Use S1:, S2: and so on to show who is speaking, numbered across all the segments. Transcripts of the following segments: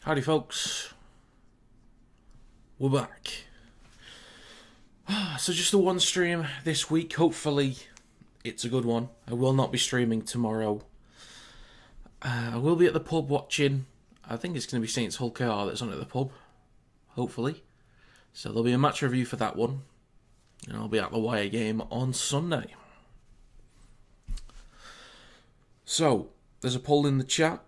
S1: Howdy folks, we're back. So just the one stream this week, hopefully it's a good one. I will not be streaming tomorrow. I will be at the pub watching, I think it's going to be Saints Hull KR that's on at the pub, hopefully. So there'll be a match review for that one, and I'll be at the Wire game on Sunday. So, there's a poll in the chat.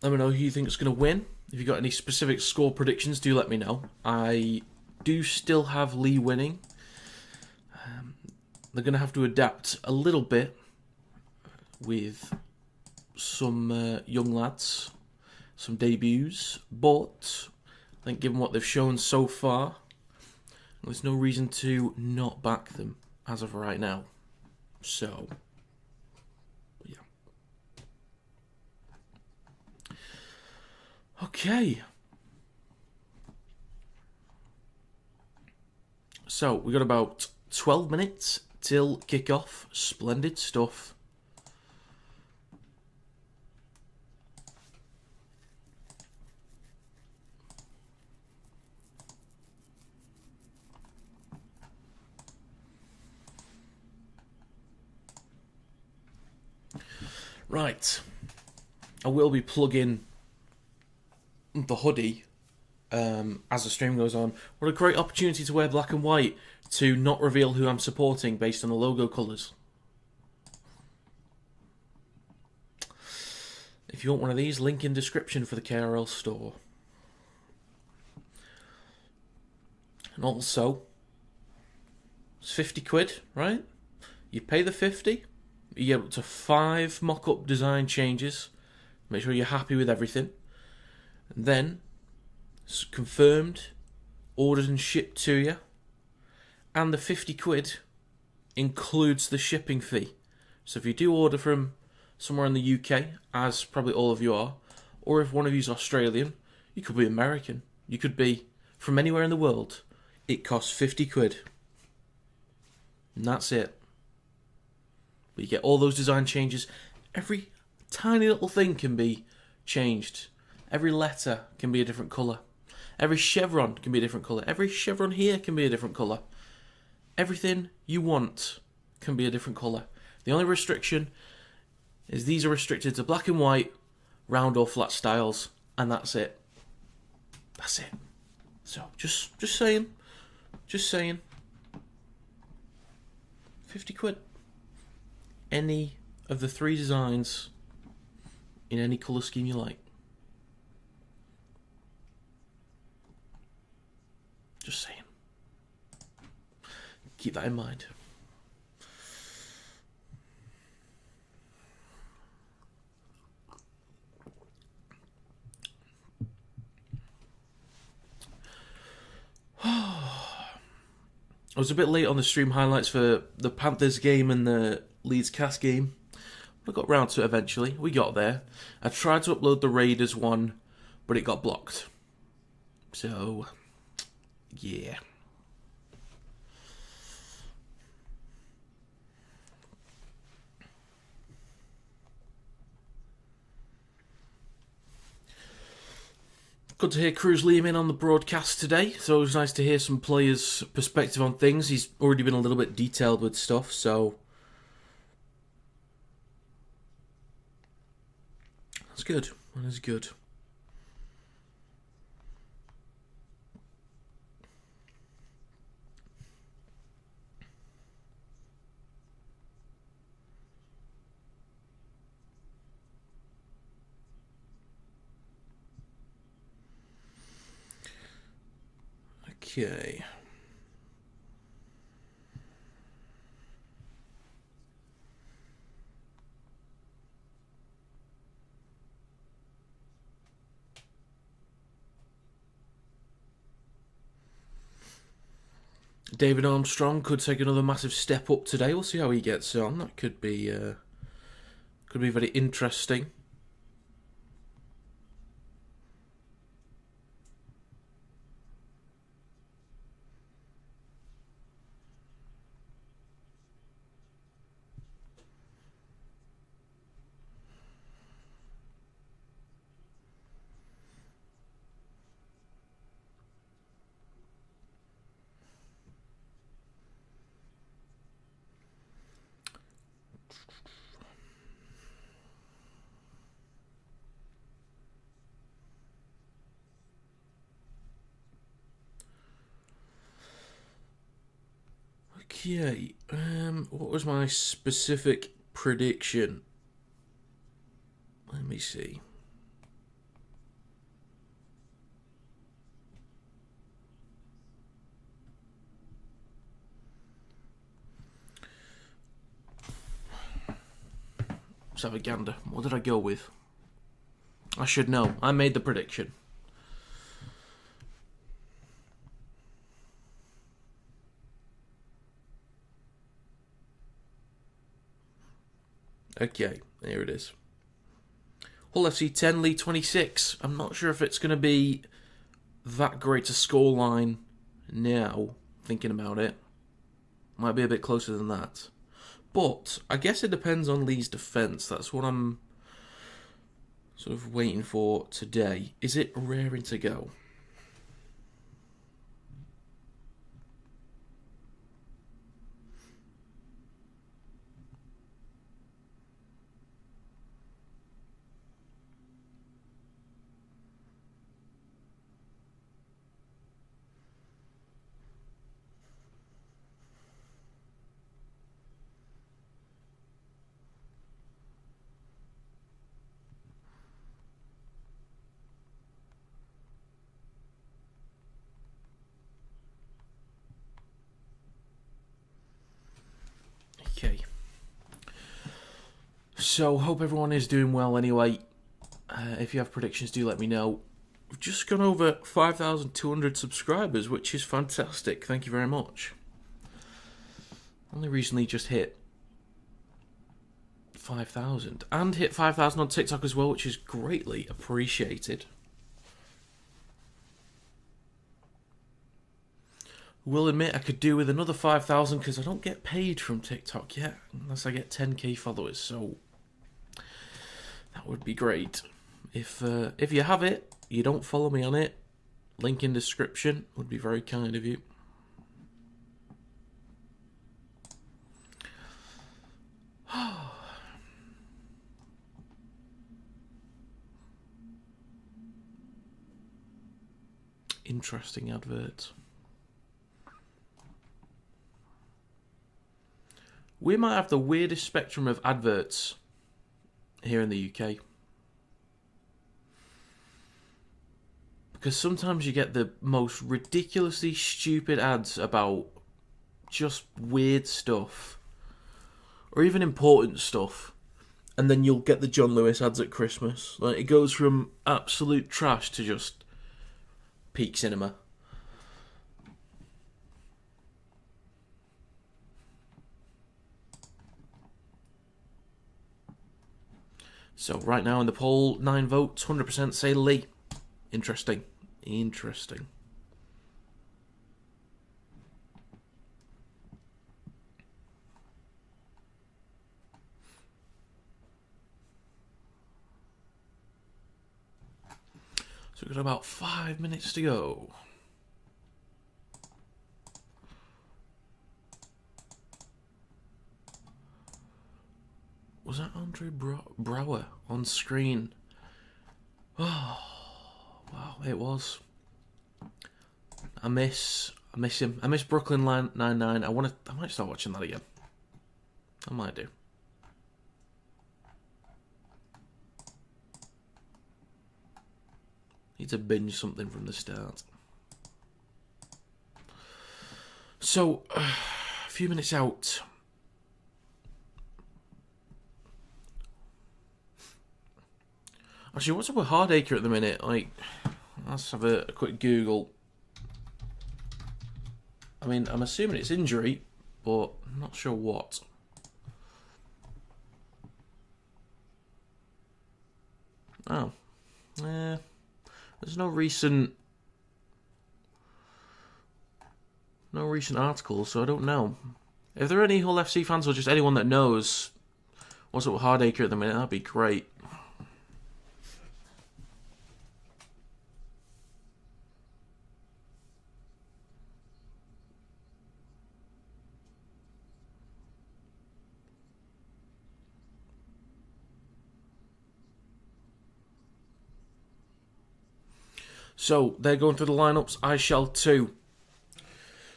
S1: Let me know who you think is going to win. If you've got any specific score predictions, do let me know. I do still have Leigh winning. They're going to have to adapt a little bit with some young lads, some debuts, but I think given what they've shown so far, there's no reason to not back them as of right now. So, yeah. Okay. So, we got about 12 minutes till kick-off. Splendid stuff. Right. I will be plugging the hoodie as the stream goes on. What a great opportunity to wear black and white to not reveal who I'm supporting based on the logo colours. If you want one of these, link in description for the KRL store. And also, it's 50 quid, right? You pay the 50, you get up to 5 mock-up design changes. Make sure you're happy with everything. And then, it's confirmed, ordered and shipped to you. And the 50 quid includes the shipping fee. So if you do order from somewhere in the UK, as probably all of you are, or if one of you is Australian, you could be American, you could be from anywhere in the world, it costs 50 quid. And that's it. But you get all those design changes. Every tiny little thing can be changed. Every letter can be a different colour. Every chevron can be a different colour. Every chevron here can be a different colour. Everything you want can be a different colour. The only restriction is these are restricted to black and white, round or flat styles, and that's it. That's it. So, just saying. Just saying. 50 quid. Any of the 3 designs in any colour scheme you like. Just saying. Keep that in mind. I was a bit late on the stream highlights for the Panthers game and the Leeds Cast game. I got round to it eventually. We got there. I tried to upload the Raiders one, but it got blocked. So, yeah. Good to hear Cruz Liam in on the broadcast today. So it was nice to hear some players' perspective on things. He's already been a little bit detailed with stuff, so that's good. That is good. Okay. David Armstrong could take another massive step up today. We'll see how he gets on. That could be very interesting. Okay. What was my specific prediction? Let me see. Let's have a gander. What did I go with? I should know. I made the prediction. Okay, here it is. Hull FC 10, Leigh 26. I'm not sure if it's going to be that great a scoreline now, thinking about it. Might be a bit closer than that. But I guess it depends on Leigh's defence. That's what I'm sort of waiting for today. Is it raring to go? Okay. So, hope everyone is doing well anyway. If you have predictions, do let me know. We've just gone over 5,200 subscribers, which is fantastic. Thank you very much. Only recently just hit 5,000. And hit 5,000 on TikTok as well, which is greatly appreciated. Will admit I could do with another 5,000 because I don't get paid from TikTok yet, unless I get 10k followers, so that would be great. If you have it, you don't follow me on it, link in description, would be very kind of you. Interesting advert. We might have the weirdest spectrum of adverts here in the UK. Because sometimes you get the most ridiculously stupid ads about just weird stuff. Or even important stuff. And then you'll get the John Lewis ads at Christmas. Like, it goes from absolute trash to just peak cinema. So right now in the poll, 9 votes, 100% say Leigh. Interesting. Interesting. So we've got about 5 minutes to go. Was that Andre Brouwer on screen? Oh, wow, it was. I miss him. I miss Brooklyn Nine-Nine. I might start watching that again. I might do. Need to binge something from the start. So, a few minutes out. Actually, what's up with Hardacre at the minute? Like, let's have a quick Google. I mean, I'm assuming it's injury, but I'm not sure what. Oh. There's no recent articles, so I don't know. If there are any Hull FC fans or just anyone that knows what's up with Hardacre at the minute, that'd be great. So, they're going through the lineups. I shall too.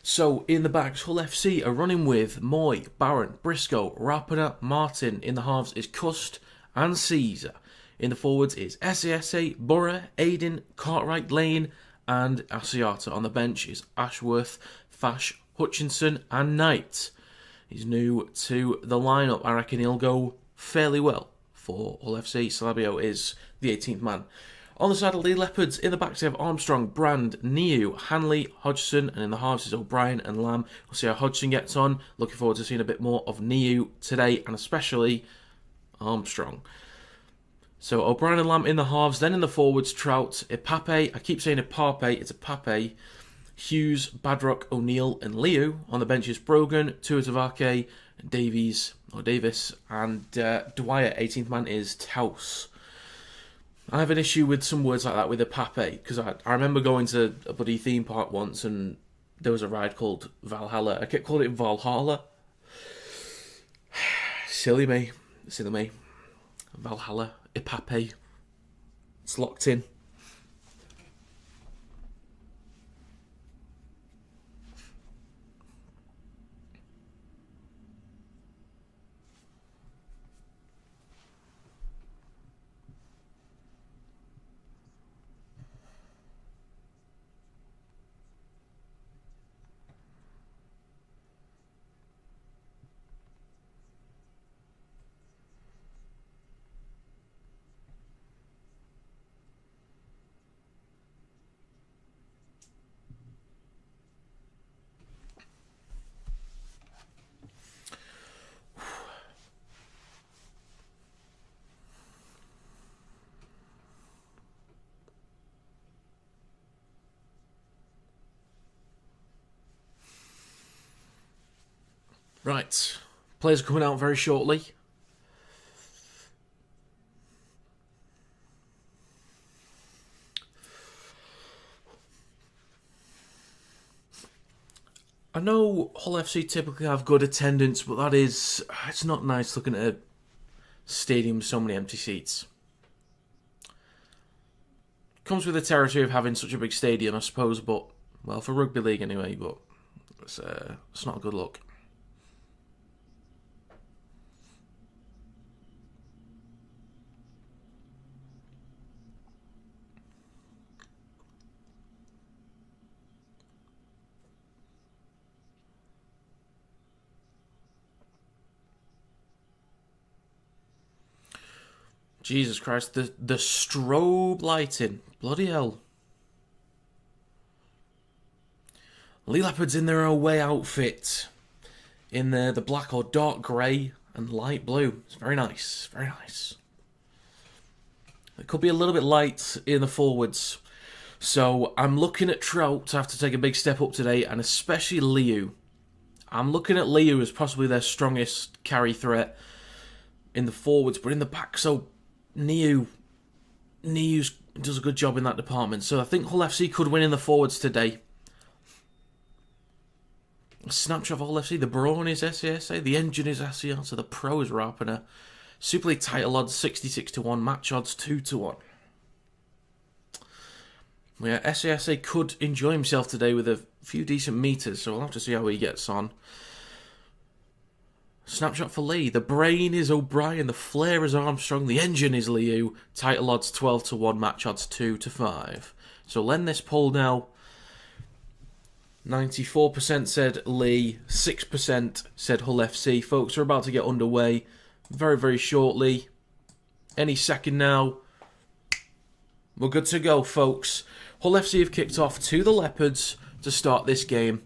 S1: So in the backs, Hull FC are running with Moy, Barron, Briscoe, Rapiner, Martin. In the halves is Cust and Caesar. In the forwards is SASA, Borough, Aiden, Cartwright, Lane and Asiata. On the bench is Ashworth, Fash, Hutchinson and Knight. He's new to the lineup. I reckon he'll go fairly well for Hull FC. Salabio is the 18th man. On the side of Leigh Leopards, in the backs they have Armstrong, Brand, Niu, Hanley, Hodgson, and in the halves is O'Brien and Lamb. We'll see how Hodgson gets on. Looking forward to seeing a bit more of Niu today, and especially Armstrong. So O'Brien and Lamb in the halves, then in the forwards, Trout, Ipape, I keep saying Ipape, it's Ipape, Hughes, Badrock, O'Neill, and Liu. On the bench is Brogan, Tuatavake, Davis, and Dwyer. 18th man is Taus. I have an issue with some words like that with Ipape, because I remember going to a bloody theme park once and there was a ride called Valhalla. I kept calling it Valhalla. Silly me. Valhalla, Ipape. It's locked in. Right, players are coming out very shortly. I know Hull FC typically have good attendance, but it's not nice looking at a stadium with so many empty seats. Comes with the territory of having such a big stadium, I suppose, but, well, for Rugby League anyway, but it's not a good look. Jesus Christ, the strobe lighting. Bloody hell. Leigh Leopards in their away outfit. In the black or dark grey and light blue. It's very nice. Very nice. It could be a little bit light in the forwards. So I'm looking at Trout to have to take a big step up today, and especially Liu. I'm looking at Liu as possibly their strongest carry threat in the forwards, but in the back, so Niu does a good job in that department. So I think Hull FC could win in the forwards today. A snapshot of Hull FC. The Brawn is SASA. The Engine is Asiata. The Pro is Rapiner. Super League title odds 66-1. Match odds 2-1. Yeah, SASA could enjoy himself today with a few decent meters, so we'll have to see how he gets on. Snapshot for Leigh. The Brain is O'Brien. The Flare is Armstrong. The Engine is Liu. Title odds 12-1. Match odds 2-5. So lend this poll now. 94% said Leigh. 6% said Hull FC. Folks, we're about to get underway very, very shortly. Any second now. We're good to go, folks. Hull FC have kicked off to the Leopards to start this game.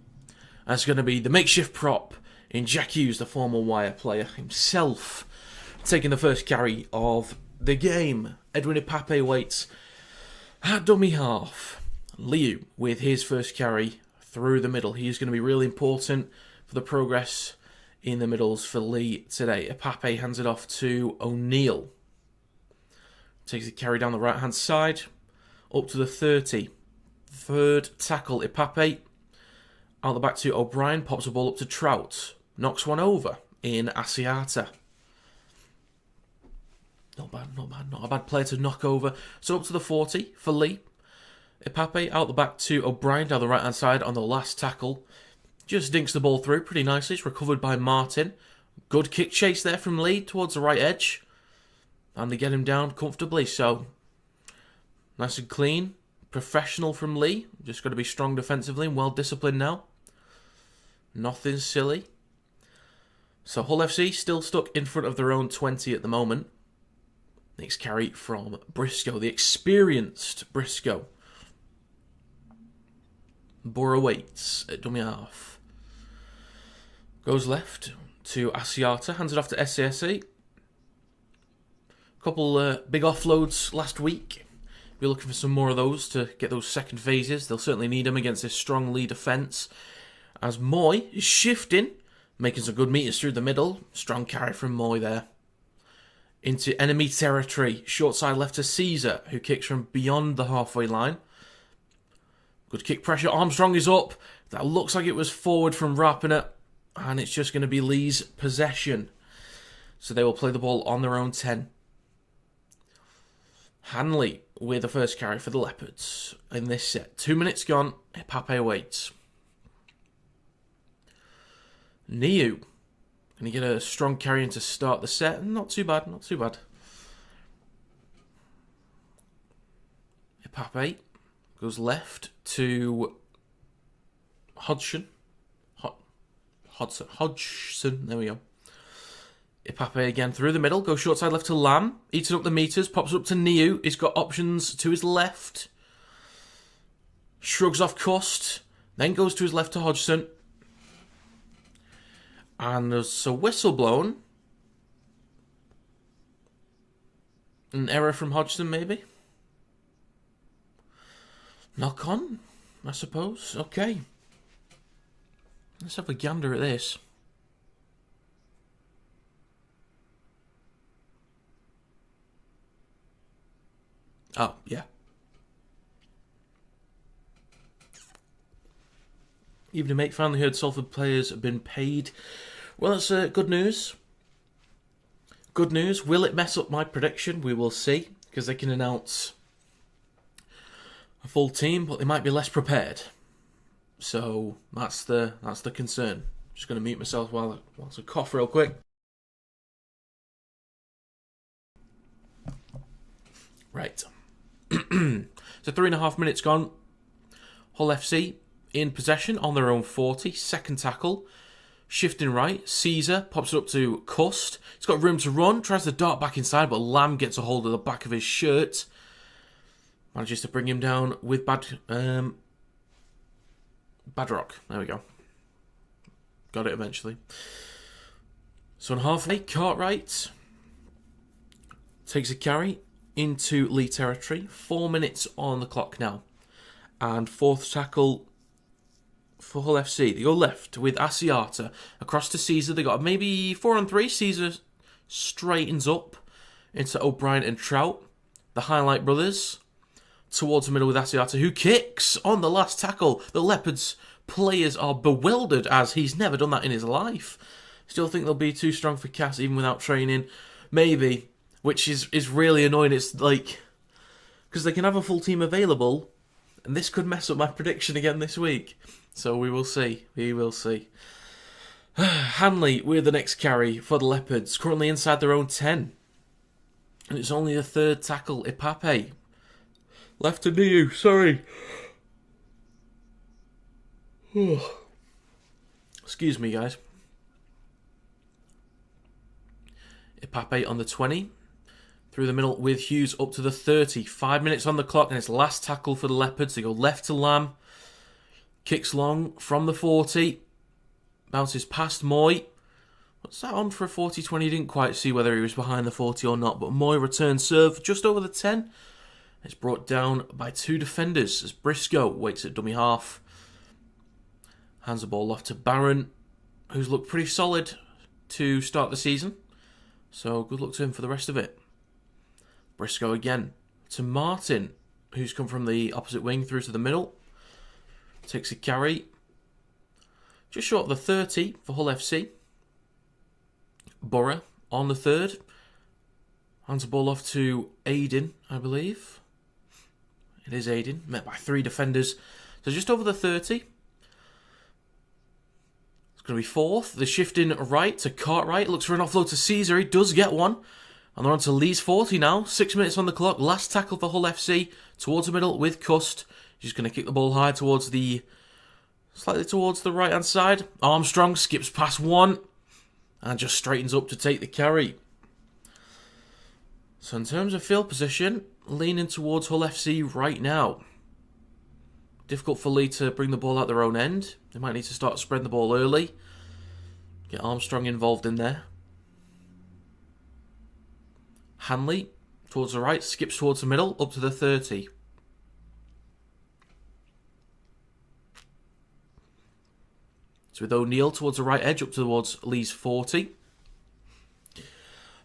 S1: That's going to be the makeshift prop in Jack Hughes, the former Wire player himself, taking the first carry of the game. Edwin Ipape waits at dummy half. Liu with his first carry through the middle. He is going to be really important for the progress in the middles for Leigh today. Ipape hands it off to O'Neill. Takes the carry down the right-hand side, up to the 30. Third tackle, Ipape. Out the back to O'Brien, pops the ball up to Trout. Knocks one over in Asiata. Not a bad player to knock over. So up to the 40 for Leigh. Ipape out the back to O'Brien down the right-hand side on the last tackle. Just dinks the ball through pretty nicely. It's recovered by Martin. Good kick chase there from Leigh towards the right edge. And they get him down comfortably. So, nice and clean. Professional from Leigh. Just got to be strong defensively and well disciplined now. Nothing silly. So Hull FC still stuck in front of their own 20 at the moment. Next carry from Briscoe, the experienced Briscoe. Borough waits at dummy half. Goes left to Asiata, hands it off to SASE. Couple big offloads last week. Be looking for some more of those to get those second phases. They'll certainly need them against this strong Leigh defence. As Moy is shifting, making some good meters through the middle. Strong carry from Moy there. Into enemy territory. Short side left to Caesar, who kicks from beyond the halfway line. Good kick pressure. Armstrong is up. That looks like it was forward from Rapiner. And it's just going to be Leigh's possession. So they will play the ball on their own 10. Hanley with the first carry for the Leopards in this set. 2 minutes gone. Pape waits. Niu. Can he get a strong carry in to start the set? Not too bad, not too bad. Pape goes left to Hodgson. Hodgson, there we go. Pape again through the middle, goes short side left to Lamb, eating up the meters, pops up to Niu. He's got options to his left. Shrugs off Cust, then goes to his left to Hodgson. And there's a whistle blown. An error from Hodgson, maybe? Knock on, I suppose. Okay. Let's have a gander at this. Oh, yeah. Evening, mate. Finally heard Salford players have been paid. Well, that's good news. Good news. Will it mess up my prediction? We will see, because they can announce a full team, but they might be less prepared. So that's the concern. Just going to mute myself while I cough real quick. Right. So 3.5 minutes gone. Hull FC in possession on their own 40. Second tackle. Shifting right. Caesar pops it up to Cust. He's got room to run. Tries to dart back inside, but Lamb gets a hold of the back of his shirt. Manages to bring him down with Badrock. There we go. Got it eventually. So on halfway, Cartwright takes a carry into Leigh territory. 4 minutes on the clock now. And fourth tackle for Hull FC. They go left with Asiata. Across to Caesar. They got maybe 4-on-3. Caesar straightens up into O'Brien and Trout. The Highlight brothers. Towards the middle with Asiata, who kicks on the last tackle. The Leopards players are bewildered as he's never done that in his life. Still think they'll be too strong for Cass even without training. Maybe. Which is really annoying. It's like, because they can have a full team available, and this could mess up my prediction again this week. So we will see. We will see. Hanley with the next carry for the Leopards. Currently inside their own 10. And it's only the third tackle. Pape. Left to Niu, sorry. Excuse me, guys. Pape on the 20. Through the middle with Hughes up to the 30. 5 minutes on the clock and it's last tackle for the Leopards. They go left to Lamb. Kicks long from the 40. Bounces past Moy. What's that on for a 40-20? Didn't quite see whether he was behind the 40 or not. But Moy returns serve just over the 10. It's brought down by two defenders as Briscoe waits at dummy half. Hands the ball off to Barron, who's looked pretty solid to start the season. So good luck to him for the rest of it. Briscoe again to Martin, who's come from the opposite wing through to the middle. Takes a carry. Just short of the 30 for Hull FC. Borough on the third. Hands the ball off to Aiden, I believe. It is Aiden, met by three defenders. So just over the 30. It's going to be fourth. They're shifting right to Cartwright. Looks for an offload to Caesar. He does get one. And they're on to Leigh's 40 now. 6 minutes on the clock. Last tackle for Hull FC. Towards the middle with Cust. He's going to kick the ball high towards the... slightly towards the right-hand side. Armstrong skips past one. And just straightens up to take the carry. So in terms of field position, leaning towards Hull FC right now. Difficult for Leigh to bring the ball out their own end. They might need to start spreading the ball early. Get Armstrong involved in there. Hanley, towards the right, skips towards the middle, up to the 30. So with O'Neill towards the right edge, up towards Leigh's 40.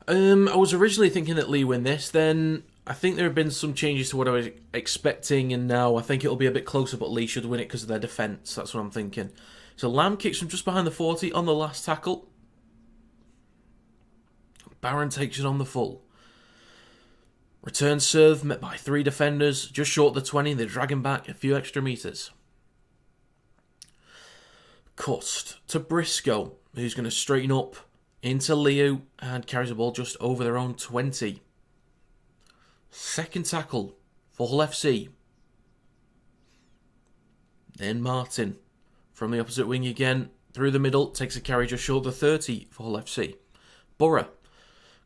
S1: I was originally thinking that Leigh win this, then I think there have been some changes to what I was expecting, and now I think it'll be a bit closer, but Leigh should win it because of their defence. That's what I'm thinking. So Lamb kicks from just behind the 40 on the last tackle. Barron takes it on the full. Return serve met by 3 defenders, just short of the 20. They drag him back a few extra metres. Cust to Briscoe, who's going to straighten up into Leo and carries the ball just over their own 20. Second tackle for Hull FC. Then Martin from the opposite wing again through the middle, takes a carry just short of the 30 for Hull FC. Borough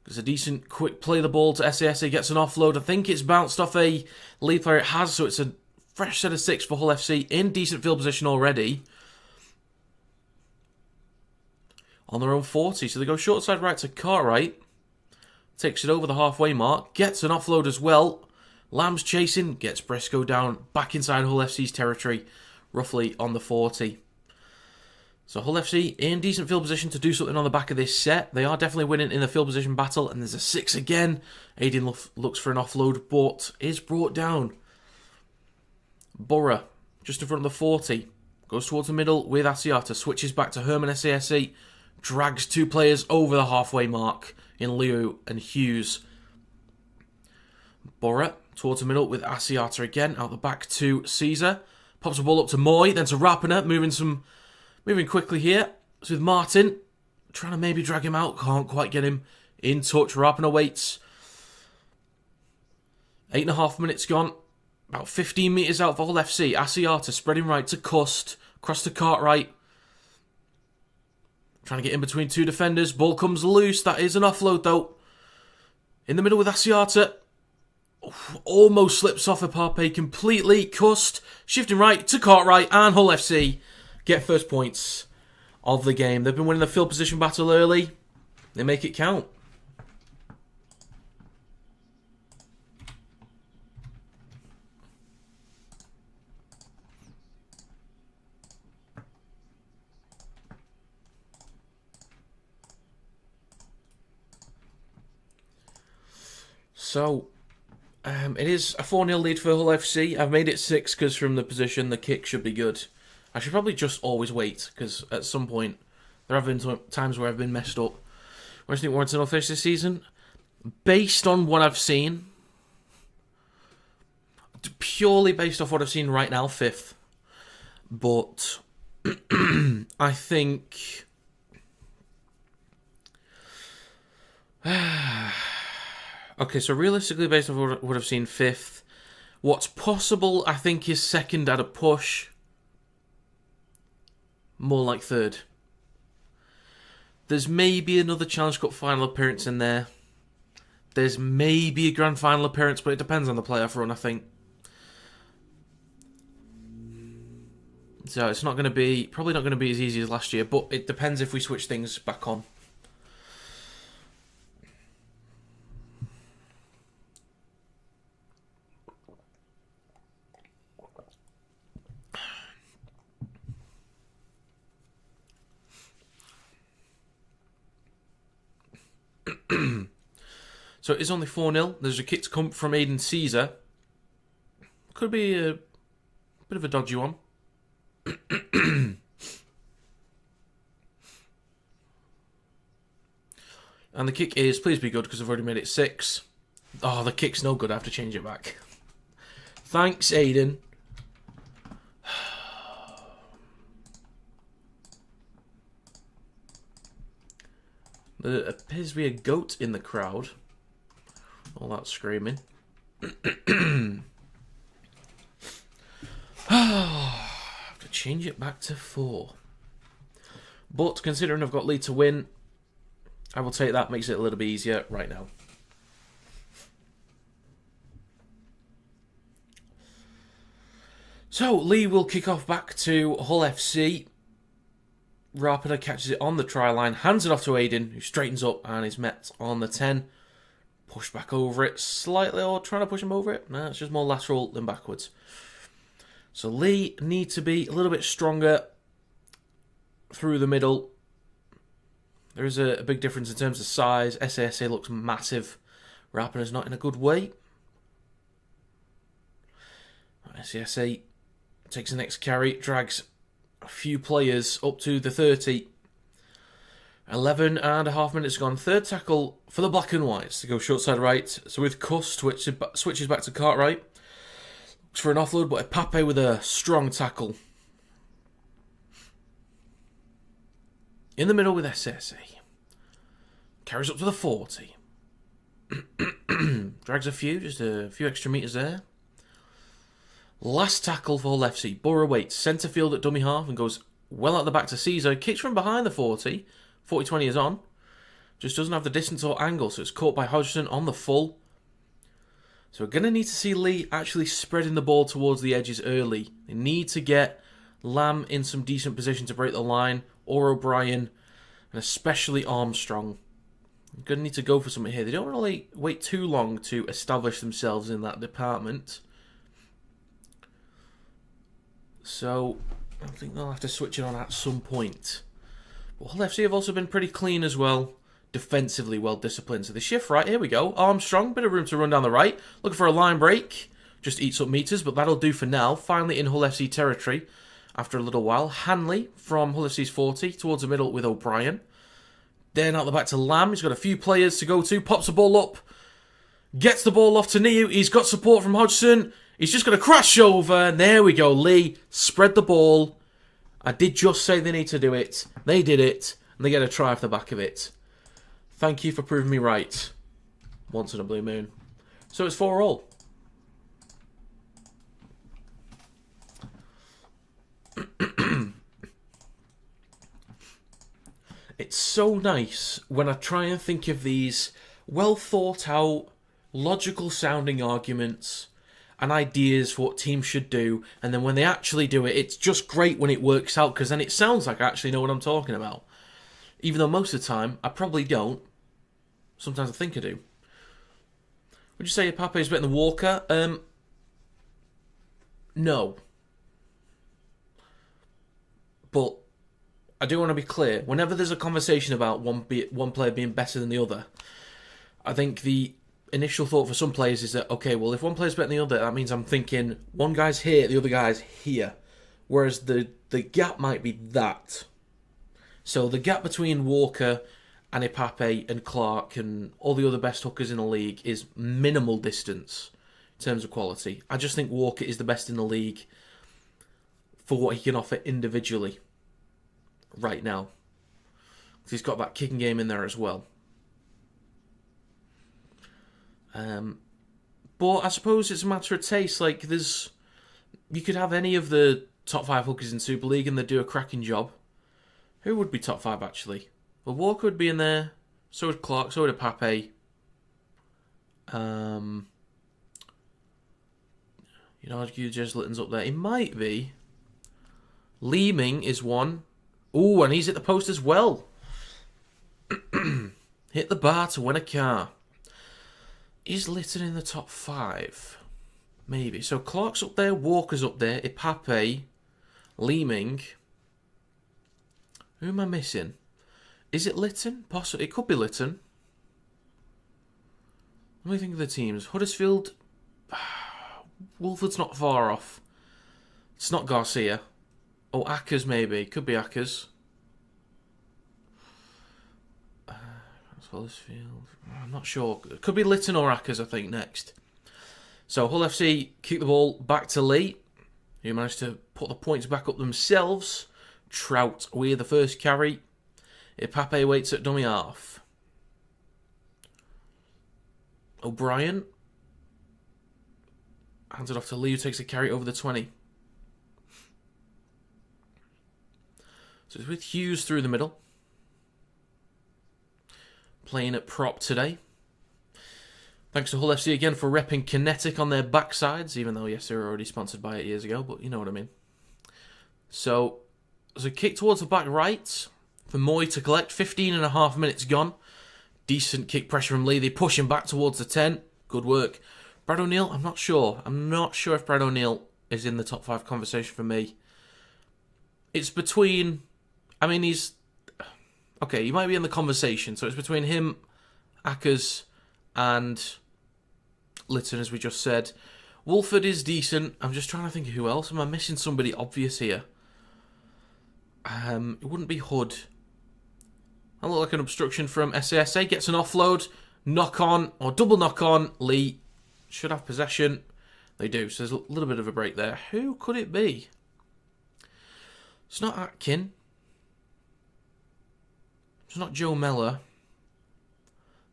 S1: gets a decent quick play the ball to SASA, gets an offload. I think it's bounced off a Leigh player. It has, so it's a fresh set of 6 for Hull FC in decent field position already. On their own 40, so they go short side right to Cartwright. Takes it over the halfway mark, gets an offload as well. Lamb's chasing, gets Briscoe down, back inside Hull FC's territory, roughly on the 40. So Hull FC in decent field position to do something on the back of this set. They are definitely winning in the field position battle, and there's a 6 again. Aiden looks for an offload, but is brought down. Borough, just in front of the 40, goes towards the middle with Asiata, switches back to Herman SASE, drags 2 players over the halfway mark in Leo and Hughes. Borough towards the middle with Asiata again, out the back to Caesar. Pops the ball up to Moy, then to Rapiner, moving quickly here. It's with Martin, trying to maybe drag him out, can't quite get him in touch. Rapiner waits. 8.5 minutes gone, about 15 metres out for Hull FC. Asiata spreading right to Cust, across to Cartwright. Trying to get in between 2 defenders. Ball comes loose. That is an offload, though. In the middle with Asiata. Almost slips off Epape completely. Cust shifting right to Cartwright. And Hull FC get first points of the game. They've been winning the field position battle early. They make it count. So, it is a 4-0 lead for Hull FC. I've made it 6 because from the position the kick should be good. I should probably just always wait because at some point there have been times where I've been messed up. Where I think Warrington will finish this season, based on what I've seen, purely based off what I've seen right now, 5th. But I think... Okay, so realistically, based on what I've seen, 5th. What's possible, I think, is 2nd at a push. More like 3rd. There's maybe another Challenge Cup final appearance in there. There's maybe a grand final appearance, but it depends on the playoff run, I think. So it's not going to be, probably not going to be as easy as last year, but it depends if we switch things back on. So it is only 4-0. There's a kick to come from Aiden Caesar. Could be a bit of a dodgy one. And the kick is, please be good, because I've already made it 6. Oh, the kick's no good. I have to change it back. Thanks, Aiden. There appears to be a goat in the crowd. All that screaming. I have to change it back to 4. But considering I've got Leigh to win, I will take that. Makes it a little bit easier right now. So, Leigh will kick off back to Hull FC. Rapida catches it on the try line, hands it off to Aiden, who straightens up and is met on the 10. Push back over it slightly, or trying to push him over it. No, it's just more lateral than backwards. So Leigh needs to be a little bit stronger through the middle. There is a big difference in terms of size. SASA looks massive. Rapida's not in a good way. SASA takes the next carry, drags a few players up to the 30. 11.5 minutes gone. Third tackle for the black and whites to go short side right. So with Cuss switches back to Cartwright. Looks for an offload, but Pape with a strong tackle. In the middle with SSA. Carries up to the 40. Drags a few, just a few extra metres there. Last tackle for Hull FC. Borough waits. Centre field at dummy half and goes well out the back to Caesar. Kicks from behind the 40. 40-20 is on. Just doesn't have the distance or angle, so it's caught by Hodgson on the full. So we're going to need to see Leigh actually spreading the ball towards the edges early. They need to get Lamb in some decent position to break the line, or O'Brien, and especially Armstrong. We're going to need to go for something here. They don't really wait too long to establish themselves in that department. So I think they'll have to switch it on at some point. But Hull FC have also been pretty clean as well. Defensively well disciplined. So they shift right. Here we go. Armstrong, bit of room to run down the right. Looking for a line break. Just eats up metres, but that'll do for now. Finally in Hull FC territory after a little while. Hanley from Hull FC's 40 towards the middle with O'Brien. Then out the back to Lamb. He's got a few players to go to. Pops the ball up. Gets the ball off to Niu. He's got support from Hodgson. He's just going to crash over. And there we go. Leigh spread the ball. I did just say they need to do it. They did it. And they get a try off the back of it. Thank you for proving me right. Once in a blue moon. So it's 4-4. It's so nice when I try and think of these well thought out, logical sounding arguments and ideas for what teams should do, and then when they actually do it, it's just great when it works out, because then it sounds like I actually know what I'm talking about. Even though most of the time, I probably don't. Sometimes I think I do. Would you say Pape is better than Walker? No. But I do want to be clear. Whenever there's a conversation about one player being better than the other, I think the initial thought for some players is that, okay, well, if one player's better than the other, that means I'm thinking one guy's here, the other guy's here. Whereas the gap might be that. So the gap between Walker and Ipape and Clark and all the other best hookers in the league is minimal distance in terms of quality. I just think Walker is the best in the league for what he can offer individually right now. He's got that kicking game in there as well. But I suppose it's a matter of taste. Like, you could have any of the top 5 hookers in Super League and they'd do a cracking job. Who would be top 5 actually? Well, Walker would be in there. So would Clark. So would Pape. Just Litton's up there. He might be. Leeming is one. Ooh, and he's at the post as well. Hit the bar to win a car. Is Litton in the top 5? Maybe. So Clark's up there, Walker's up there, Ipape, Leeming. Who am I missing? Is it Litton? Possibly. It could be Litton. What do you think of the teams? Huddersfield. Wolford's not far off. It's not Garcia. Oh, Ackers maybe. Could be Ackers. Huddersfield. I'm not sure. Could be Litton or Ackers, I think, next. So Hull FC kick the ball back to Leigh, who managed to put the points back up themselves. Trout with the first carry. Ipape waits at dummy half. O'Brien. Hands it off to Leigh, who takes a carry over the 20. So it's with Hughes through the middle. Playing at prop today. Thanks to Hull FC again for repping Kinetic on their backsides, even though, yes, they were already sponsored by it years ago, but you know what I mean. So, there's a kick towards the back right for Moy to collect. 15.5 minutes gone. Decent kick pressure from Leigh. They push him back towards the 10. Good work. Brad O'Neill, I'm not sure. I'm not sure if Brad O'Neill is in the top 5 conversation for me. It's between... I mean, he's... Okay, he might be in the conversation. So it's between him, Ackers, and Litton, as we just said. Wolford is decent. I'm just trying to think of who else. Am I missing somebody obvious here? It wouldn't be Hood. I look like an obstruction from SASA. Gets an offload. Knock on, or double knock on. Leigh should have possession. They do, so there's a little bit of a break there. Who could it be? It's not Atkin. It's not Joe Mellor.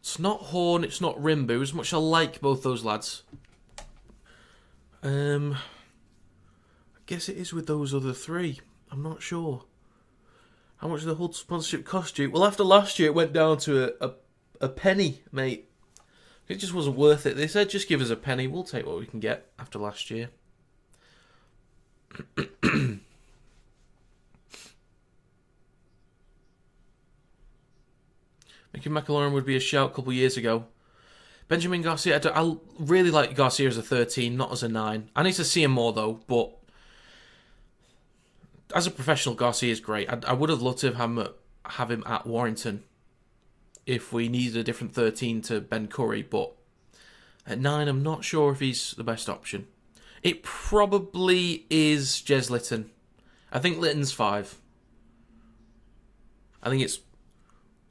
S1: It's not Horn, it's not Rimbu, as much as I like both those lads. I guess it is with those other three. I'm not sure. How much the Hull sponsorship cost you? Well, after last year, it went down to a penny, mate. It just wasn't worth it. They said, just give us a penny. We'll take what we can get after last year. Mickey McIlaurin would be a shout a couple of years ago. Benjamin Garcia, I really like Garcia as a 13, not as a 9. I need to see him more, though, but as a professional, Garcia is great. I would have loved to have him at Warrington if we needed a different 13 to Ben Curry, but at 9, I'm not sure if he's the best option. It probably is Jez Litton. I think Litton's 5. I think it's...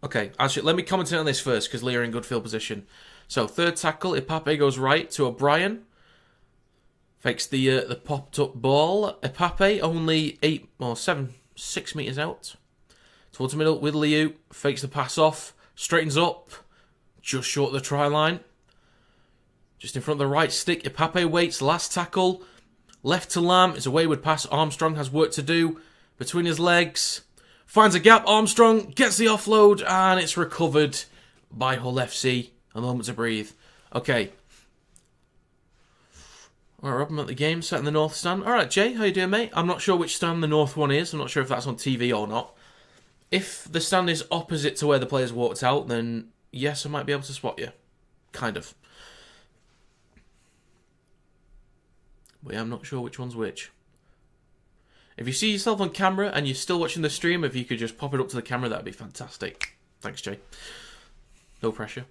S1: Okay, actually, let me comment on this first, because Leigh are in good field position. So, third tackle, Ipape goes right to O'Brien. Fakes the popped up ball. Ipape only 6 metres out. Towards the middle with Liu. Fakes the pass off. Straightens up. Just short of the try line. Just in front of the right stick. Ipape waits. Last tackle. Left to Lamb. It's a wayward pass. Armstrong has work to do. Between his legs. Finds a gap. Armstrong gets the offload. And it's recovered by Hull FC. A moment to breathe. Okay. Alright, Rob, I'm at the game, sat in the north stand. Alright, Jay, how you doing, mate? I'm not sure which stand the north one is. I'm not sure if that's on TV or not. If the stand is opposite to where the players walked out, then yes, I might be able to spot you. Kind of. But yeah, I'm not sure which one's which. If you see yourself on camera and you're still watching the stream, if you could just pop it up to the camera, that'd be fantastic. Thanks, Jay. No pressure.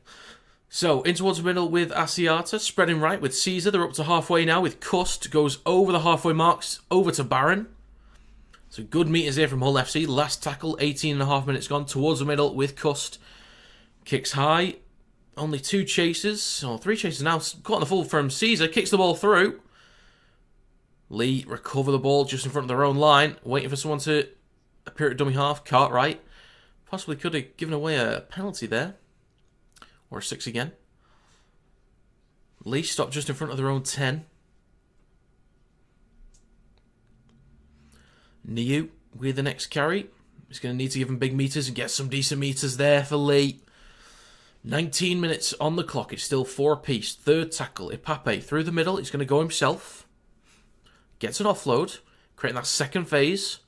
S1: So, in towards the middle with Asiata, spreading right with Caesar. They're up to halfway now with Cust. Goes over the halfway marks, over to Barron. So, good meters here from Hull FC. Last tackle, 18.5 minutes gone. Towards the middle with Cust. Kicks high. Only 2 chasers, or 3 chasers now. Caught on the full from Caesar. Kicks the ball through. Leigh recover the ball just in front of their own line. Waiting for someone to appear at dummy half. Cartwright. Possibly could have given away a penalty there. Or a 6 again. Leigh stopped just in front of their own 10. Niu with the next carry. He's going to need to give him big meters and get some decent meters there for Leigh. 19 minutes on the clock. It's still 4 apiece. Third tackle. Ipape through the middle. He's going to go himself. Gets an offload. Creating that second phase.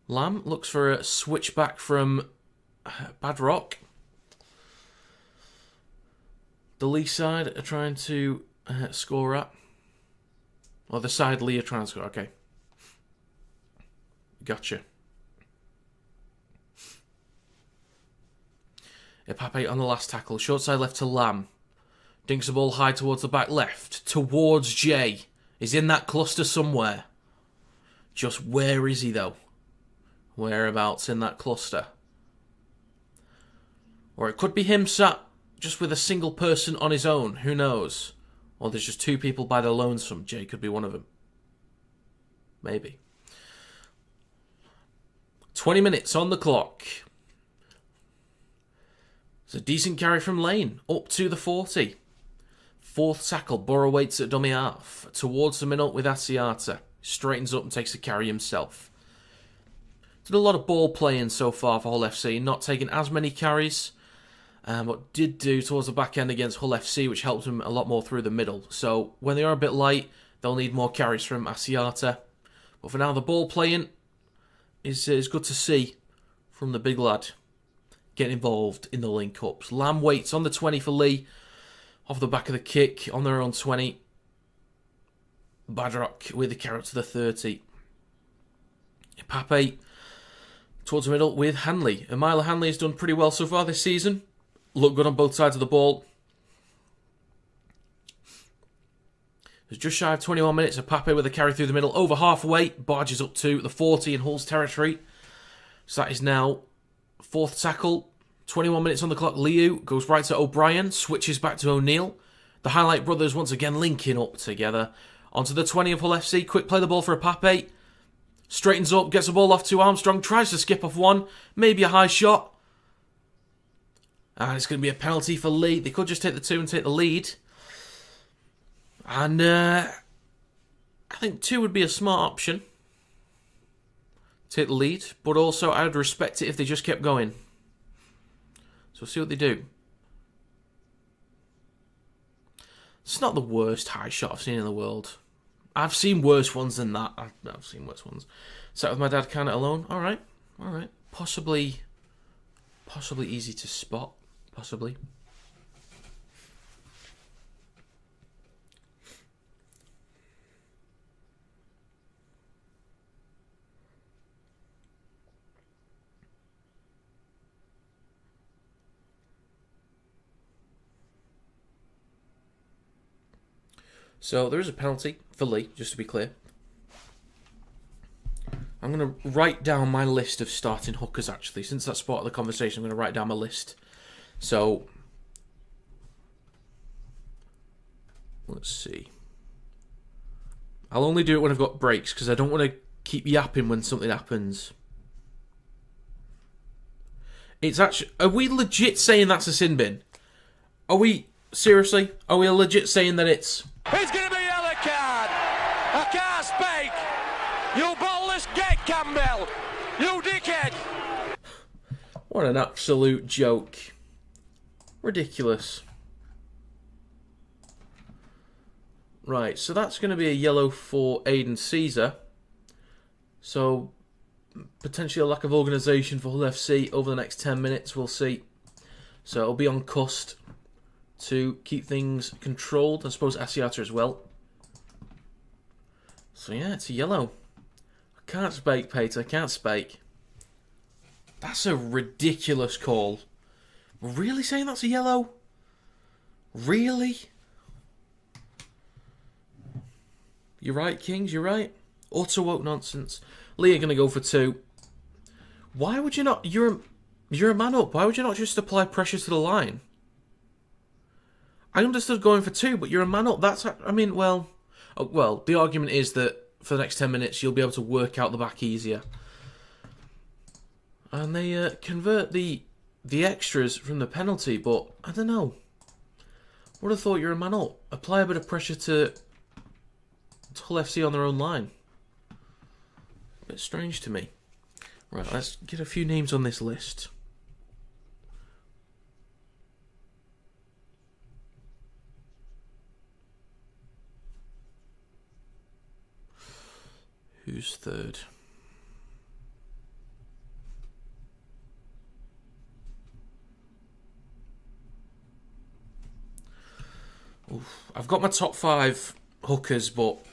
S1: Lamb looks for a switchback from Badrock. The Leigh side are trying to score at. Or the side Leigh are trying to score. Okay. Gotcha. Ipape on the last tackle. Short side left to Lamb. Dinks the ball high towards the back left. Towards Jay. He's in that cluster somewhere. Just where is he though? Whereabouts in that cluster? Or it could be him sat just with a single person on his own. Who knows? Or there's just 2 people by the lonesome. Jay could be one of them. Maybe. 20 minutes on the clock. It's a decent carry from Lane. Up to the 40. Fourth tackle, Borough waits at dummy half. Towards the middle with Asiata. Straightens up and takes the carry himself. Did a lot of ball playing so far for Hull FC, not taking as many carries, but did do towards the back end against Hull FC, which helped him a lot more through the middle. So when they are a bit light, they'll need more carries from Asiata. But for now, the ball playing is good to see from the big lad getting involved in the link-ups. Lamb waits on the 20 for Leigh, off the back of the kick on their own 20. Badrock with the carry to the 30. Pape towards the middle with Hanley. Amila Hanley has done pretty well so far this season. Looked good on both sides of the ball. There's just shy of 21 minutes of Pape with a carry through the middle. Over halfway, barges up to the 40 in Hull's territory. So that is now fourth tackle. 21 minutes on the clock. Liu goes right to O'Brien. Switches back to O'Neill. The Highlight brothers once again linking up together. Onto the 20 of Hull FC. Quick play the ball for a Pape. Straightens up, gets the ball off to Armstrong. Tries to skip off one. Maybe a high shot. And it's going to be a penalty for Leigh. They could just take the 2 and take the lead. And I think 2 would be a smart option. Take the lead. But also, I would respect it if they just kept going. So we'll see what they do. It's not the worst high shot I've seen in the world. I've seen worse ones than that. I've seen worse ones. Sat with my dad, can it alone. All right. Possibly easy to spot. Possibly. So there is a penalty for Leigh, just to be clear. I'm going to write down my list of starting hookers, actually. Since that's part of the conversation, I'm going to write down my list. So, let's see. I'll only do it when I've got breaks, because I don't want to keep yapping when something happens. It's actually... Are we legit saying that's a sin bin? Are we... Seriously? Are we legit saying that it's...
S2: It's going to be a yellow card. I can't speak. You ballless get Campbell. You dickhead.
S1: What an absolute joke. Ridiculous. Right, so that's going to be a yellow for Aidan Caesar. So, potentially a lack of organisation for Hull FC over the next 10 minutes, we'll see. So it'll be on Cust to keep things controlled. I suppose Asiata as well. So yeah, it's a yellow. I can't spake, Pater. I can't spake. That's a ridiculous call. Really saying that's a yellow? Really? You're right, Kings. You're right. Utter woke nonsense. Leigh are going to go for 2. Why would you not... You're a man up. Why would you not just apply pressure to the line? I understood going for 2, but you're a man up. That's, I mean, well, the argument is that for the next 10 minutes, you'll be able to work out the back easier. And they convert the extras from the penalty, but I don't know. Would have thought you're a man up. Apply a bit of pressure to Hull FC on their own line. A bit strange to me. Right, let's get a few names on this list. Who's third? Oof. I've got my top 5 hookers, but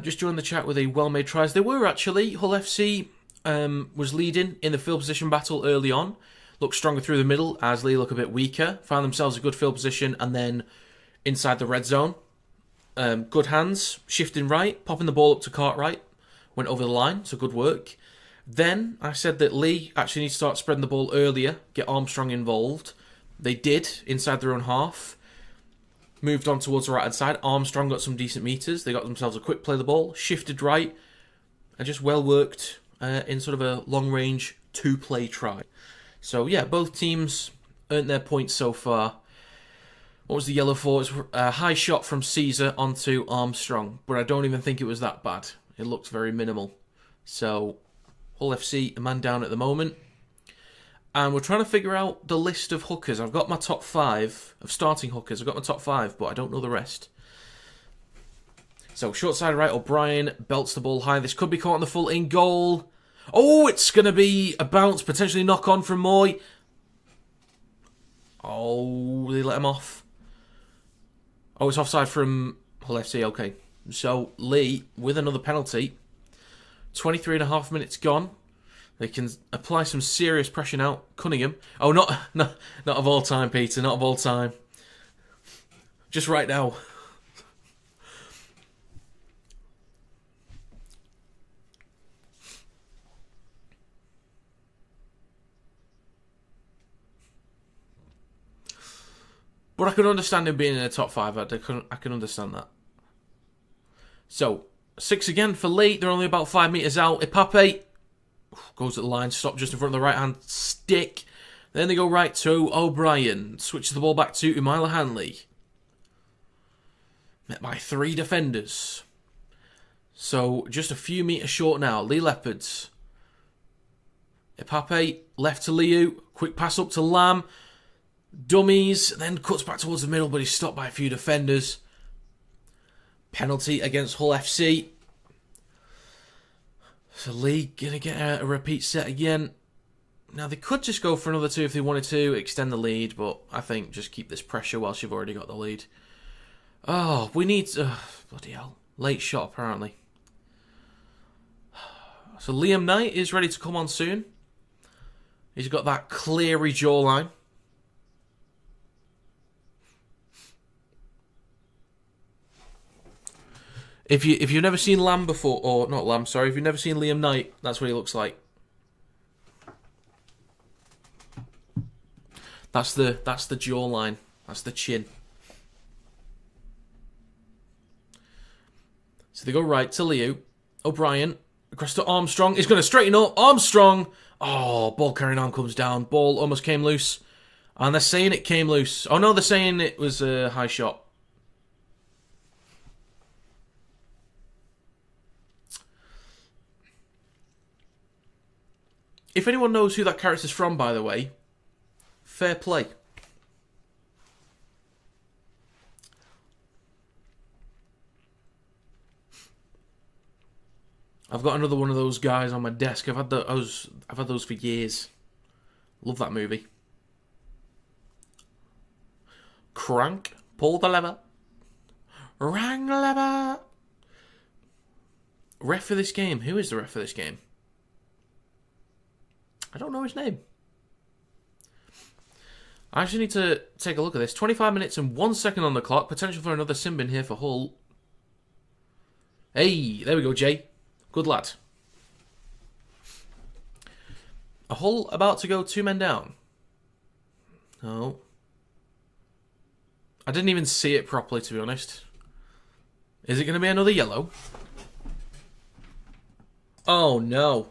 S1: just joined the chat with a well-made tries. They were actually. Hull FC was leading in the field position battle early on. Looked stronger through the middle as Leigh look a bit weaker. Found themselves a good field position and then inside the red zone. Good hands, shifting right, popping the ball up to Cartwright. Went over the line, so good work. Then I said that Leigh actually needs to start spreading the ball earlier, get Armstrong involved. They did, inside their own half. Moved on towards the right-hand side. Armstrong got some decent meters. They got themselves a quick play of the ball, shifted right, and just well worked in sort of a long-range 2-play try. So yeah, both teams earned their points so far. What was the yellow for? It's a high shot from Caesar onto Armstrong, but I don't even think it was that bad. It looked very minimal. So, Hull FC, a man down at the moment. And we're trying to figure out the list of hookers. I've got my top 5 of starting hookers. I've got my top 5, but I don't know the rest. So, short side right, O'Brien belts the ball high. This could be caught on the full in goal. Oh, it's going to be a bounce, potentially knock on from Moy. Oh, they let him off. Oh, it's offside from Hull FC, okay. So, Leigh with another penalty. 23.5 minutes gone. They can apply some serious pressure now. Cunningham. Oh, not of all time, Peter. Not of all time. Just right now. But I can understand him being in the top 5. I can understand that. So, 6 again for Leigh. They're only about 5 metres out. Ipape goes at the line, stop just in front of the right-hand stick. Then they go right to O'Brien. Switches the ball back to Umila Hanley. Met by 3 defenders. So, just a few metres short now. Leigh Leopards. Ipape, left to Liu. Quick pass up to Lam. Dummies, then cuts back towards the middle, but he's stopped by a few defenders. Penalty against Hull FC. So Leigh going to get a repeat set again. Now, they could just go for another 2 if they wanted to, extend the lead, but I think just keep this pressure whilst you've already got the lead. Oh, we need... bloody hell. Late shot, apparently. So Liam Knight is ready to come on soon. He's got that Cleary jawline. If you've never seen Lamb before, or not Lamb, sorry, if you've never seen Liam Knight, that's what he looks like. That's the jawline. That's the chin. So they go right to Liu. O'Brien across to Armstrong. He's going to straighten up. Armstrong. Oh, ball carrying arm comes down. Ball almost came loose. And they're saying it came loose. Oh no, they're saying it was a high shot. If anyone knows who that character's from, by the way, fair play. I've got another one of those guys on my desk. I've had those for years. Love that movie. Crank, pull the lever, rang the lever. Ref for this game. Who is the ref for this game? I don't know his name. I actually need to take a look at this. 25 minutes and 1 second on the clock. Potential for another sin bin here for Hull. Hey, there we go, Jay. Good lad. A Hull about to go 2 men down. No. I didn't even see it properly, to be honest. Is it going to be another yellow? Oh, no.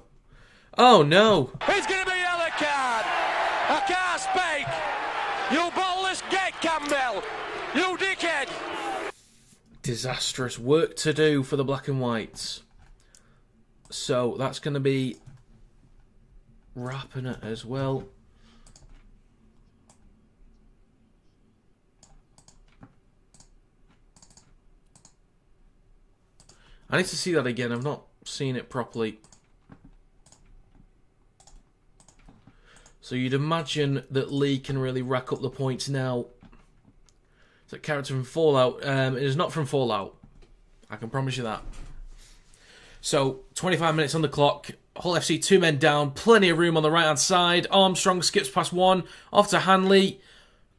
S1: Oh, no.
S2: It's going to be a yellow card. I can't speak. You ballless gate, Campbell. You dickhead.
S1: Disastrous work to do for the black and whites. So that's going to be wrapping it as well. I need to see that again. I've not seen it properly. So you'd imagine that Leigh can really rack up the points now. It's a character from Fallout. It is not from Fallout. I can promise you that. So, 25 minutes on the clock. Hull FC 2 men down. Plenty of room on the right-hand side. Armstrong skips past one. Off to Hanley.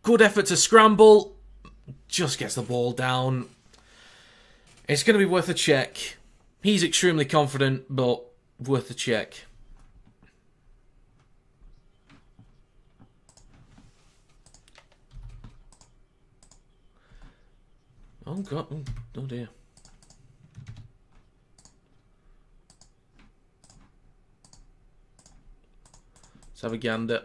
S1: Good effort to scramble. Just gets the ball down. It's going to be worth a check. He's extremely confident, but worth a check. Oh, God. Oh, dear. Let's have a gander.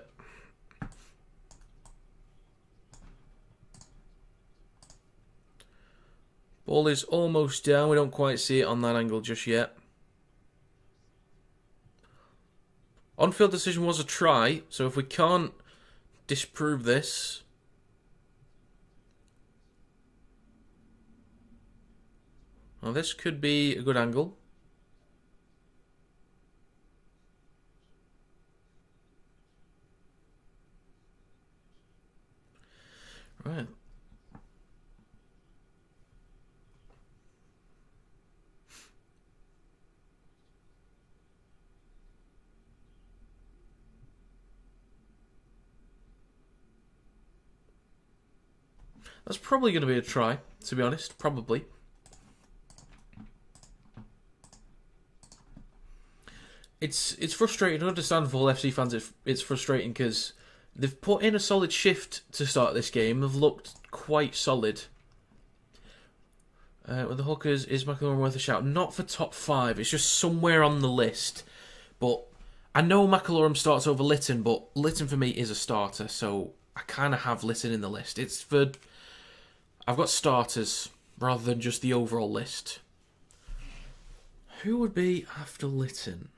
S1: Ball is almost down. We don't quite see it on that angle just yet. On-field decision was a try, so if we can't disprove this... Well, this could be a good angle. Right. That's probably going to be a try, to be honest. Probably. It's frustrating. I understand for all FC fans it's frustrating because they've put in a solid shift to start this game. They've looked quite solid. With the hookers, is McIlroy worth a shout? Not for top 5. It's just somewhere on the list. But I know McIlroy starts over Litton, but Litton for me is a starter, so I kind of have Litton in the list. It's for... I've got starters rather than just the overall list. Who would be after Litton?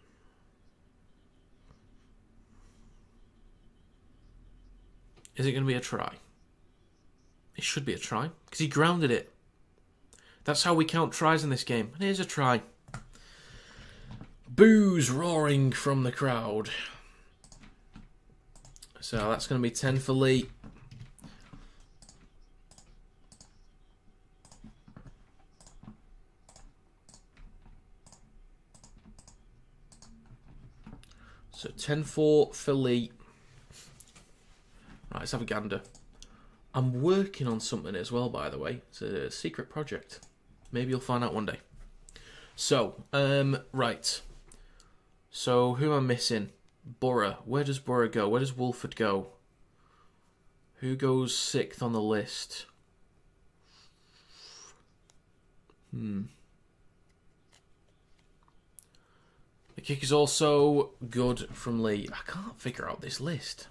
S1: Is it going to be a try? It should be a try, because he grounded it. That's how we count tries in this game. And here's a try. Boos roaring from the crowd. So that's going to be 10 for Leigh. So 10-4 for Leigh. Right, let's have a gander. I'm working on something as well, by the way. It's a secret project. Maybe you'll find out one day. So, right. So, who am I missing? Borough. Where does Borough go? Where does Wolford go? Who goes 6th on the list? The kick is also good from Leigh. I can't figure out this list.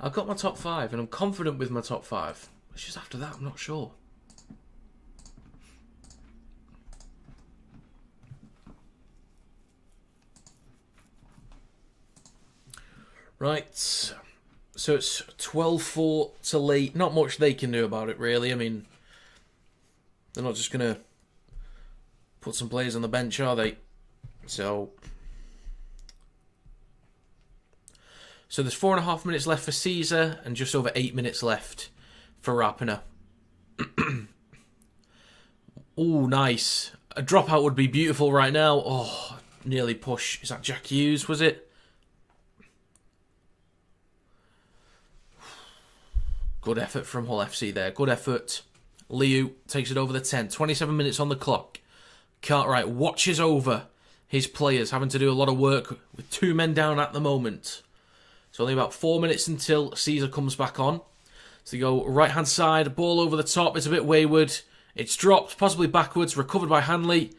S1: I've got my top 5, and I'm confident with my top 5. It's just after that, I'm not sure. Right, so it's 12-4 to Leigh. Not much they can do about it, really. I mean, they're not just going to put some players on the bench, are they? So there's 4.5 minutes left for Caesar and just over 8 minutes left for Rapiner. Oh, nice. A dropout would be beautiful right now. Oh, nearly push. Is that Jack Hughes, was it? Good effort from Hull FC there. Good effort. Liu takes it over the 10. 27 minutes on the clock. Cartwright watches over his players, having to do a lot of work with 2 men down at the moment. It's only about 4 minutes until Caesar comes back on. So they go right-hand side, ball over the top. It's a bit wayward. It's dropped, possibly backwards, recovered by Hanley.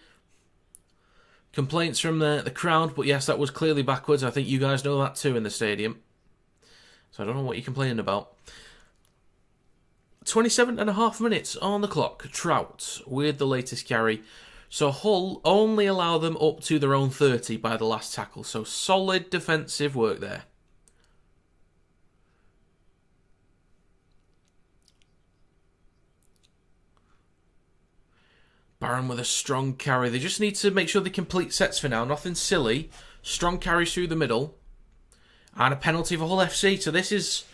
S1: Complaints from the crowd, but yes, that was clearly backwards. I think you guys know that too in the stadium. So I don't know what you're complaining about. 27.5 minutes on the clock. Trout with the latest carry. So Hull only allow them up to their own 30 by the last tackle. So solid defensive work there. Barron with a strong carry. They just need to make sure they complete sets for now. Nothing silly. Strong carries through the middle. And a penalty for Hull FC. So this is...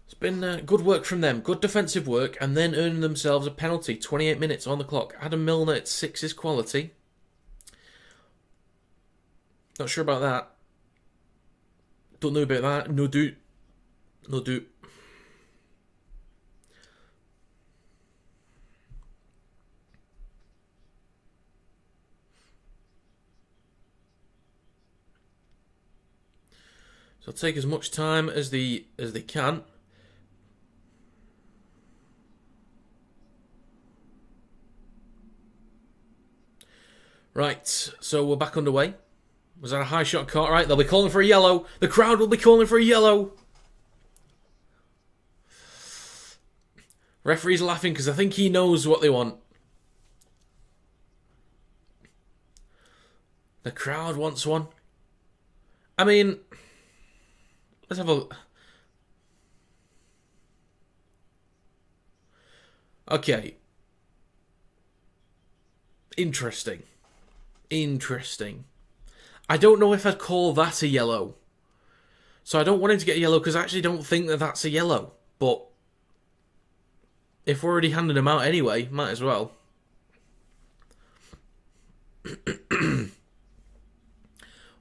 S1: It's been good work from them. Good defensive work. And then earning themselves a penalty. 28 minutes on the clock. Adam Milner at 6 is quality. Not sure about that. Don't know about that. No do. No do. So take as much time as they can. Right, so we're back underway. Was that a high shot caught? Right, they'll be calling for a yellow. The crowd will be calling for a yellow. Referee's laughing because I think he knows what they want. The crowd wants one. I mean, let's have a... Okay. Interesting. I don't know if I'd call that a yellow. So I don't want him to get a yellow because I actually don't think that that's a yellow. But if we're already handing him out anyway, might as well.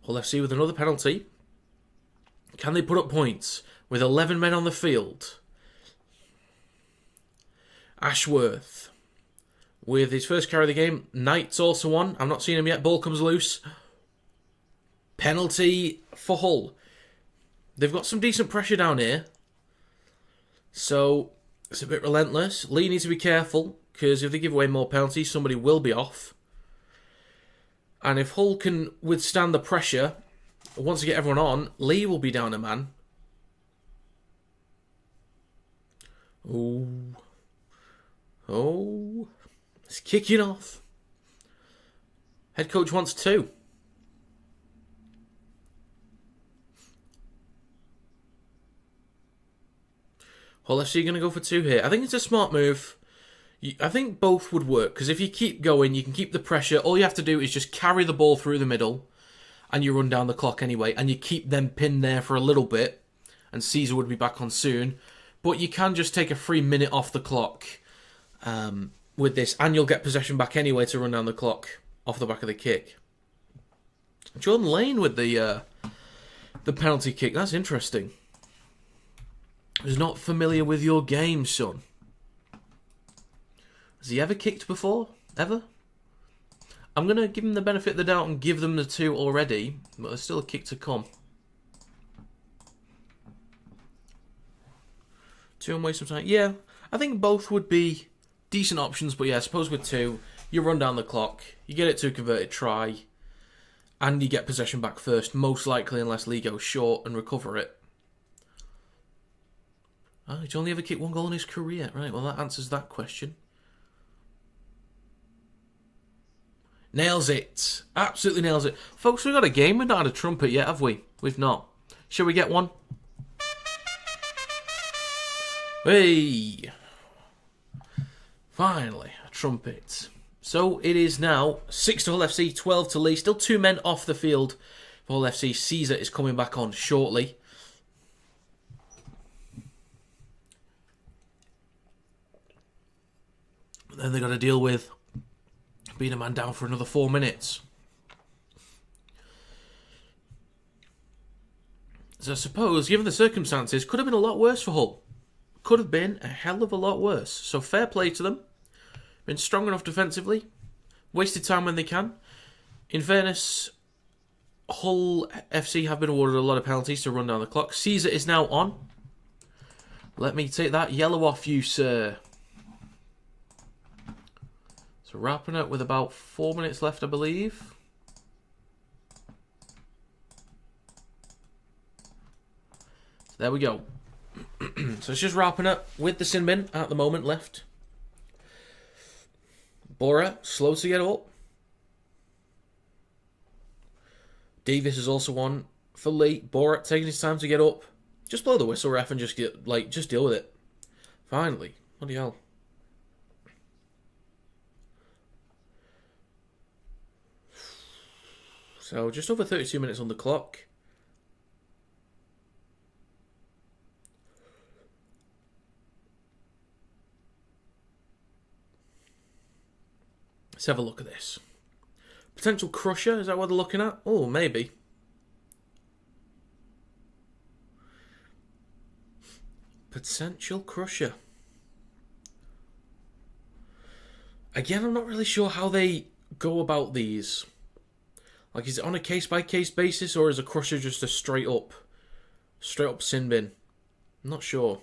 S1: Hull FC with another penalty. Can they put up points with 11 men on the field? Ashworth with his first carry of the game. Knight's also on. I'm not seeing him yet. Ball comes loose. Penalty for Hull. They've got some decent pressure down here. So it's a bit relentless. Leigh needs to be careful because if they give away more penalties, somebody will be off. And if Hull can withstand the pressure, once they get everyone on, Leigh will be down a man. Oh, it's kicking off. Head coach wants 2. Hull FC going to go for 2 here. I think it's a smart move. I think both would work, because if you keep going, you can keep the pressure. All you have to do is just carry the ball through the middle, and you run down the clock anyway, and you keep them pinned there for a little bit, and Caesar would be back on soon. But you can just take a free minute off the clock with this, and you'll get possession back anyway to run down the clock off the back of the kick. Jordan Lane with the penalty kick. That's interesting. I was not familiar with your game, son. Has he ever kicked before? Ever? I'm going to give him the benefit of the doubt and give them the 2 already, but there's still a kick to come. 2 and waste some time. Yeah, I think both would be decent options, but yeah, I suppose with 2, you run down the clock, you get it to a converted try, and you get possession back first, most likely unless Leigh goes short and recover it. Oh, he's only ever kicked 1 goal in his career. Right, well that answers that question. Nails it. Absolutely nails it. Folks, we've got a game. We've not had a trumpet yet, have we? We've not. Shall we get one? Hey! Finally, a trumpet. So it is now 6 to Hull FC, 12 to Leigh. Still 2 men off the field for Hull FC. Caesar is coming back on shortly. But then they've got to deal with being a man down for another 4 minutes. So I suppose, given the circumstances, could have been a lot worse for Hull. Could have been a hell of a lot worse. So fair play to them. Been strong enough defensively. Wasted time when they can. In fairness, Hull FC have been awarded a lot of penalties to run down the clock. Caesar is now on. Let me take that yellow off you, sir. So wrapping up with about 4 minutes left, I believe. So there we go. So it's just wrapping up with the sin bin at the moment left. Bora, slow to get up. Davis is also on for Leigh. Bora taking his time to get up. Just blow the whistle, ref, and just deal with it. Finally. Bloody hell. So just over 32 minutes on the clock. Let's have a look at this. Potential crusher, is that what they're looking at? Oh, maybe. Potential crusher. Again, I'm not really sure how they go about these. Like, is it on a case-by-case basis, or is a crusher just a straight-up sin bin? I'm not sure.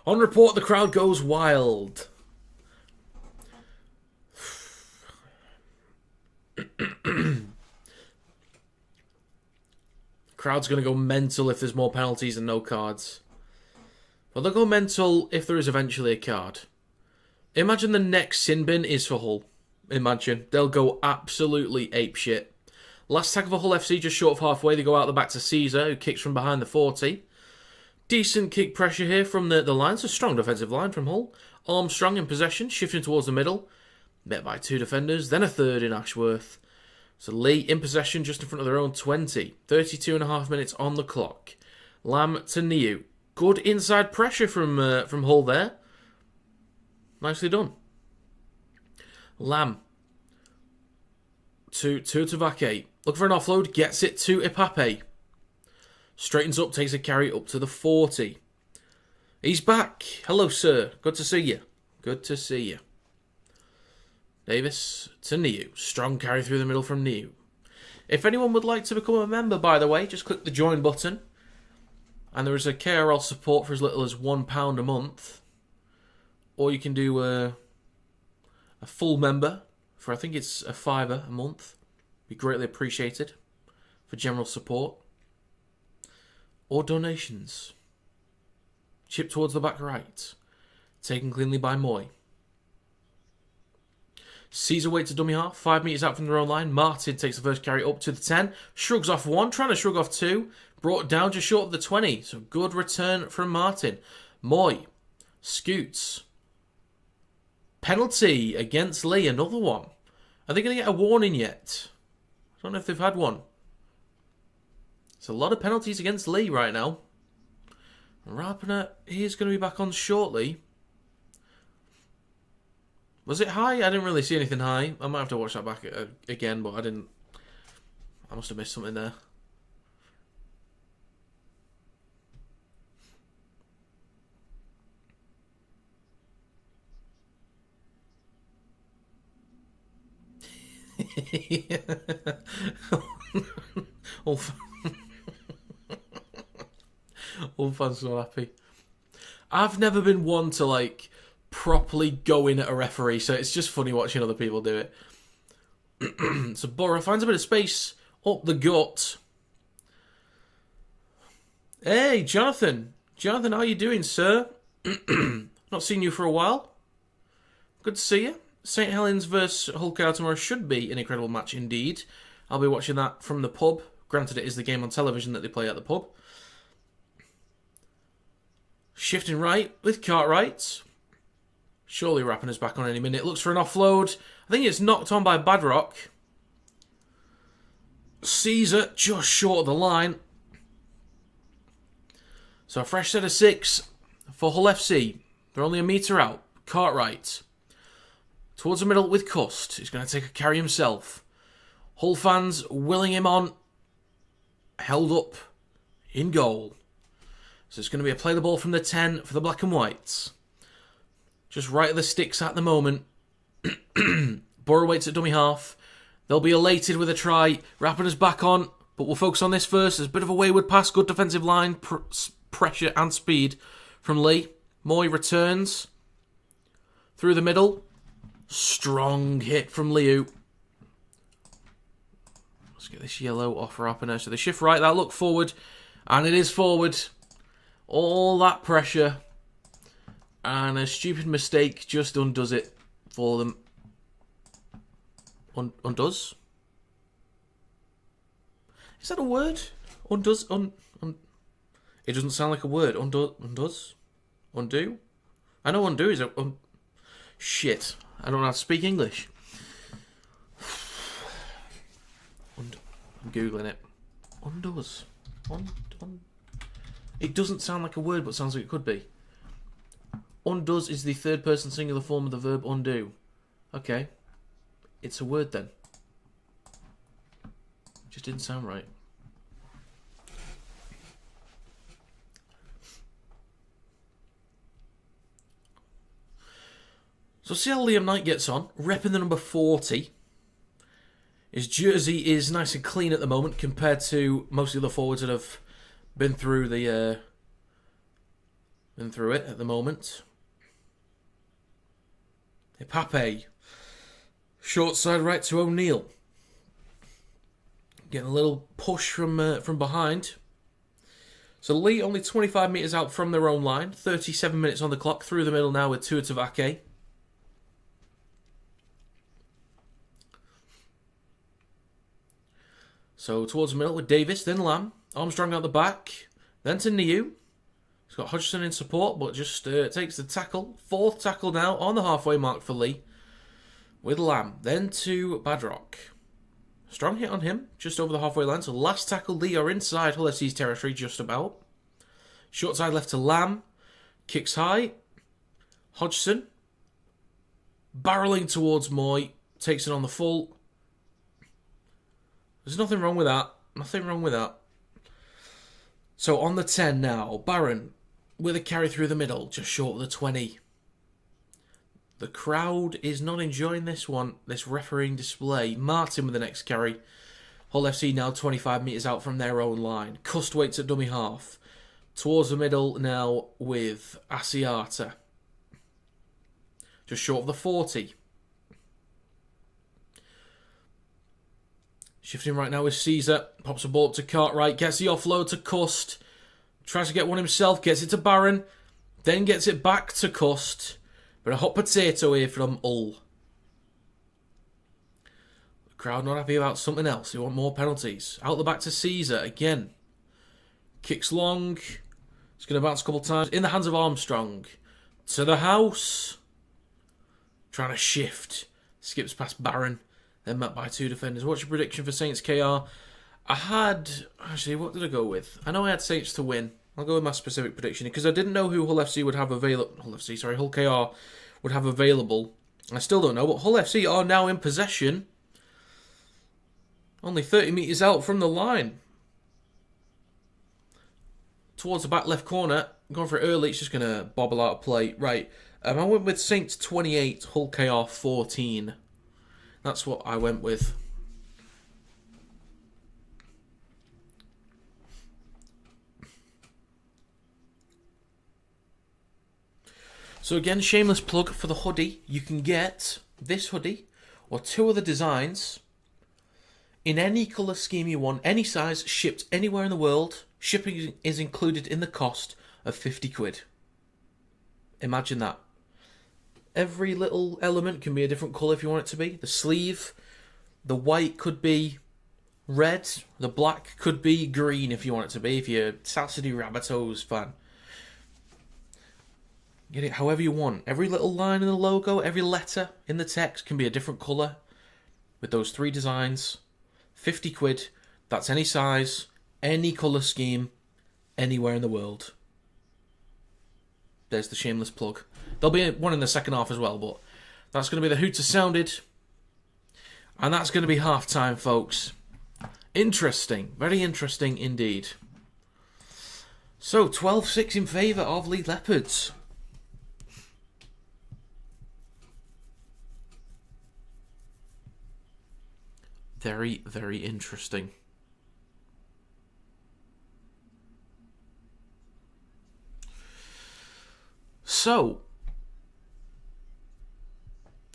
S1: On report, the crowd goes wild. Crowd's going to go mental if there's more penalties and no cards. Well, they'll go mental if there is eventually a card. Imagine the next sin bin is for Hull. Imagine. They'll go absolutely apeshit. Last tackle for Hull FC just short of halfway. They go out the back to Caesar, who kicks from behind the 40. Decent kick pressure here from the line. It's a strong defensive line from Hull. Armstrong in possession, shifting towards the middle. Met by 2 defenders, then a third in Ashworth. So Leigh in possession just in front of their own 20. 32.5 minutes on the clock. Lamb to Niu. Good inside pressure from Hull there. Nicely done. Lamb to Tavake. Looking for an offload. Gets it to Ipape. Straightens up. Takes a carry up to the 40. He's back. Hello, sir. Good to see you. Good to see you. Davis to Niu. Strong carry through the middle from Niu. If anyone would like to become a member, by the way, just click the join button. And there is a KRL support for as little as £1 a month. Or you can do a full member for, I think it's a £5 a month. Be greatly appreciated for general support. Or donations. Chip towards the back right. Taken cleanly by Moy. Caesar waits to dummy half. 5 metres out from their own line. Martin takes the first carry up to the 10. Shrugs off 1. Trying to shrug off 2. Brought down just short of the 20. So good return from Martin. Moy. Scoots. Penalty against Leigh. Another one. Are they going to get a warning yet? I don't know if they've had one. It's a lot of penalties against Leigh right now. Rapiner, he's going to be back on shortly. Was it high? I didn't really see anything high. I might have to watch that back again, but I didn't. I must have missed something there. All fans so happy. I've never been one to like properly go in at a referee, so it's just funny watching other people do it. So Borough finds a bit of space up the gut. Hey, Jonathan. Jonathan, how are you doing, sir? Not seen you for a while. Good to see you. St. Helens versus Hull KR tomorrow should be an incredible match indeed. I'll be watching that from the pub. Granted, it is the game on television that they play at the pub. Shifting right with Cartwright. Surely wrapping us back on any minute. Looks for an offload. I think it's knocked on by Badrock. Caesar just short of the line. So a fresh set of 6 for Hull FC. They're only a metre out. Cartwright. Towards the middle with Cust. He's going to take a carry himself. Hull fans willing him on. Held up in goal. So it's going to be a play the ball from the 10 for the black and whites. Just right at the sticks at the moment. Borough waits at dummy half. They'll be elated with a try. Wrapping us back on. But we'll focus on this first. There's a bit of a wayward pass. Good defensive line. Pressure and speed from Leigh. Moy returns. Through the middle. Strong hit from Liu. Let's get this yellow off Rapiner. So they shift right. That look forward. And it is forward. All that pressure. And a stupid mistake just undoes it for them. Undoes? Is that a word? Undoes? It doesn't sound like a word. Undoes? Undo? I know undo is a... shit. I don't know how to speak English. I'm Googling it. Undoes. It doesn't sound like a word, but sounds like it could be. Undoes is the third person singular form of the verb undo. Okay. It's a word then. It just didn't sound right. So see how Liam Knight gets on. Repping the number 40. His jersey is nice and clean at the moment compared to most of the forwards that have been through the been through it at the moment. Ipape. Short side right to O'Neill. Getting a little push from behind. So Leigh only 25 metres out from their own line. 37 minutes on the clock. Through the middle now with Tuatavake. So towards the middle with Davis, then Lamb. Armstrong out the back. Then to Niu. He's got Hodgson in support, but just takes the tackle. Fourth tackle now on the halfway mark for Leigh. With Lamb. Then to Badrock. Strong hit on him, just over the halfway line. So last tackle, Leigh are inside Hull FC's territory, just about. Short side left to Lamb. Kicks high. Hodgson. Barrelling towards Moy. Takes it on the full. There's nothing wrong with that. Nothing wrong with that. So on the 10 now. Barron with a carry through the middle, just short of the 20. The crowd is not enjoying this one, this refereeing display. Martin with the next carry. Hull FC now 25 metres out from their own line. Cust waits at dummy half. Towards the middle now with Asiata. Just short of the 40. Shifting right now with Caesar. Pops a ball up to Cartwright. Gets the offload to Cust. Tries to get one himself. Gets it to Barron. Then gets it back to Cust. But a hot potato here from Hull. The crowd not happy about something else. They want more penalties. Out the back to Caesar again. Kicks long. It's going to bounce a couple of times. In the hands of Armstrong. To the house. Trying to shift. Skips past Barron. Then met by two defenders. What's your prediction for Saints KR? I had... Actually, what did I go with? I know I had Saints to win. I'll go with my specific prediction because I didn't know who Hull FC would have available. Hull KR would have available. I still don't know, but Hull FC are now in possession. Only 30 metres out from the line. Towards the back left corner. Going for it early. It's just going to bobble out of play. Right. I went with Saints 28, Hull KR 14. That's what I went with. So again, shameless plug for the hoodie. You can get this hoodie or two other designs in any colour scheme you want, any size, shipped anywhere in the world. Shipping is included in the cost of 50 quid. Imagine that. Every little element can be a different colour if you want it to be. The sleeve, the white could be red, the black could be green if you want it to be, if you're a Saturday Rabbitohs fan. Get it however you want. Every little line in the logo, every letter in the text can be a different colour. With those three designs, 50 quid, that's any size, any colour scheme, anywhere in the world. There's the shameless plug. There'll be one in the second half as well, but that's going to be the hooter sounded. And that's going to be half time, folks. Interesting. Very interesting indeed. So, 12-6 in favour of Leigh Leopards. Very, very interesting. So,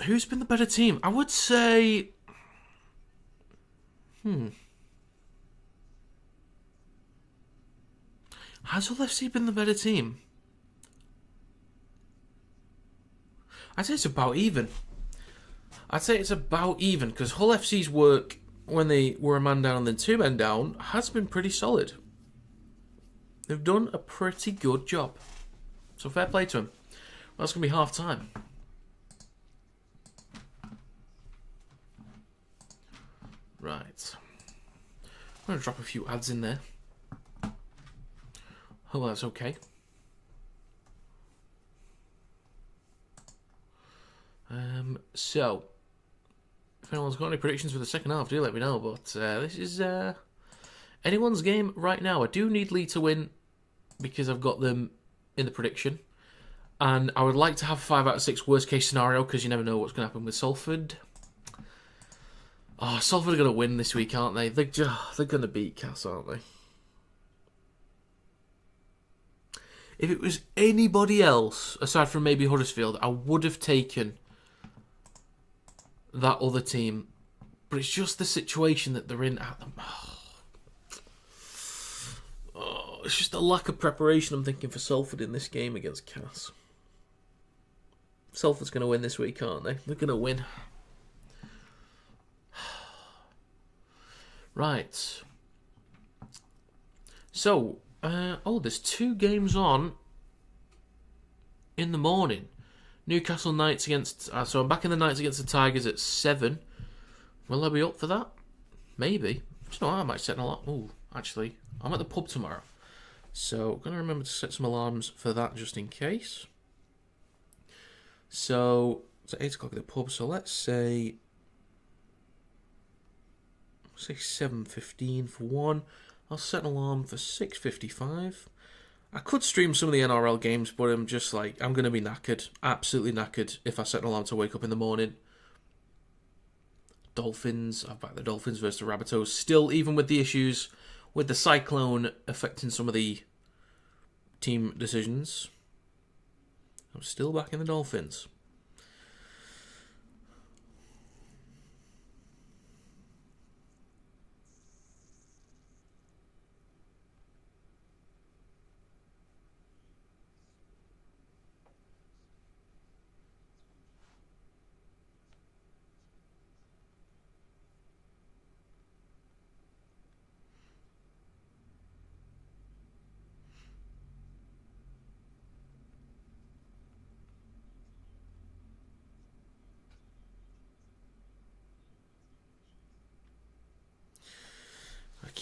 S1: who's been the better team? I would say... Has Hull FC been the better team? I'd say it's about even. Because Hull FC's work when they were a man down and then two men down has been pretty solid. They've done a pretty good job. So fair play to them. Well, that's going to be half time. Right. I'm going to drop a few ads in there. Oh, that's okay. So, if anyone's got any predictions for the second half, do let me know. But this is anyone's game right now. I do need Leigh to win because I've got them in the prediction. And I would like to have 5 out of 6 worst case scenario because you never know what's going to happen with Salford. Oh, Salford are going to win this week, aren't they? They're going to beat Cass, aren't they? If it was anybody else, aside from maybe Huddersfield, I would have taken that other team. But it's just the situation that they're in at them. Oh, it's just a lack of preparation, I'm thinking, for Salford in this game against Cass. Salford's going to win this week, aren't they? They're going to win. Right. So, there's 2 games on in the morning. Newcastle Knights against... so I'm back in the Knights against the Tigers at 7. Will I be up for that? Maybe. Do you know what? I might set an alarm. Oh, actually, I'm at the pub tomorrow. So, I'm going to remember to set some alarms for that just in case. So, it's at 8 o'clock at the pub. So, let's say 7:15 for one. I'll set an alarm for 6:55. I could stream some of the NRL games, but I'm just like, I'm going to be knackered. Absolutely knackered if I set an alarm to wake up in the morning. Dolphins. I've backed the Dolphins versus the Rabbitohs. Still, even with the issues with the cyclone affecting some of the team decisions, I'm still backing the Dolphins.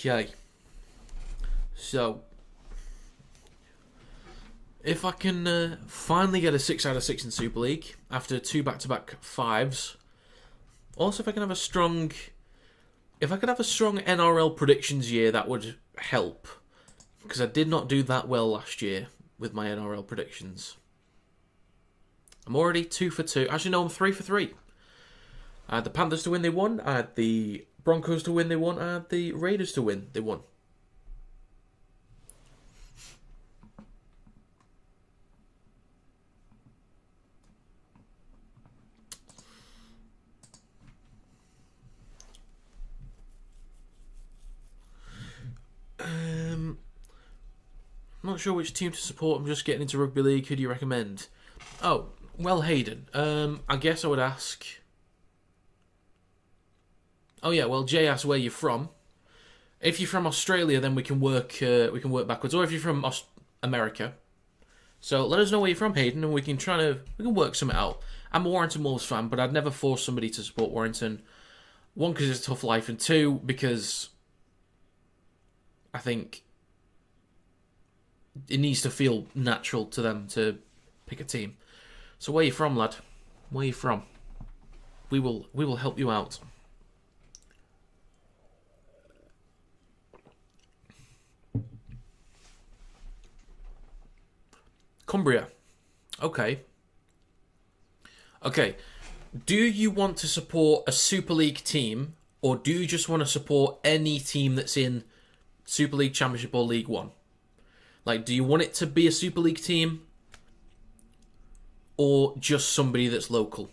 S1: Okay, so if I can finally get a 6 out of 6 in Super League after 2 back-to-back 5s, also if I could have a strong NRL predictions year, that would help, because I did not do that well last year with my NRL predictions. I'm already 2 for 2. Actually, no, I'm 3 for 3. I had the Panthers to win, they won. I had the Broncos to win, they won. I had the Raiders to win, they won. I'm not sure which team to support. I'm just getting into Rugby League. Who do you recommend? Oh, well, Hayden. I guess I would ask... Oh yeah, well, Jay asked where you're from. If you're from Australia, then we can work backwards. Or if you're from America. So let us know where you're from, Hayden, and we can work something out. I'm a Warrington Wolves fan, but I'd never force somebody to support Warrington. 1, because it's a tough life, and 2, because I think it needs to feel natural to them to pick a team. So where you from, lad? Where you from? We will help you out. Cumbria. Okay. Do you want to support a Super League team, or do you just want to support any team that's in Super League, Championship, or League One? Like, do you want it to be a Super League team, or just somebody that's local?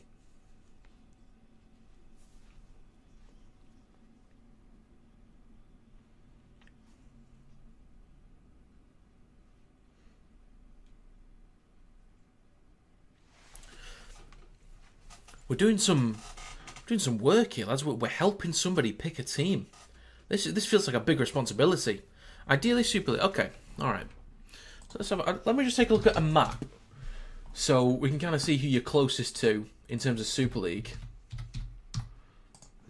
S1: We're doing some work here, lads. We're helping somebody pick a team. This feels like a big responsibility. Ideally, Super League. Okay, all right. So let me just take a look at a map, so we can kind of see who you're closest to in terms of Super League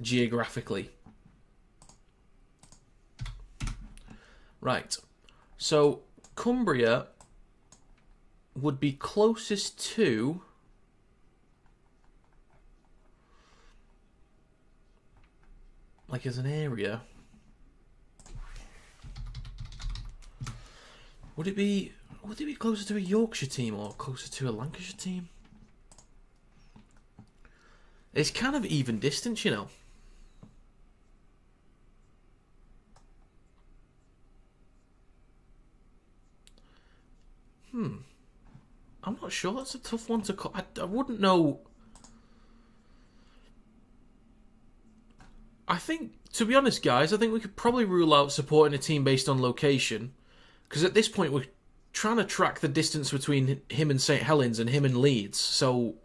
S1: geographically. Right. So Cumbria would be closest to... like as an area, would it be closer to a Yorkshire team or closer to a Lancashire team? It's kind of even distance, you know. I'm not sure. That's a tough one to call. I wouldn't know. I think, to be honest, guys, I think we could probably rule out supporting a team based on location. Because at this point, we're trying to track the distance between him and St. Helens and him and Leeds. So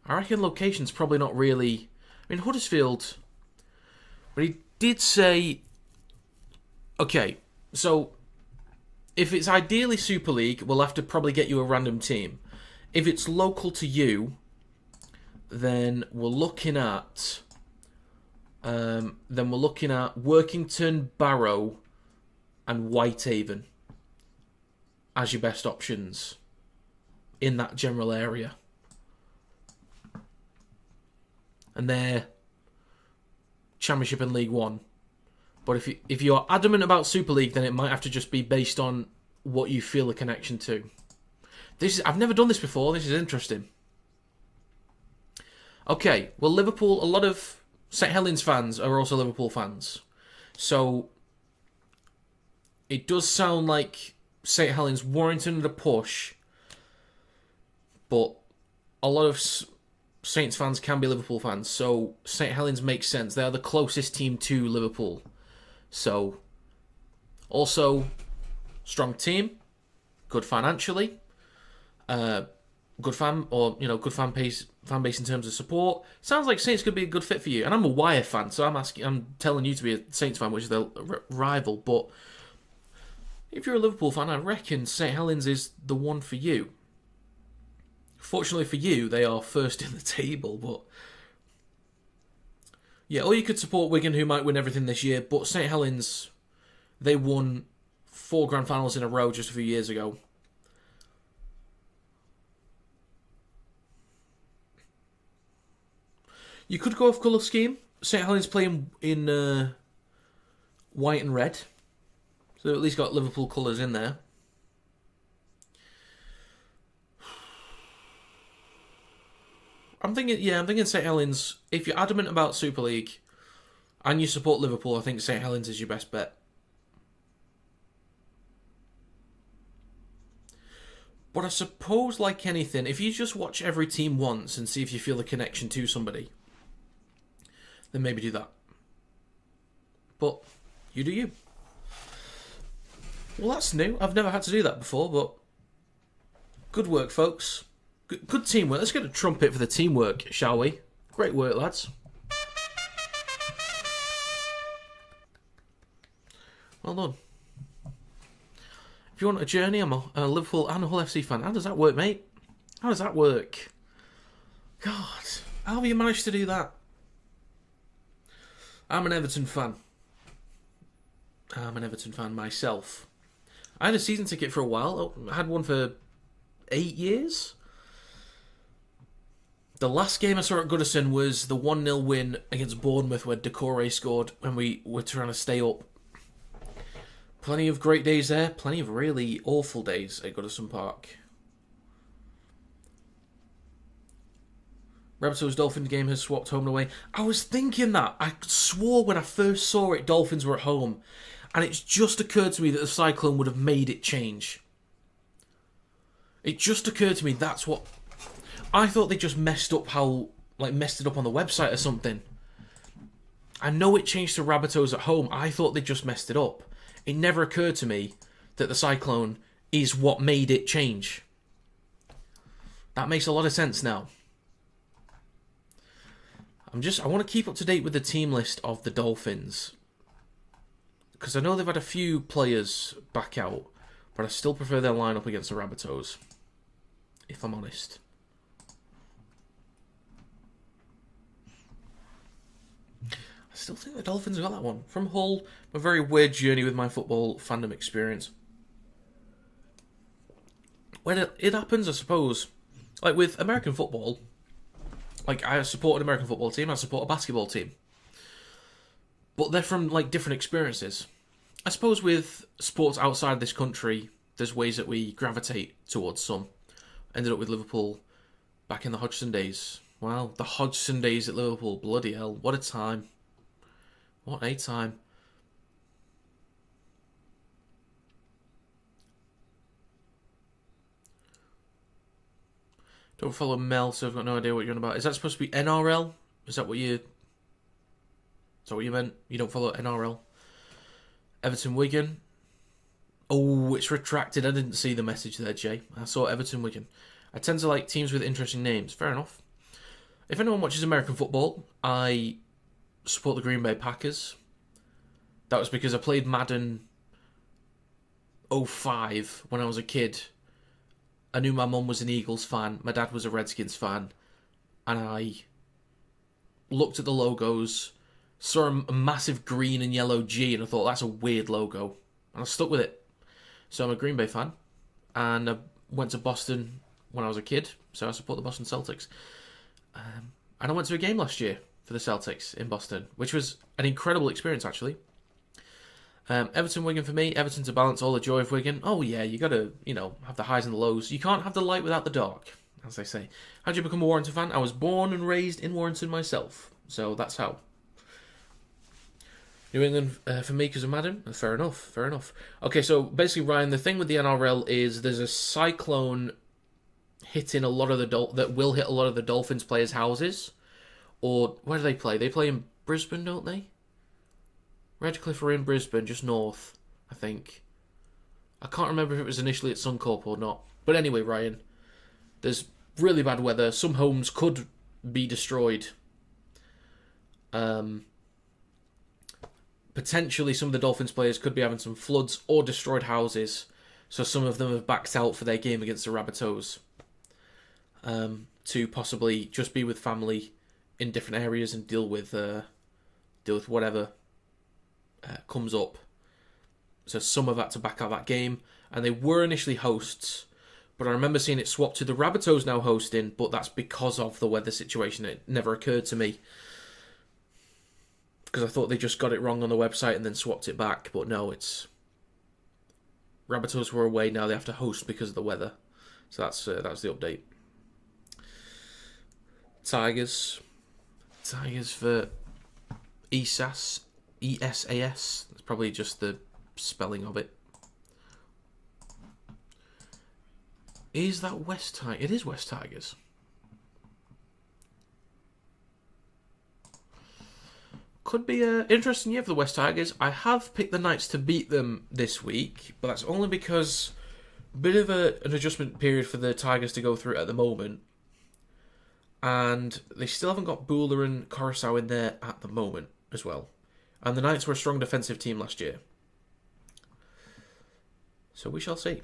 S1: I reckon location's probably not really... I mean, Huddersfield... But he did say... Okay, so if it's ideally Super League, we'll have to probably get you a random team. If it's local to you, then we're looking at... Workington, Barrow, and Whitehaven as your best options in that general area. And they're Championship and League One. But if you're adamant about Super League, then it might have to just be based on what you feel a connection to. I've never done this before. This is interesting. Okay, well, Liverpool, a lot of St. Helens fans are also Liverpool fans. So it does sound like St. Helens warranted a push, but a lot of Saints fans can be Liverpool fans. So St. Helens makes sense. They are the closest team to Liverpool. So also strong team, good financially, good fan base in terms of support. Sounds like Saints could be a good fit for you. And I'm a Wire fan, so I'm telling you to be a Saints fan, which is their rival. But if you're a Liverpool fan, I reckon St. Helens is the one for you. Fortunately for you, they are first in the table. But yeah, or you could support Wigan, who might win everything this year. But St. Helens, they won 4 grand finals in a row just a few years ago. You could go off colour scheme. St. Helens playing in white and red. So at least got Liverpool colours in there. I'm thinking St. Helens. If you're adamant about Super League and you support Liverpool, I think St. Helens is your best bet. But I suppose, like anything, if you just watch every team once and see if you feel a connection to somebody, then maybe do that. But you do you. Well, that's new. I've never had to do that before, but good work, folks. Good teamwork. Let's get a trumpet for the teamwork, shall we? Great work, lads. Well done. If you want a journey, I'm a Liverpool and a Hull FC fan. How does that work, mate? How does that work? God, how have you managed to do that? I'm an Everton fan. I'm an Everton fan myself. I had a season ticket for a while. I had one for 8 years. The last game I saw at Goodison was the 1-0 win against Bournemouth where Decore scored when we were trying to stay up. Plenty of great days there. Plenty of really awful days at Goodison Park. Rabbitohs Dolphins game has swapped home and away. I was thinking that. I swore when I first saw it, Dolphins were at home. And it's just occurred to me that the Cyclone would have made it change. It just occurred to me that's what... I thought they just messed it up on the website or something. I know it changed to Rabbitohs at home. I thought they just messed it up. It never occurred to me that the Cyclone is what made it change. That makes a lot of sense now. I want to keep up to date with the team list of the Dolphins. Because I know they've had a few players back out, but I still prefer their lineup against the Rabbitohs. If I'm honest. I still think the Dolphins got that one. From Hull, a very weird journey with my football fandom experience. When it happens, I suppose, like with American football, like I support an American football team, I support a basketball team. But they're from like different experiences. I suppose with sports outside this country, there's ways that we gravitate towards some. Ended up with Liverpool back in the Hodgson days. Wow, the Hodgson days at Liverpool, bloody hell, what a time. What a time. Don't follow Mel, so I've got no idea what you're on about. Is that supposed to be NRL? Is that what you meant? You don't follow NRL? Everton Wigan. Oh, it's retracted. I didn't see the message there, Jay. I saw Everton Wigan. I tend to like teams with interesting names. Fair enough. If anyone watches American football, I support the Green Bay Packers. That was because I played Madden 05 when I was a kid. I knew my mum was an Eagles fan, my dad was a Redskins fan, and I looked at the logos, saw a massive green and yellow G, and I thought, that's a weird logo. And I stuck with it. So I'm a Green Bay fan, and I went to Boston when I was a kid, so I support the Boston Celtics. And I went to a game last year for the Celtics in Boston, which was an incredible experience, actually. Everton Wigan for me. Everton to balance all the joy of Wigan. Oh yeah, you got to, have the highs and the lows. You can't have the light without the dark, as they say. How did you become a Warrington fan? I was born and raised in Warrington myself, so that's how. New England for me because of Madden. Fair enough. Okay, so basically, Ryan, the thing with the NRL is there's a cyclone hitting a lot of that will hit a lot of the Dolphins players' houses. Or where do they play? They play in Brisbane, don't they? Redcliffe are in Brisbane, just north, I think. I can't remember if it was initially at Suncorp or not. But anyway, Ryan, there's really bad weather. Some homes could be destroyed. Potentially some of the Dolphins players could be having some floods or destroyed houses. So some of them have backed out for their game against the Rabbitohs. To possibly just be with family in different areas and deal with whatever comes up. So some of that to back out that game. And they were initially hosts, but I remember seeing it swapped to the Rabbitohs now hosting, but that's because of the weather situation. It never occurred to me, because I thought they just got it wrong on the website and then swapped it back. But no, it's Rabbitohs were away, now they have to host because of the weather. So that's the update. Tigers for ESAS. ESAS. That's probably just the spelling of it. Is that West Tigers? It is West Tigers. Could be an interesting year for the West Tigers. I have picked the Knights to beat them this week, but that's only because a bit of an adjustment period for the Tigers to go through at the moment. And they still haven't got Buller and Coruscant in there at the moment as well. And the Knights were a strong defensive team last year. So we shall see.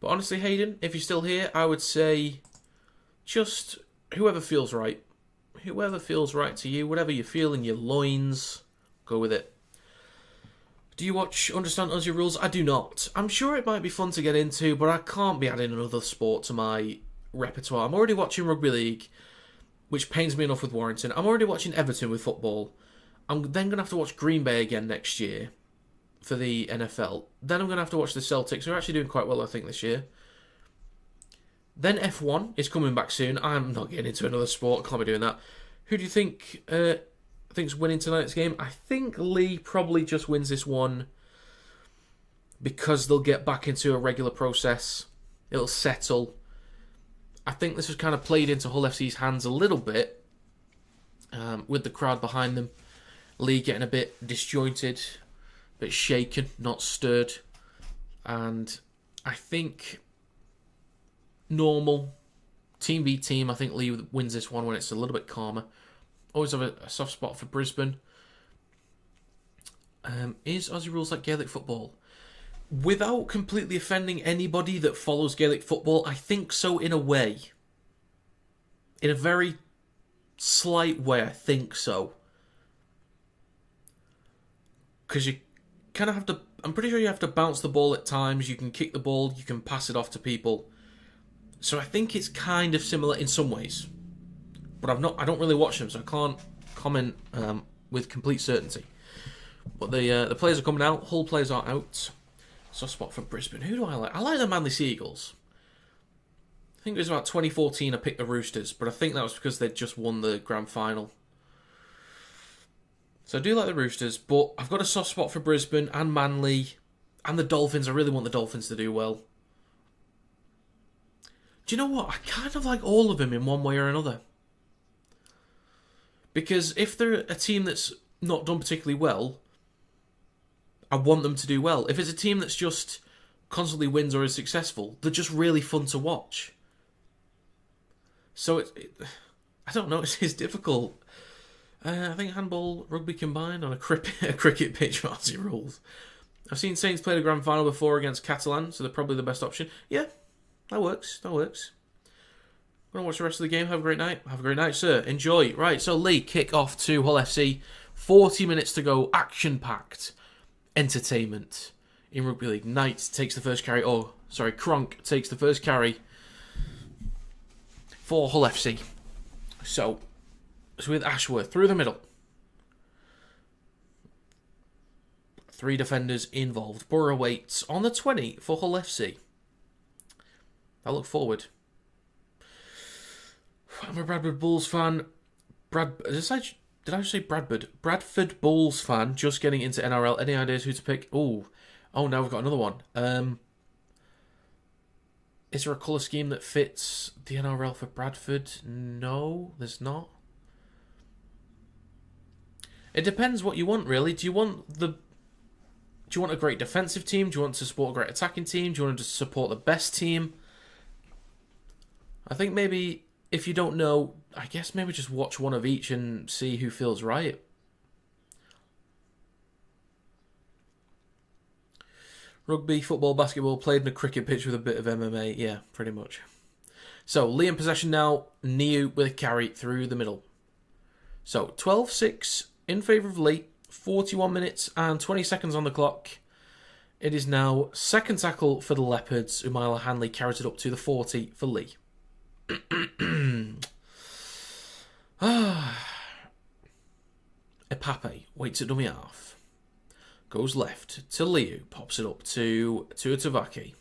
S1: But honestly, Hayden, if you're still here, I would say just whoever feels right. Whoever feels right to you, whatever you feel in your loins, go with it. Do you understand Aussie rules? I do not. I'm sure it might be fun to get into, but I can't be adding another sport to my repertoire. I'm already watching Rugby League, which pains me enough with Warrington. I'm already watching Everton with football. I'm then going to have to watch Green Bay again next year for the NFL. Then I'm going to have to watch the Celtics, who are actually doing quite well, I think, this year. Then F1 is coming back soon. I'm not getting into another sport. Can't be doing that. Who do you think think's winning tonight's game? I think Leigh probably just wins this one because they'll get back into a regular process. It'll settle. I think this was kind of played into Hull FC's hands a little bit with the crowd behind them. Leigh getting a bit disjointed, a bit shaken, not stirred. And I think normal, team beat team, I think Leigh wins this one when it's a little bit calmer. Always have a soft spot for Brisbane. Is Aussie rules like Gaelic football? Without completely offending anybody that follows Gaelic football, I think so in a way. In a very slight way, I think so. Because you kind of have to... I'm pretty sure you have to bounce the ball at times. You can kick the ball. You can pass it off to people. So I think it's kind of similar in some ways. But I don't really watch them, so I can't comment with complete certainty. But the players are coming out. Hull players are out. Soft spot for Brisbane. Who do I like? I like the Manly Seagulls. I think it was about 2014 I picked the Roosters, but I think that was because they'd just won the grand final. So I do like the Roosters, but I've got a soft spot for Brisbane and Manly And the Dolphins, I really want the Dolphins to do well. Do you know what? I kind of like all of them in one way or another. Because if they're a team that's not done particularly well, I want them to do well. If it's a team that's just constantly wins or is successful, they're just really fun to watch. So I don't know, it's difficult. I think handball, rugby combined on a cricket pitch for Aussie rules. I've seen Saints play the grand final before against Catalan, so they're probably the best option. Yeah, that works. I'm going to watch the rest of the game. Have a great night. Have a great night, sir. Enjoy. Right, so Leigh, kick off to Hull FC. 40 minutes to go. Action-packed entertainment in Rugby League. Knight takes the first carry. Cronk takes the first carry for Hull FC. So, it's with Ashworth through the middle. 3 defenders involved. Borough waits on the 20 for Hull FC. I look forward. I'm a Bradford Bulls fan. Did I say Bradford? Bradford Bulls fan, just getting into NRL. Any ideas who to pick? Oh, now we've got another one. Is there a colour scheme that fits the NRL for Bradford? No, there's not. It depends what you want, really. Do you want a great defensive team? Do you want to support a great attacking team? Do you want to just support the best team? I think maybe if you don't know, I guess maybe just watch one of each and see who feels right. Rugby, football, basketball, played in a cricket pitch with a bit of MMA. Yeah, pretty much. So, Leigh in possession now. Niu with a carry through the middle. So, 12-6 in favour of Leigh. 41 minutes and 20 seconds on the clock. It is now second tackle for the Leopards. Umaila Hanley carries it up to the 40 for Leigh. Epape waits at dummy half. Goes left to Liu. Pops it up to Tuatavaki.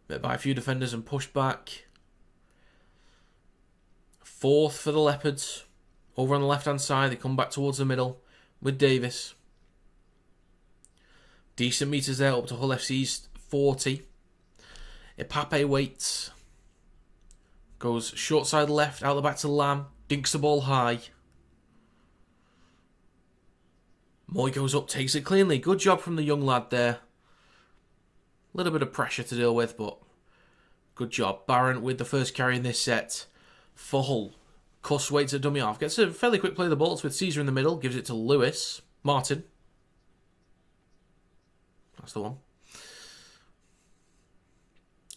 S1: Met by a few defenders and pushed back. Fourth for the Leopards. Over on the left-hand side, they come back towards the middle with Davis. Decent metres there up to Hull FC's 40. Epape waits. Goes short side left, out the back to Lamb. Dinks the ball high. Moy goes up, takes it cleanly. Good job from the young lad there. A little bit of pressure to deal with, but good job. Barron with the first carry in this set for Hull. Cuss waits at dummy half. Gets a fairly quick play of the ball. It's with Caesar in the middle. Gives it to Lewis. Martin. That's the one.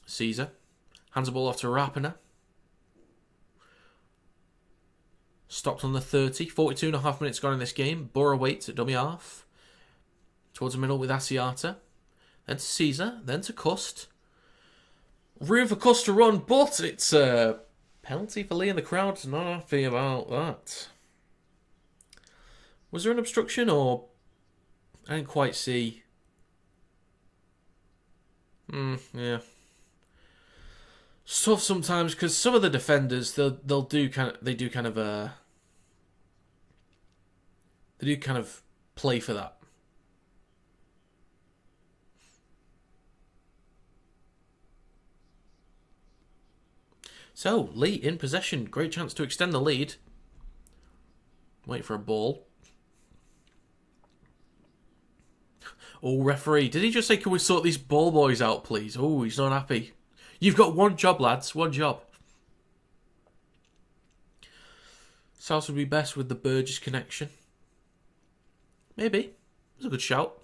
S1: Caesar. Hands the ball off to Rapiner. Stopped on the 30. 42.5 minutes gone in this game. Borough waits at dummy half. Towards the middle with Asiata. Then to Caesar. Then to Cust. Room for Cust to run, but it's a penalty for Leigh and the crowd's not happy about that. Was there an obstruction or... I didn't quite see. Yeah. It's tough sometimes because some of the defenders they do kind of play for that. So Leigh in possession, great chance to extend the lead. Wait for a ball. Oh, referee, did he just say, can we sort these ball boys out, please? Oh, he's not happy. You've got one job, lads. One job. South would be best with the Burgess connection. Maybe. It's a good shout.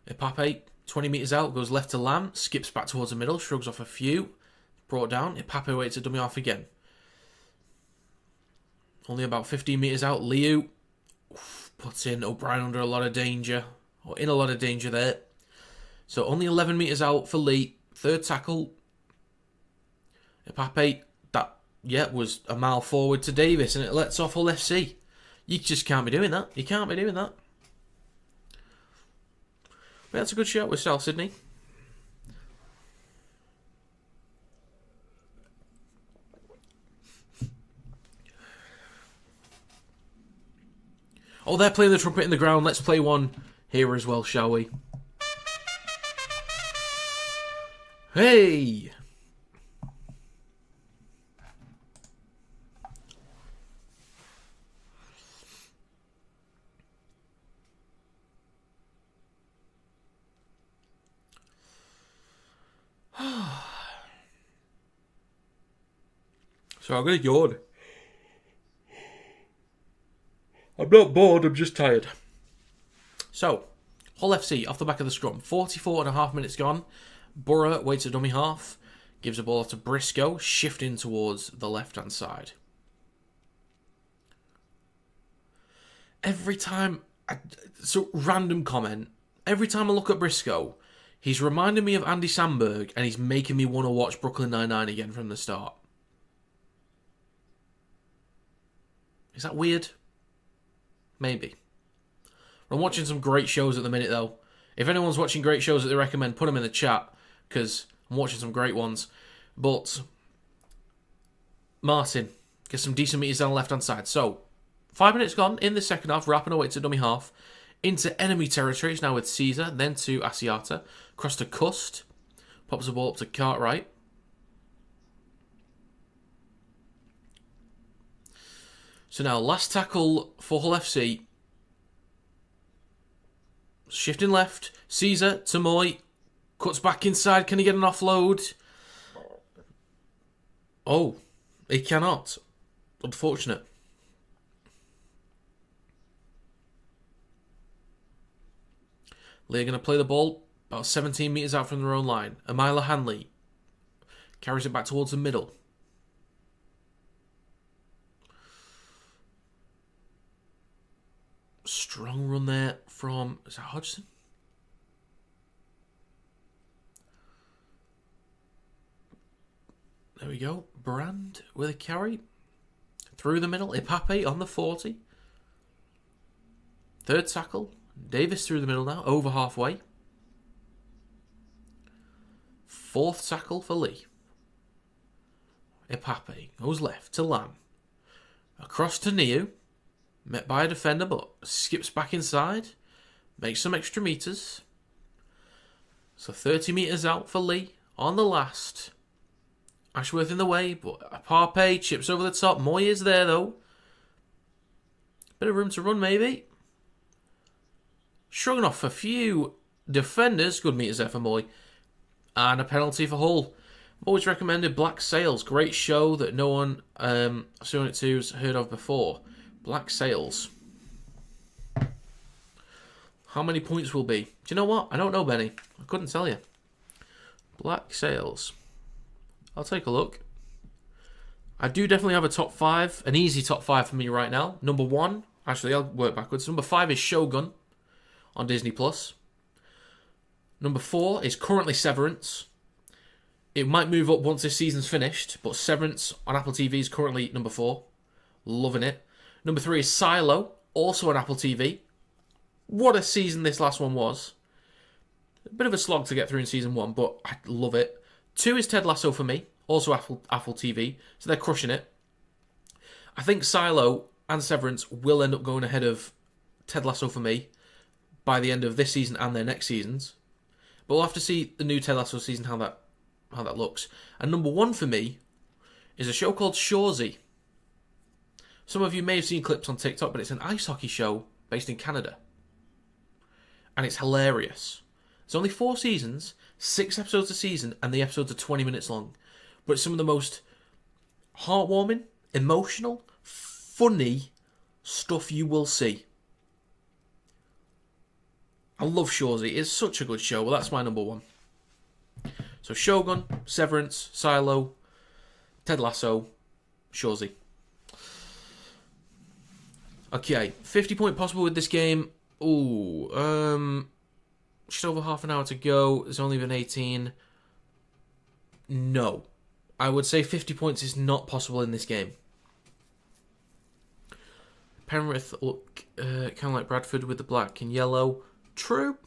S1: Epape, 20 metres out, goes left to Lamb. Skips back towards the middle. Shrugs off a few. Brought down. Epape waits a dummy off again. Only about 15 metres out. Liu puts in O'Brien under a lot of danger. Or in a lot of danger there. So only 11 metres out for Leigh. Third tackle. Epape, that was a mile forward to Davis, and it lets off Hull FC. You just can't be doing that. You can't be doing that. But that's a good shot with South Sydney. Oh, they're playing the trumpet in the ground. Let's play one here as well, shall we? Hey! So I'm going to yawn. I'm not bored, I'm just tired. So, Hull FC off the back of the scrum. 44.5 minutes gone. Borough waits at dummy half. Gives the ball to Briscoe, shifting towards the left-hand side. Every time... So, random comment. Every time I look at Briscoe, he's reminding me of Andy Samberg, and he's making me want to watch Brooklyn Nine-Nine again from the start. Is that weird? Maybe. I'm watching some great shows at the minute, though. If anyone's watching great shows that they recommend, put them in the chat, because I'm watching some great ones. But, Martin gets some decent meters down the left-hand side. So, 5 minutes gone in the second half, wrapping away to dummy half. Into enemy territory, it's now with Caesar, then to Asiata. Across to Cust. Pops the ball up to Cartwright. So now, last tackle for Hull FC. Shifting left. Caesar to Moy. Cuts back inside. Can he get an offload? Oh, he cannot. Unfortunate. Leigh are going to play the ball about 17 metres out from their own line. Amila Hanley carries it back towards the middle. Strong run there from... Is that Hodgson? There we go. Brand with a carry. Through the middle. Ipape on the 40. Third tackle. Davis through the middle now. Over halfway. Fourth tackle for Leigh. Ipape goes left to Lam. Across to Niu. Met by a defender, but skips back inside. Makes some extra meters. So 30 meters out for Leigh on the last. Ashworth in the way, but Parpe chips over the top. Moy is there, though. Bit of room to run, maybe. Shrugging off a few defenders. Good meters there for Moy. And a penalty for Hull. I've always recommended Black Sails. Great show that no one I've seen it to has heard of before. Black Sails. How many points will be? Do you know what? I don't know, Benny. I couldn't tell you. Black Sails. I'll take a look. I do definitely have a top 5. An easy top 5 for me right now. Number 1. Actually, I'll work backwards. Number 5 is Shogun on Disney+. Number 4 is currently Severance. It might move up once this season's finished, but Severance on Apple TV is currently number 4. Loving it. Number 3 is Silo, also on Apple TV. What a season this last one was. A bit of a slog to get through in season 1, but I love it. 2 is Ted Lasso for me, also Apple TV, so they're crushing it. I think Silo and Severance will end up going ahead of Ted Lasso for me by the end of this season and their next seasons. But we'll have to see the new Ted Lasso season, how that looks. And number 1 for me is a show called Shoresy. Some of you may have seen clips on TikTok, but it's an ice hockey show based in Canada. And it's hilarious. It's only 4 seasons, 6 episodes a season, and the episodes are 20 minutes long. But it's some of the most heartwarming, emotional, funny stuff you will see. I love Shoresy. It's such a good show. Well, that's my number 1. So Shogun, Severance, Silo, Ted Lasso, Shoresy. Okay, 50 point possible with this game. Ooh, just over half an hour to go. There's only been 18. No. I would say 50 points is not possible in this game. Penrith look kind of like Bradford with the black and yellow. True.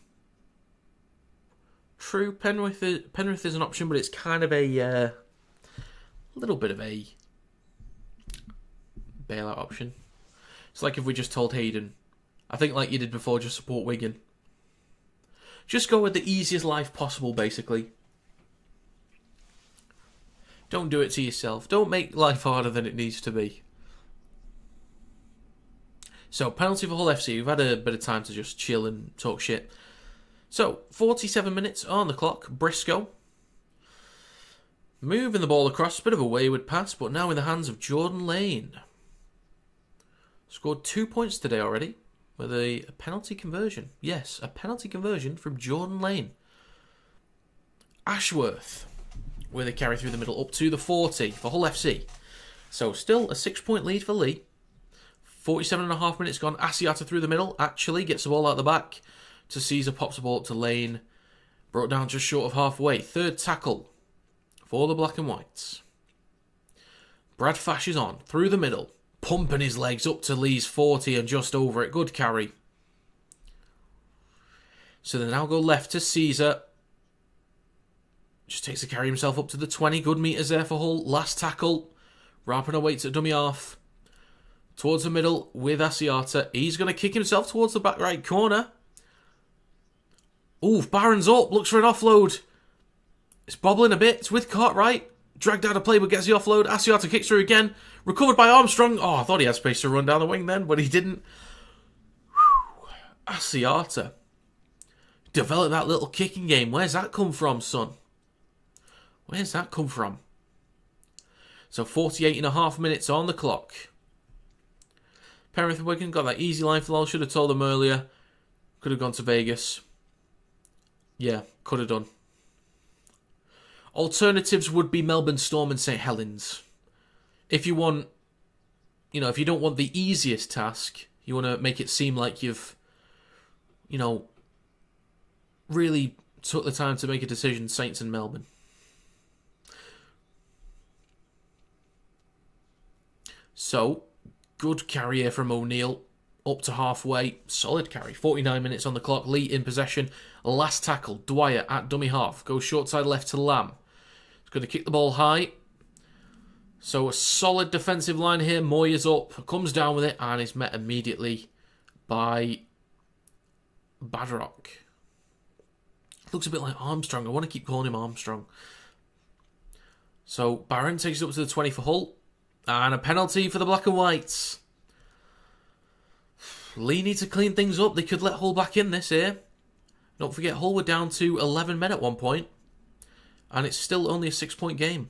S1: Penrith is an option, but it's kind of a little bit of a bailout option. It's like if we just told Hayden, I think like you did before, just support Wigan. Just go with the easiest life possible, basically. Don't do it to yourself. Don't make life harder than it needs to be. So, penalty for Hull FC. We've had a bit of time to just chill and talk shit. So, 47 minutes on the clock. Briscoe. Moving the ball across. Bit of a wayward pass, but now in the hands of Jordan Lane. Scored 2 points today already with a penalty conversion. Yes, a penalty conversion from Jordan Lane. Ashworth with a carry through the middle up to the 40 for Hull FC. So, still a 6-point lead for Leigh. 47.5 minutes gone. Asiata through the middle. Actually gets the ball out the back to Caesar. Pops the ball up to Lane. Brought down just short of halfway. Third tackle for the Black and Whites. Brad Fash is on. Through the middle. Pumping his legs up to Leigh's 40 and just over it. Good carry. So they now go left to Caesar. Just takes the carry himself up to the 20. Good meters there for Hull. Last tackle. Rapinoe waits at dummy half. Towards the middle with Asiata. He's going to kick himself towards the back right corner. Ooh, Barron's up. Looks for an offload. It's bobbling a bit. It's with Cartwright. Dragged out of play but gets the offload. Asiata kicks through again. Recovered by Armstrong. Oh, I thought he had space to run down the wing then, but he didn't. Whew. Asiata. Develop that little kicking game. Where's that come from, son? Where's that come from? So 48.5 minutes on the clock. Penrith and Wigan got that easy line for Lowell. Should have told them earlier. Could have gone to Vegas. Yeah, could have done. Alternatives would be Melbourne Storm and St Helens. If you want, if you don't want the easiest task, you want to make it seem like you've, really took the time to make a decision, Saints and Melbourne. So, good carry here from O'Neill. Up to halfway. Solid carry. 49 minutes on the clock. Leigh in possession. Last tackle. Dwyer at dummy half. Goes short side left to Lamb. He's going to kick the ball high. So a solid defensive line here. Moyer's up. Comes down with it. And is met immediately by Badrock. Looks a bit like Armstrong. I want to keep calling him Armstrong. So Barron takes it up to the 20 for Hull. And a penalty for the Black and Whites. Leigh need to clean things up. They could let Hull back in this here. Don't forget, Hull were down to 11 men at one point. And it's still only a 6-point game.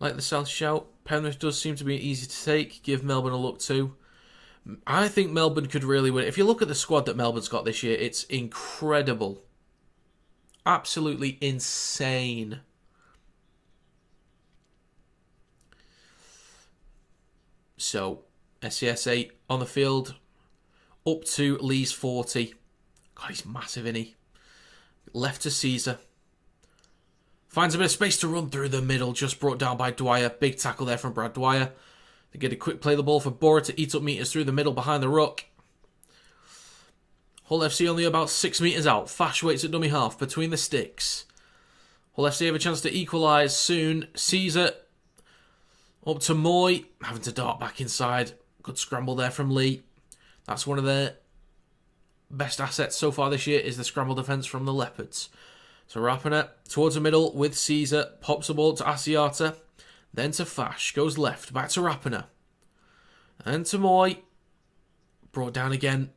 S1: Like the South shout, Penrith does seem to be easy to take. Give Melbourne a look too. I think Melbourne could really win. If you look at the squad that Melbourne's got this year, it's incredible. Absolutely insane. So, SCS 8 on the field. Up to Leigh's 40. God, he's massive, isn't he? Left to Caesar. Finds a bit of space to run through the middle. Just brought down by Dwyer. Big tackle there from Brad Dwyer. They get a quick play the ball for Bora to eat up meters through the middle behind the ruck. Hull FC only about 6 metres out. Fash waits at dummy half between the sticks. Hull FC have a chance to equalise soon. Caesar up to Moy. Having to dart back inside. Good scramble there from Leigh. That's one of their best assets so far this year is the scramble defence from the Leopards. So Rapinoe towards the middle with Caesar. Pops the ball to Asiata. Then to Fash. Goes left. Back to Rapinoe. And to Moy. Brought down again.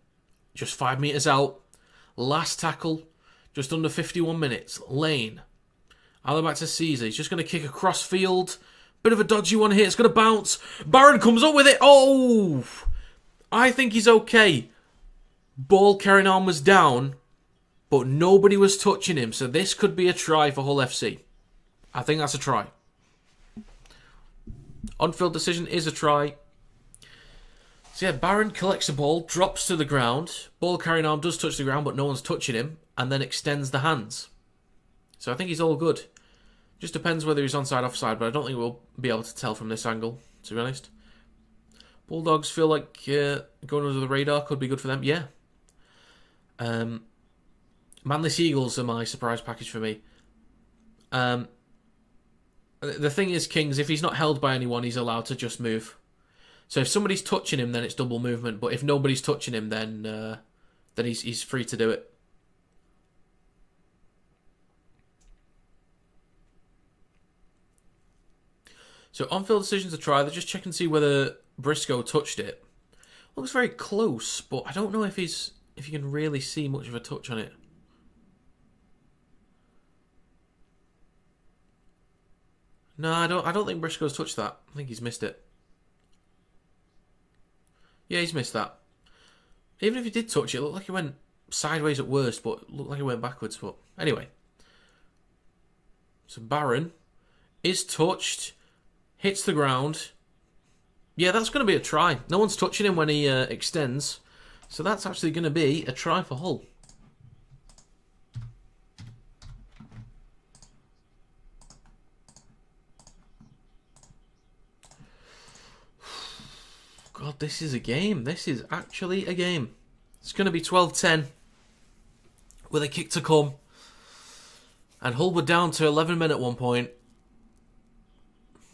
S1: Just 5 metres out. Last tackle. Just under 51 minutes. Lane. Allen back to Caesar. He's just going to kick across field. Bit of a dodgy one here. It's going to bounce. Barron comes up with it. Oh! I think he's okay. Ball carrying on was down, but nobody was touching him. So this could be a try for Hull FC. I think that's a try. On-field decision is a try. So yeah, Barron collects the ball, drops to the ground. Ball carrying arm does touch the ground, but no one's touching him. And then extends the hands. So I think he's all good. Just depends whether he's onside, offside, but I don't think we'll be able to tell from this angle, to be honest. Bulldogs feel like going under the radar could be good for them. Yeah. Manly Seagulls are my surprise package for me. The thing is, Kings, if he's not held by anyone, he's allowed to just move. So if somebody's touching him, then it's double movement. But if nobody's touching him, then he's free to do it. So on-field decision to try. They're just checking to see whether Briscoe touched it. Looks very close, but I don't know if you can really see much of a touch on it. No, I don't think Briscoe's touched that. I think he's missed it. Yeah, he's missed that. Even if he did touch it, it looked like he went sideways at worst, but it looked like he went backwards. But anyway. So Barron is touched, hits the ground. Yeah, that's going to be a try. No one's touching him when he extends. So that's actually going to be a try for Hull. God, this is a game. This is actually a game. It's going to be 12-10 with a kick to come. And Hull were down to 11 men at one point.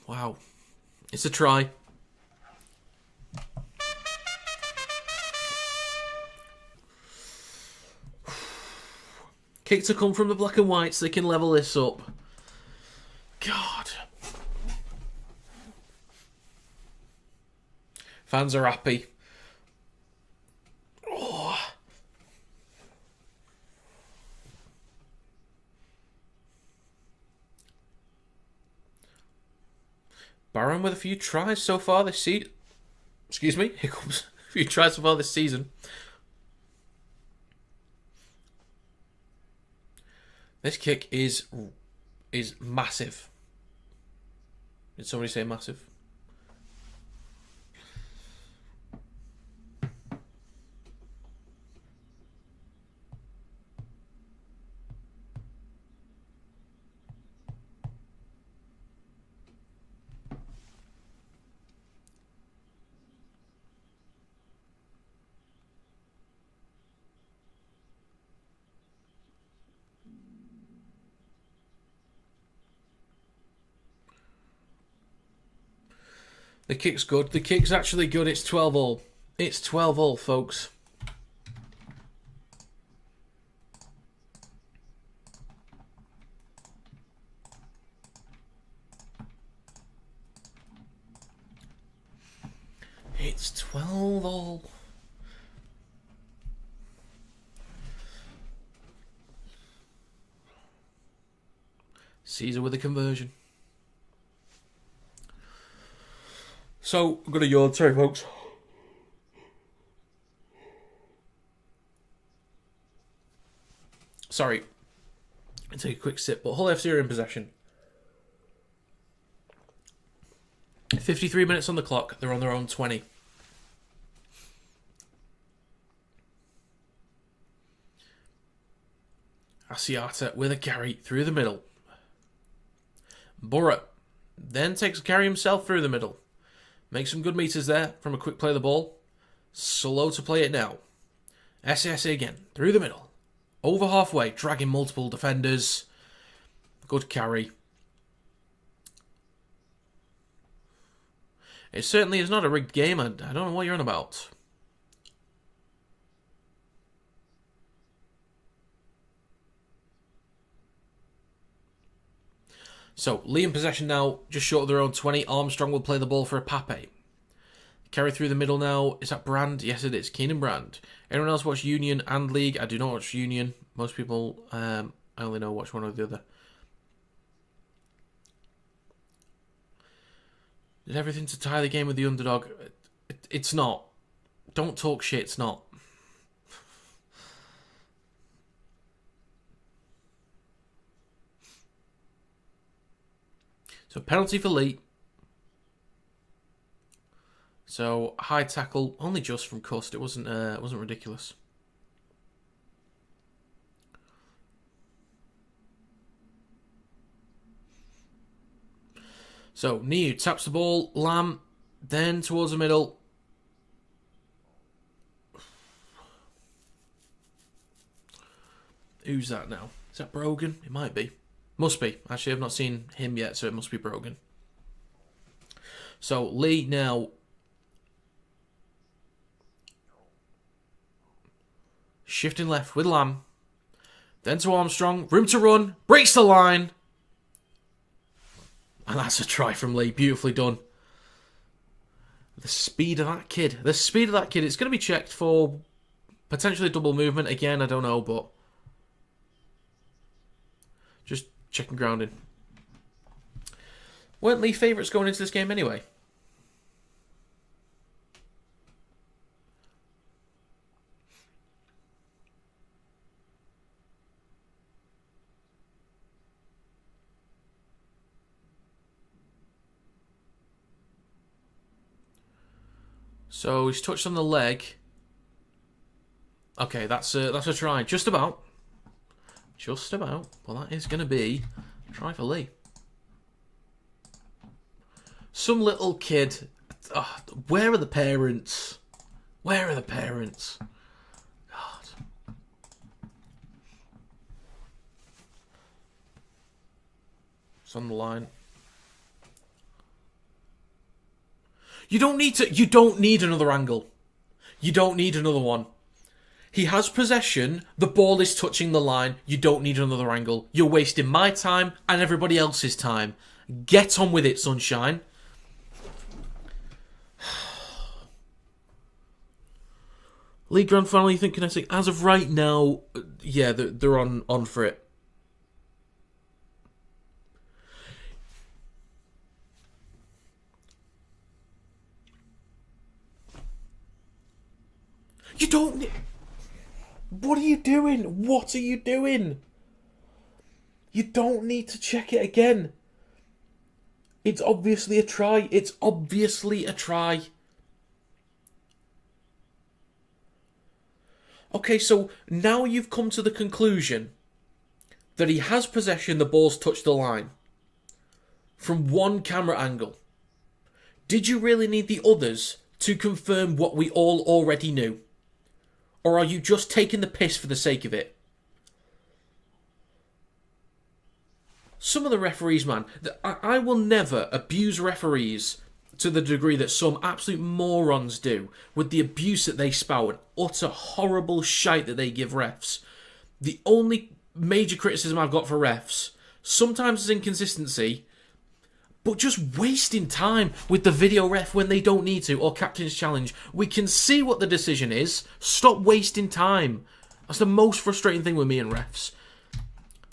S1: Wow. It's a try. Kick to come from the black and whites. They can level this up. God. Fans are happy. Oh. Barron with a few tries so far this season. Excuse me. Here comes a few tries so far this season. This kick is massive. Did somebody say massive? The kick's good. The kick's actually good. It's 12-all. It's 12-all, folks. It's 12-all. Caesar with a conversion. So, I'm going to yawn. Sorry, folks. Sorry. I'll take a quick sip. But Hull FC are in possession. 53 minutes on the clock. They're on their own 20. Asiata with a carry through the middle. Borough then takes a carry himself through the middle. Makes some good meters there from a quick play of the ball. Slow to play it now. SSA again, through the middle. Over halfway, dragging multiple defenders. Good carry. It certainly is not a rigged game. I don't know what you're on about. So, Leigh in possession now, just short of their own 20. Armstrong will play the ball for a Pape. Carry through the middle now. Is that Brand? Yes, it is. Keenan Brand. Anyone else watch Union and League? I do not watch Union. Most people, I only know watch one or the other. Did everything to tie the game with the underdog. It's not. Don't talk shit, it's not. So penalty for Leigh. So high tackle, only just from Cust. It wasn't ridiculous. So Niu taps the ball, Lamb, then towards the middle. Who's that now? Is that Brogan? It might be. Must be. Actually, I've not seen him yet, so it must be Brogan. So Leigh now Shifting left with Lamb. Then to Armstrong. Room to run. Breaks the line. And that's a try from Leigh. Beautifully done. The speed of that kid. The speed of that kid. It's going to be checked for potentially double movement. Again, I don't know, but just checking grounding. Weren't Leigh favourites going into this game anyway? So he's touched on the leg. Okay, that's a try. Just about. Just about. Well, that is going to be a try for Leigh. Some little kid. Oh, where are the parents? Where are the parents? God. It's on the line. You don't need another angle. You don't need another one. He has possession. The ball is touching the line. You don't need another angle. You're wasting my time and everybody else's time. Get on with it, sunshine. League Grand Final, you think Kinetic? As of right now, yeah, they're on for it. You don't... What are you doing? What are you doing? You don't need to check it again. It's obviously a try. It's obviously a try. Okay, so now you've come to the conclusion that he has possession, the ball's touched the line. From one camera angle. Did you really need the others to confirm what we all already knew? Or are you just taking the piss for the sake of it? Some of the referees, man, I will never abuse referees to the degree that some absolute morons do with the abuse that they spout and utter horrible shite that they give refs. The only major criticism I've got for refs, sometimes is inconsistency, but just wasting time with the video ref when they don't need to, or captain's challenge. We can see what the decision is. Stop wasting time. That's the most frustrating thing with me and refs.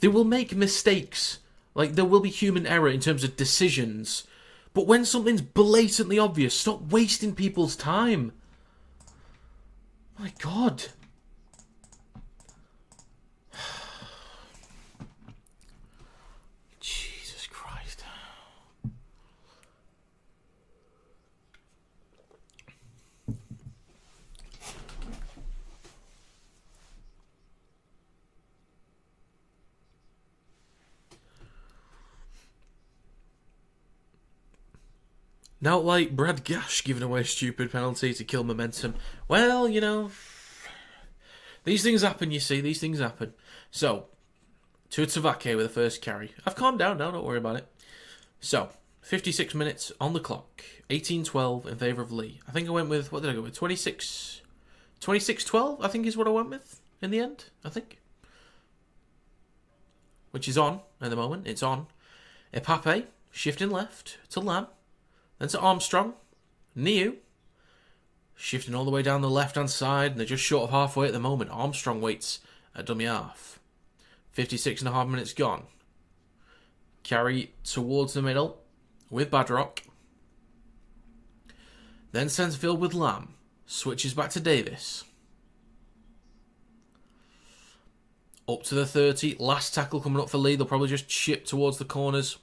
S1: They will make mistakes. Like, there will be human error in terms of decisions. But when something's blatantly obvious, stop wasting people's time. My God. Jesus Christ. Not like Brad Gash giving away a stupid penalty to kill momentum. Well, you know, these things happen, you see. These things happen. So, Tuatavake with the first carry. I've calmed down now, don't worry about it. So, 56 minutes on the clock. 18-12 in favour of Leigh. I think I went with, what did I go with? 26-12, I think is what I went with in the end, I think. Which is on at the moment. It's on. Epape, shifting left to Lamb. Then to Armstrong. Niu. Shifting all the way down the left-hand side. And they're just short of halfway at the moment. Armstrong waits at dummy half. 56.5 minutes gone. Carry towards the middle with Badrock. Then centrefield with Lamb. Switches back to Davis. Up to the 30. Last tackle coming up for Leigh. They'll probably just chip towards the corners.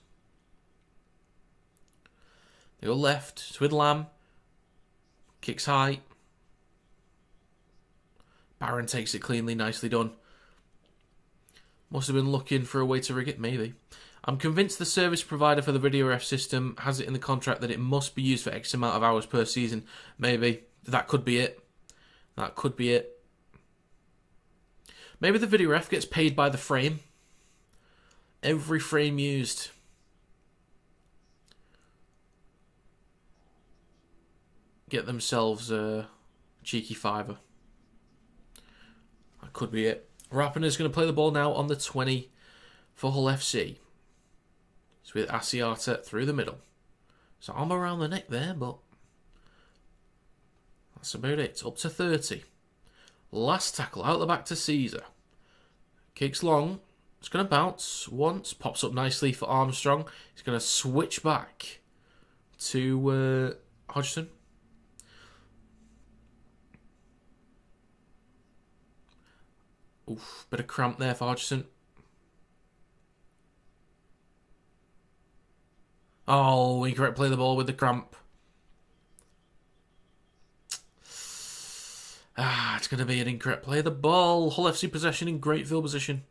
S1: They go left with Lamb. Kicks high. Barron takes it cleanly. Nicely done. Must have been looking for a way to rig it. Maybe. I'm convinced the service provider for the video ref system has it in the contract that it must be used for X amount of hours per season. Maybe. That could be it. That could be it. Maybe the video ref gets paid by the frame. Every frame used. Get themselves a cheeky fiver. could be it. Rapinoe's going to play the ball now on the 20 for Hull FC. It's with Asiata through the middle. So arm around the neck there, but that's about it. Up to 30. Last tackle, out the back to Caesar. Kicks long. It's going to bounce once. Pops up nicely for Armstrong. He's going to switch back to Hodgson. Oof, bit of cramp there for Hodgson. Oh, incorrect play the ball with the cramp. It's going to be an incorrect play of the ball. Hull FC possession in great field position.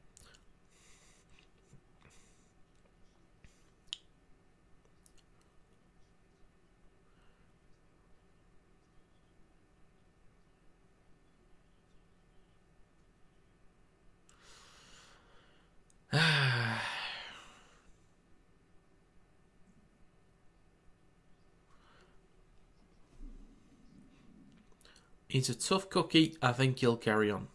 S1: He's a tough cookie. I think he'll carry on.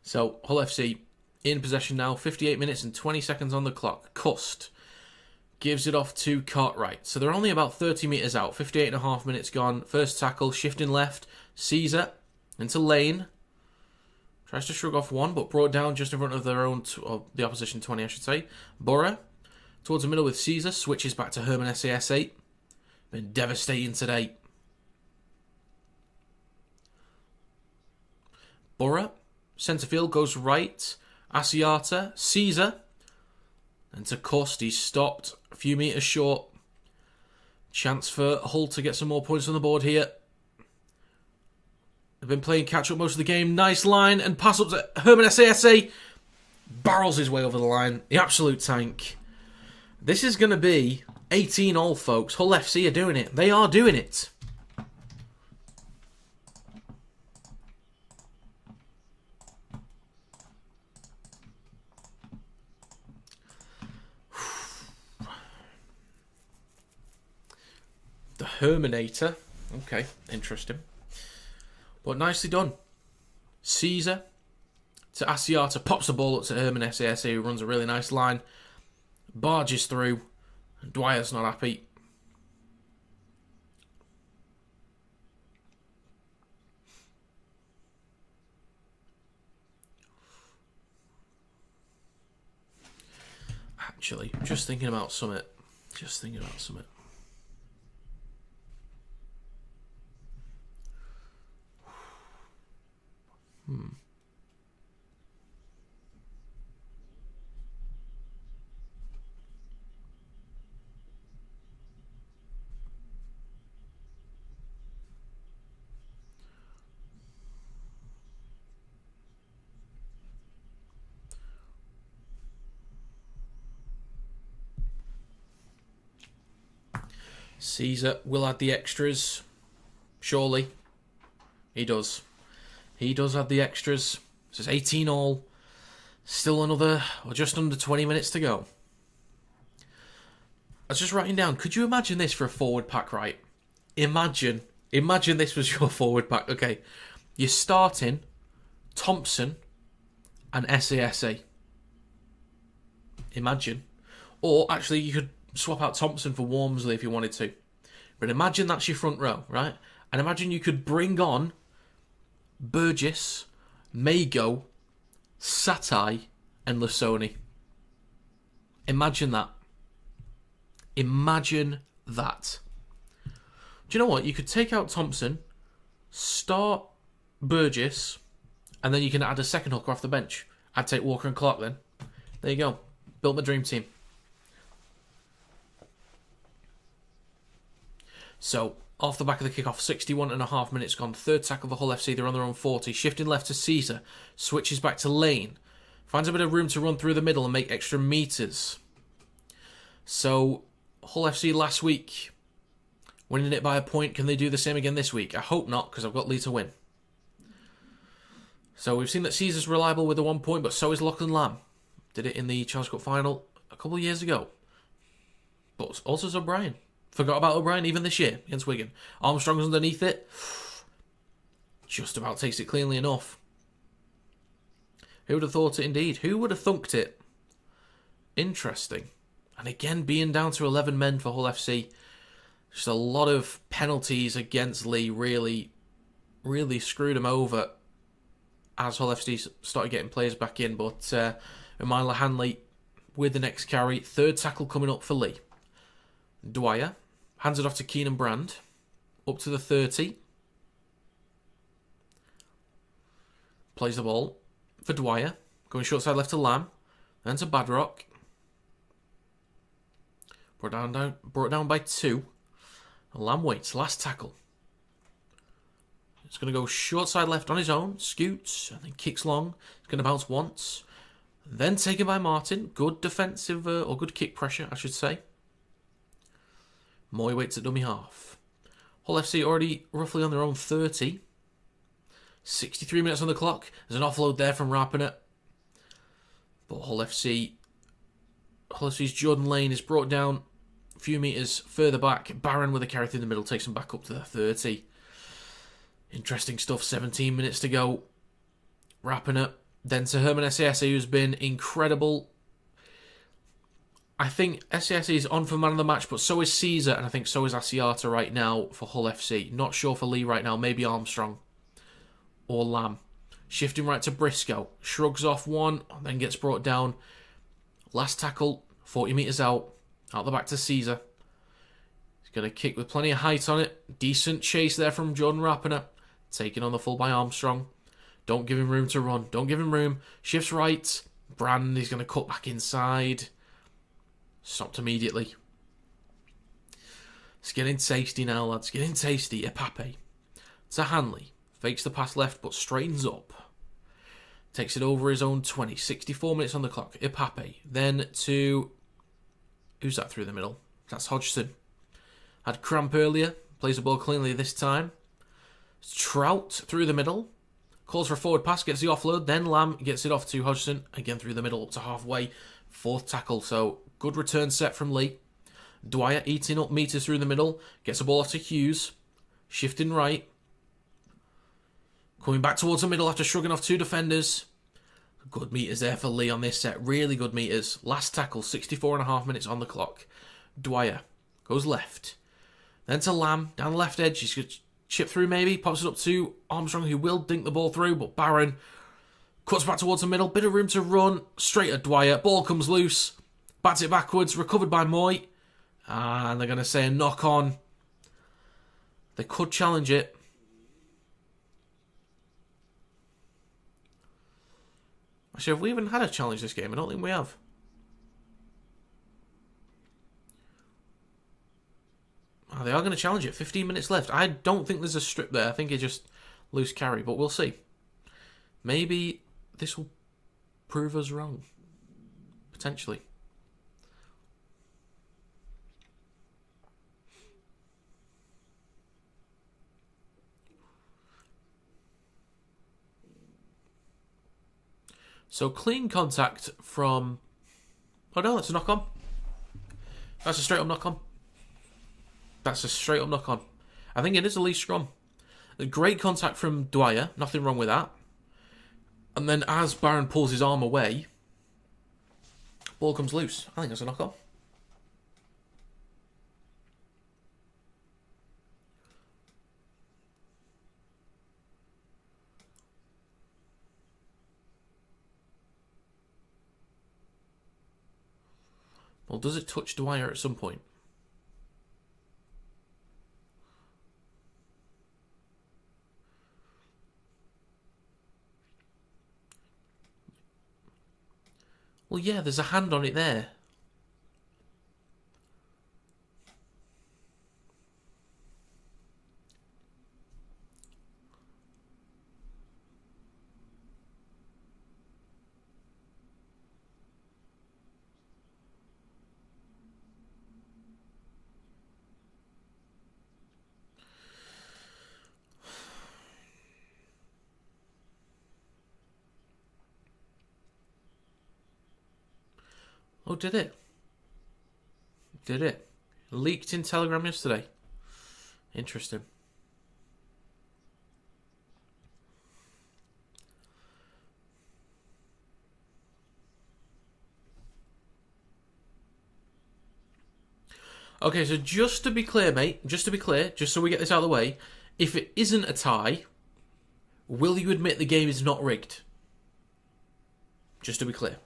S1: So, Hull FC in possession now. 58 minutes and 20 seconds on the clock. Cust gives it off to Cartwright. So they're only about 30 metres out. 58 and a half minutes gone. First tackle, shifting left. Caesar into Lane. Tries to shrug off one, but brought down just in front of their own, or the opposition 20, I should say. Borough towards the middle with Caesar. Switches back to Herman SAS 8. Been devastating today. Borough. Centre field goes right. Asiata. Caesar. And to Cust, he's stopped a few metres short. Chance for Hull to get some more points on the board here. They've been playing catch-up most of the game. Nice line and pass up to Herman SASA. Barrels his way over the line. The absolute tank. This is going to be 18-all, folks. Hull FC are doing it. They are doing it. The Herminator. Okay, interesting. But nicely done. Caesar to Asiata. Pops the ball up to Herman SASA, who runs a really nice line. Barges through. Dwyer's not happy. Actually, just thinking about Summit. Caesar will add the extras. Surely. He does. He does add the extras. So it's 18-all. Still another, or just under 20 minutes to go. I was just writing down, could you imagine this for a forward pack, right? Imagine this was your forward pack. Okay, you're starting Thompson and SASA. Imagine. Or actually, you could swap out Thompson for Wormsley if you wanted to. But imagine that's your front row, right? And imagine you could bring on Burgess, Mago, Satai, and Lasoni. Imagine that. Imagine that. Do you know what? You could take out Thompson, start Burgess, and then you can add a second hooker off the bench. I'd take Walker and Clark then. There you go. Built my dream team. So, off the back of the kickoff, 61 and a half minutes gone. Third tackle for Hull FC. They're on their own 40. Shifting left to Caesar. Switches back to Lane. Finds a bit of room to run through the middle and make extra metres. So, Hull FC last week winning it by a point. Can they do the same again this week? I hope not, because I've got Leigh to win. So we've seen that Caesar's reliable with the 1 point, but so is Lachlan Lamb. Did it in the Challenge Cup final a couple of years ago. But also is O'Brien. Forgot about O'Brien even this year against Wigan. Armstrong's underneath it. Just about takes it cleanly enough. Who would have thought it indeed? Who would have thunked it? Interesting. And again, being down to 11 men for Hull FC. Just a lot of penalties against Leigh really screwed him over as Hull FC started getting players back in. But Emila Hanley with the next carry. Third tackle coming up for Leigh. Dwyer hands it off to Keenan Brand. Up to the 30. Plays the ball for Dwyer. Going short side left to Lamb. Then to Badrock. Brought down by 2. Lamb waits. Last tackle. It's going to go short side left on his own. Scoots. And then kicks long. It's going to bounce once. Then taken by Martin. Good defensive, or good kick pressure, I should say. Moy waits at dummy half. Hull FC already roughly on their own 30. 63 minutes on the clock. There's an offload there from Rapiner. But Hull FC's Jordan Lane is brought down a few metres further back. Barron with a carry through the middle takes him back up to the 30. Interesting stuff. 17 minutes to go. Rapiner. Then to Herman SASE, who's been incredible. I think SASE is on for man of the match, but so is Caesar, and I think so is Asiata right now for Hull FC. Not sure for Leigh right now. Maybe Armstrong. Or Lamb. Shifting right to Briscoe. Shrugs off one, then gets brought down. Last tackle, 40 metres out. Out the back to Caesar. He's going to kick with plenty of height on it. Decent chase there from Jordan Rapiner. Taken on the full by Armstrong. Don't give him room to run. Don't give him room. Shifts right. Brand, he's going to cut back inside. Stopped immediately. It's getting tasty now, lads. Getting tasty. Epape. To Hanley. Fakes the pass left, but straightens up. Takes it over his own 20. 64 minutes on the clock. Ipape. Then to... Who's that through the middle? That's Hodgson. Had cramp earlier. Plays the ball cleanly this time. Trout through the middle. Calls for a forward pass. Gets the offload. Then Lamb gets it off to Hodgson. Again through the middle up to halfway. Fourth tackle. So good return set from Leigh. Dwyer eating up metres through the middle. Gets the ball off to Hughes. Shifting right. Coming back towards the middle after shrugging off 2 defenders. Good metres there for Leigh on this set. Really good metres. Last tackle, 64.5 minutes on the clock. Dwyer goes left. Then to Lamb, down the left edge. He's going to chip through maybe. Pops it up to Armstrong, who will dink the ball through. But Barron cuts back towards the middle. Bit of room to run. Straight at Dwyer. Ball comes loose. Bats it backwards. Recovered by Moy. And they're going to say a knock on. They could challenge it. Actually, have we even had a challenge this game? I don't think we have. Oh, they are going to challenge it. 15 minutes left. I don't think there's a strip there. I think it's just loose carry, but we'll see. Maybe this will prove us wrong. Potentially. So clean contact from... Oh no, that's a knock-on. That's a straight-up knock-on. That's a straight-up knock-on. I think it is a Leigh scrum. A great contact from Dwyer. Nothing wrong with that. And then as Barron pulls his arm away, ball comes loose. I think that's a knock-on. Well, does it touch Dwyer at some point? Well, yeah, there's a hand on it there. Oh, did it? Did it? Leaked in Telegram yesterday. Interesting. Okay, so just to be clear, mate, just so we get this out of the way, if it isn't a tie, will you admit the game is not rigged? Just to be clear.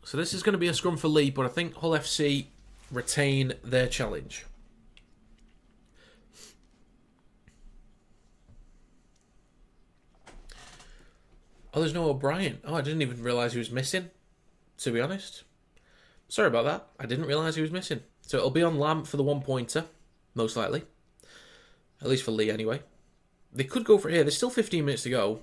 S1: So this is going to be a scrum for Leigh, but I think Hull FC retain their challenge. Oh, there's no O'Brien. Oh, I didn't even realise he was missing, to be honest. Sorry about that. I didn't realise he was missing. So it'll be on Lamp for the 1-pointer, most likely. At least for Leigh, anyway. They could go for it here. There's still 15 minutes to go.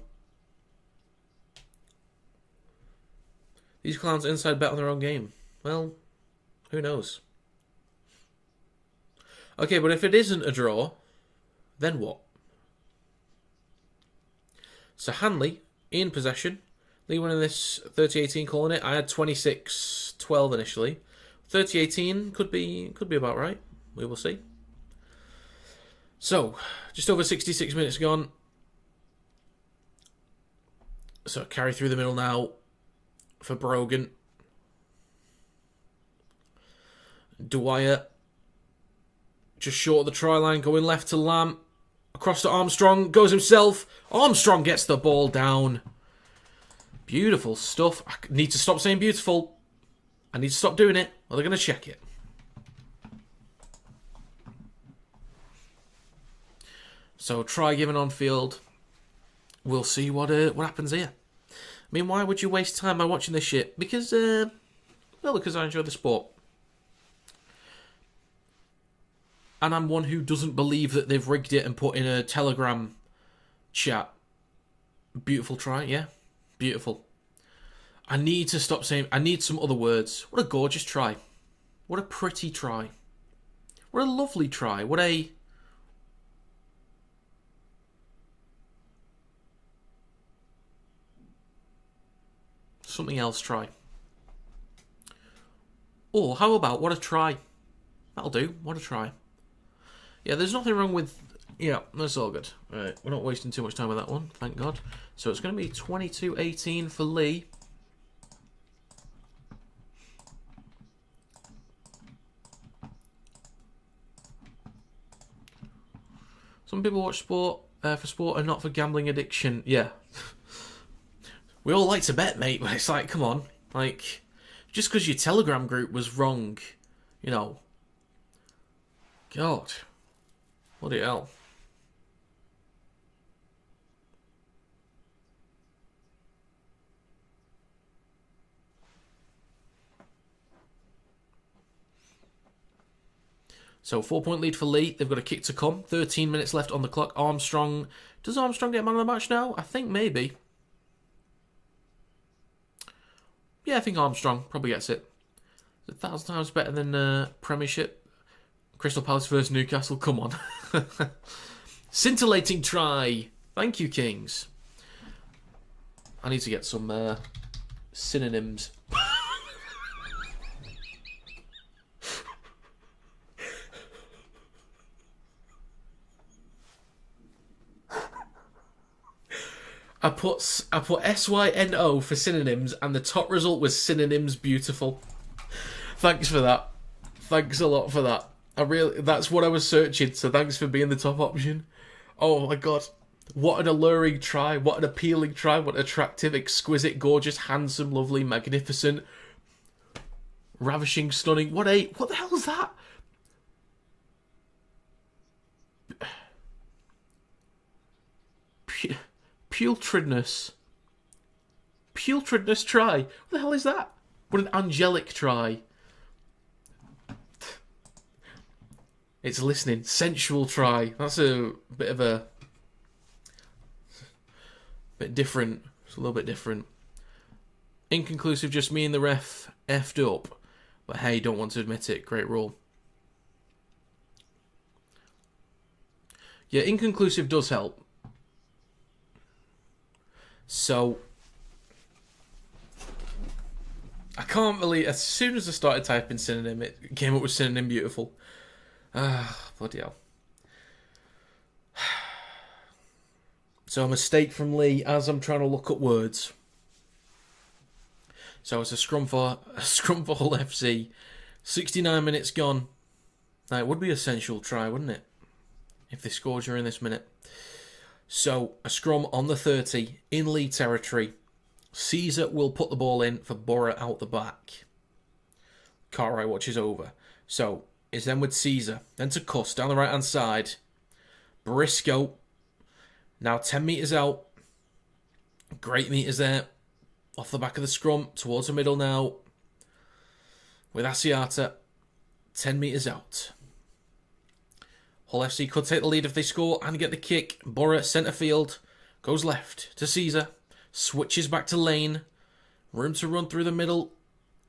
S1: These clowns inside bet on their own game. Well, who knows? Okay, but if it isn't a draw, then what? So Hanley in possession. Leigh winning this 30-18, calling it. I had 26-12 initially. 30-18 could be about right. We will see. So, just over 66 minutes gone. So carry through the middle now for Brogan. Dwyer just short of the try line, going left to Lamb. Across to Armstrong, goes himself. Armstrong gets the ball down. Beautiful stuff. I need to stop saying beautiful. I need to stop doing it, or they're going to check it. So, try given on field. We'll see what happens here. I mean, why would you waste time by watching this shit? Because I enjoy the sport. And I'm one who doesn't believe that they've rigged it and put in a Telegram chat. Beautiful try, yeah? Beautiful. I need to stop saying... I need some other words. What a gorgeous try. What a pretty try. What a lovely try. What a... something else try. Or how about what a try? That'll do. What a try. Yeah, there's nothing wrong with... Yeah, that's all good. Right, we're not wasting too much time with that one, thank God. So it's going to be 22-18 for Leigh. Some people watch sport for sport and not for gambling addiction. Yeah. We all like to bet, mate, but it's like, come on. Like, just because your Telegram group was wrong, you know. God. Bloody hell. So 4-point lead for Leigh. They've got a kick to come. 13 minutes left on the clock. Armstrong. Does Armstrong get man of the match now? I think maybe. Yeah, I think Armstrong probably gets it. It's 1,000 times better than Premiership. Crystal Palace versus Newcastle. Come on. Scintillating try. Thank you, Kings. I need to get some synonyms. I put SYNO for synonyms, and the top result was synonyms beautiful. Thanks for that. Thanks a lot for that. That's what I was searching, so thanks for being the top option. Oh my god. What an alluring try, what an appealing try, what attractive, exquisite, gorgeous, handsome, lovely, magnificent, ravishing, stunning. What the hell is that? Putridness. Putridness try. What the hell is that? What an angelic try. It's listening. Sensual try. That's a bit of a... bit different. It's a little bit different. Inconclusive, just me and the ref effed up. But hey, don't want to admit it. Great rule. Yeah, inconclusive does help. So, I can't believe, as soon as I started typing synonym, it came up with synonym beautiful. Bloody hell. So a mistake from Leigh as I'm trying to look up words. So it's a scrum for Hull FC. 69 minutes gone. Now, it would be a sensual try, wouldn't it? If they scored during this minute. So, a scrum on the 30 in Leigh territory. Caesar will put the ball in for Borough out the back. Cartwright watches over. So, it's then with Caesar. Then to Cuss down the right-hand side. Briscoe. Now 10 metres out. Great metres there. Off the back of the scrum. Towards the middle now. With Asiata. 10 metres out. Hull FC could take the lead if they score and get the kick. Borough, centre field. Goes left to Caesar. Switches back to Lane. Room to run through the middle.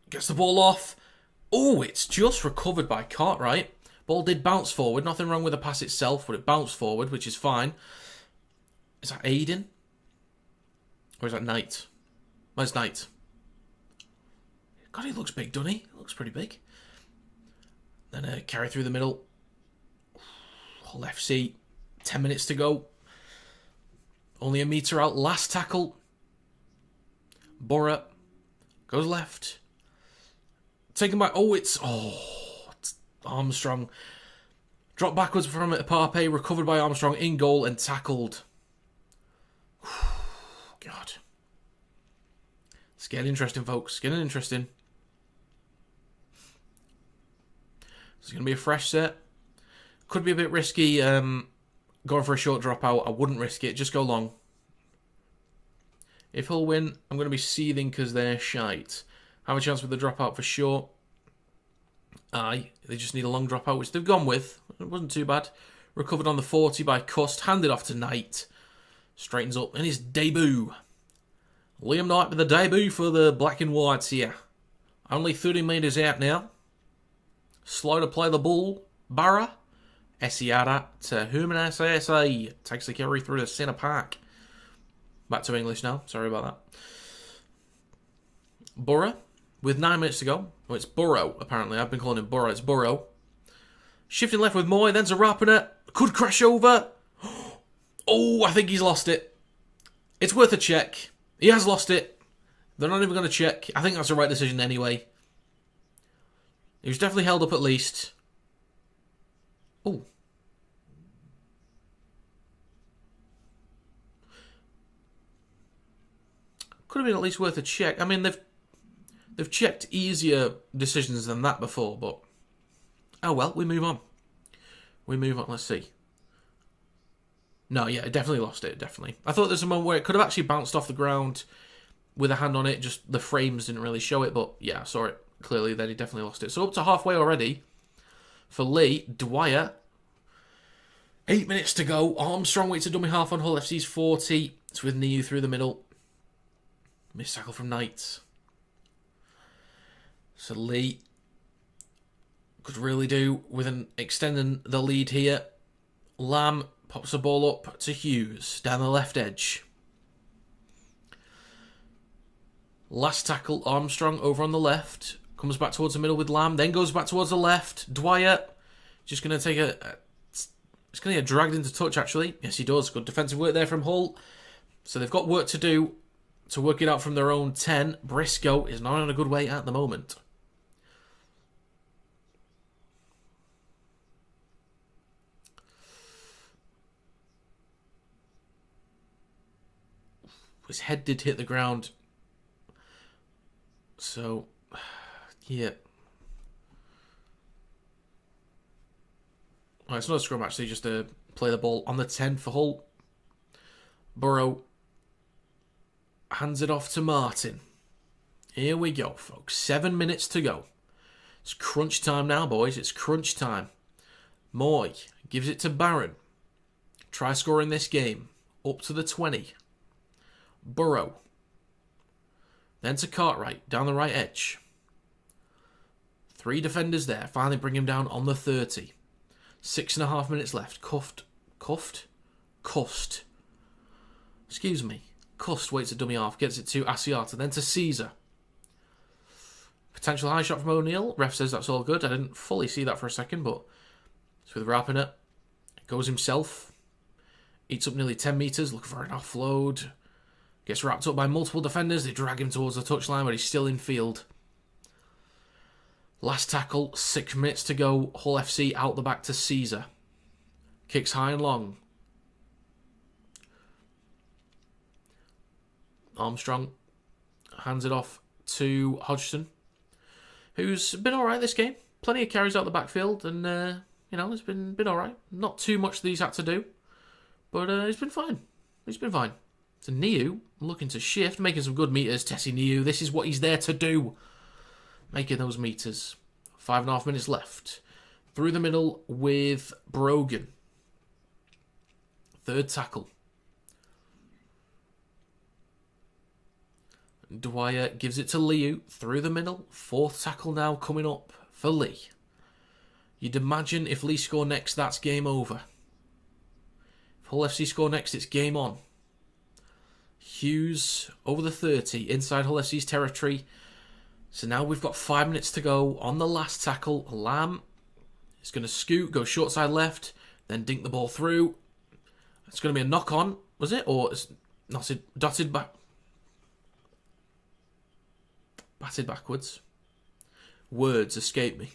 S1: Gets the ball off. Oh, it's just recovered by Cartwright. Ball did bounce forward. Nothing wrong with the pass itself, but it bounced forward, which is fine. Is that Aiden? Or is that Knight? Where's Knight? God, he looks big, doesn't he? He looks pretty big. Then carry through the middle. Hull FC. 10 minutes to go. Only a metre out. Last tackle. Borough. Goes left. Taken by... it's Armstrong. Dropped backwards from Pape. Recovered by Armstrong. In goal and tackled. God. It's getting interesting, folks. It's getting interesting. It's going to be a fresh set. Could be a bit risky going for a short dropout. I wouldn't risk it. Just go long. If he'll win, I'm going to be seething because they're shite. Have a chance with the dropout for sure. Aye, they just need a long dropout, which they've gone with. It wasn't too bad. Recovered on the 40 by Cust. Handed off to Knight. Straightens up in his debut. Liam Knight with the debut for the Black and Whites here. Only 30 metres out now. Slow to play the ball. Barra. Esiara to Human SASA. Takes the carry through the centre park. Back to English now. Sorry about that. Borough. With 9 minutes to go. Well, it's Borough, apparently. I've been calling him Borough. It's Borough. Shifting left with Moy. Then to Rapiner. Could crash over. Oh, I think he's lost it. It's worth a check. He has lost it. They're not even going to check. I think that's the right decision anyway. He was definitely held up at least. Oh. Could have been at least worth a check. I mean, they've checked easier decisions than that before, but... Oh well, we move on. We move on, let's see. No, yeah, it definitely lost it, definitely. I thought there's a moment where it could have actually bounced off the ground with a hand on it, just the frames didn't really show it, but yeah, I saw it clearly, then he definitely lost it. So up to halfway already for Leigh. Dwyer. 8 minutes to go. Armstrong waits a dummy half on Hull FC's 40. It's with Niu through the middle. Missed tackle from Knight. So Leigh could really do with an extending the lead here. Lamb pops the ball up to Hughes down the left edge. Last tackle, Armstrong over on the left. Comes back towards the middle with Lamb. Then goes back towards the left. Dwyer just going to take it's going to get dragged into touch, actually. Yes, he does. Good defensive work there from Hull. So they've got work to do to work it out from their own 10. Briscoe is not in a good way at the moment. His head did hit the ground. So, yeah. Well, it's not a scrum, actually, just to play the ball on the 10 for Hull. Borough hands it off to Martin. Here we go, folks. 7 minutes to go. It's crunch time now, boys. It's crunch time. Moy gives it to Barron. Try scoring this game. Up to the 20. Borough. Then to Cartwright, down the right edge. 3 defenders there. Finally bring him down on the 30. 6.5 minutes left. Cuffed. Excuse me. Cust waits a dummy half, gets it to Asiata, then to Caesar. Potential high shot from O'Neill. Ref says that's all good. I didn't fully see that for a second, but it's with wrapping it. Goes himself. Eats up nearly 10 metres, looking for an offload. Gets wrapped up by multiple defenders. They drag him towards the touchline, but he's still in field. Last tackle, 6 minutes to go. Hull FC out the back to Caesar. Kicks high and long. Armstrong hands it off to Hodgson, who's been alright this game. Plenty of carries out the backfield, and, it's been alright. Not too much that he's had to do, but he's been fine. He's been fine. So Niu looking to shift, making some good meters. Tessie Niu, this is what he's there to do. Making those meters. 5.5 minutes left. Through the middle with Brogan. Third tackle. Dwyer gives it to Liu. Through the middle. Fourth tackle now coming up for Leigh. You'd imagine if Leigh score next, that's game over. If Hull FC score next, it's game on. Hughes over the 30 inside Hull FC's territory. So now we've got 5 minutes to go on the last tackle. Lamb is going to scoot, go short side left, then dink the ball through. It's going to be a knock on, was it? Or it's dotted back. Batted backwards. Words escape me.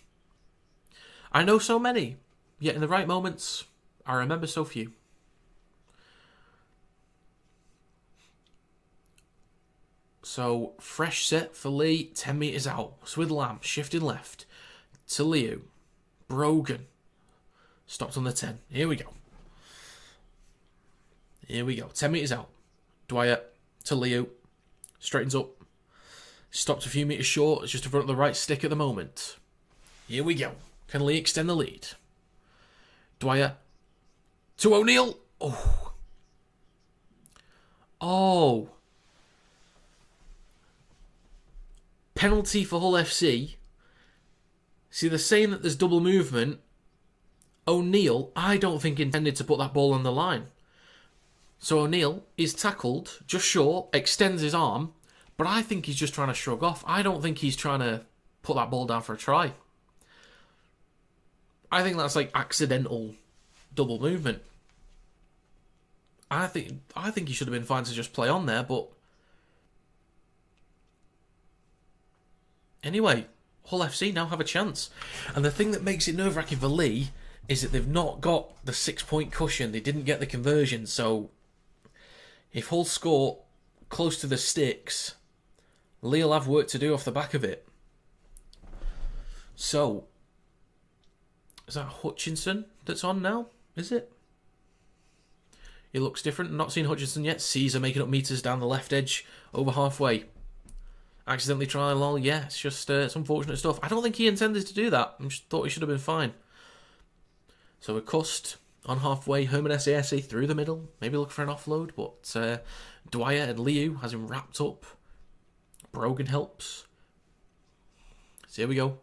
S1: I know so many, yet in the right moments, I remember so few. So, fresh set for Leigh, 10 metres out. So with Lamb, shifting left to Liu. Brogan. Stopped on the 10. Here we go. 10 metres out. Dwyer to Liu. Straightens up. Stopped a few metres short. It's just in front of the right stick at the moment. Here we go. Can Leigh extend the lead? Dwyer to O'Neill. Oh. Penalty for Hull FC. See, they're saying that there's double movement. O'Neill, I don't think intended to put that ball on the line. So O'Neill is tackled just short, extends his arm, but I think he's just trying to shrug off. I don't think he's trying to put that ball down for a try. I think that's like accidental double movement. I think he should have been fine to just play on there, but anyway, Hull FC now have a chance. And the thing that makes it nerve-wracking for Leigh is that they've not got the 6-point cushion. They didn't get the conversion. So if Hull score close to the sticks, Leigh will have work to do off the back of it. So, is that Hutchinson that's on now? Is it? He looks different. Not seen Hutchinson yet. Caesar making up meters down the left edge, over halfway. Accidentally trying lol. Yeah, it's just it's unfortunate stuff. I don't think he intended to do that. I just thought he should have been fine. So a Cust on halfway. Herman SAS through the middle. Maybe looking for an offload, but Dwyer and Liu has him wrapped up. Brogan helps. So here we go.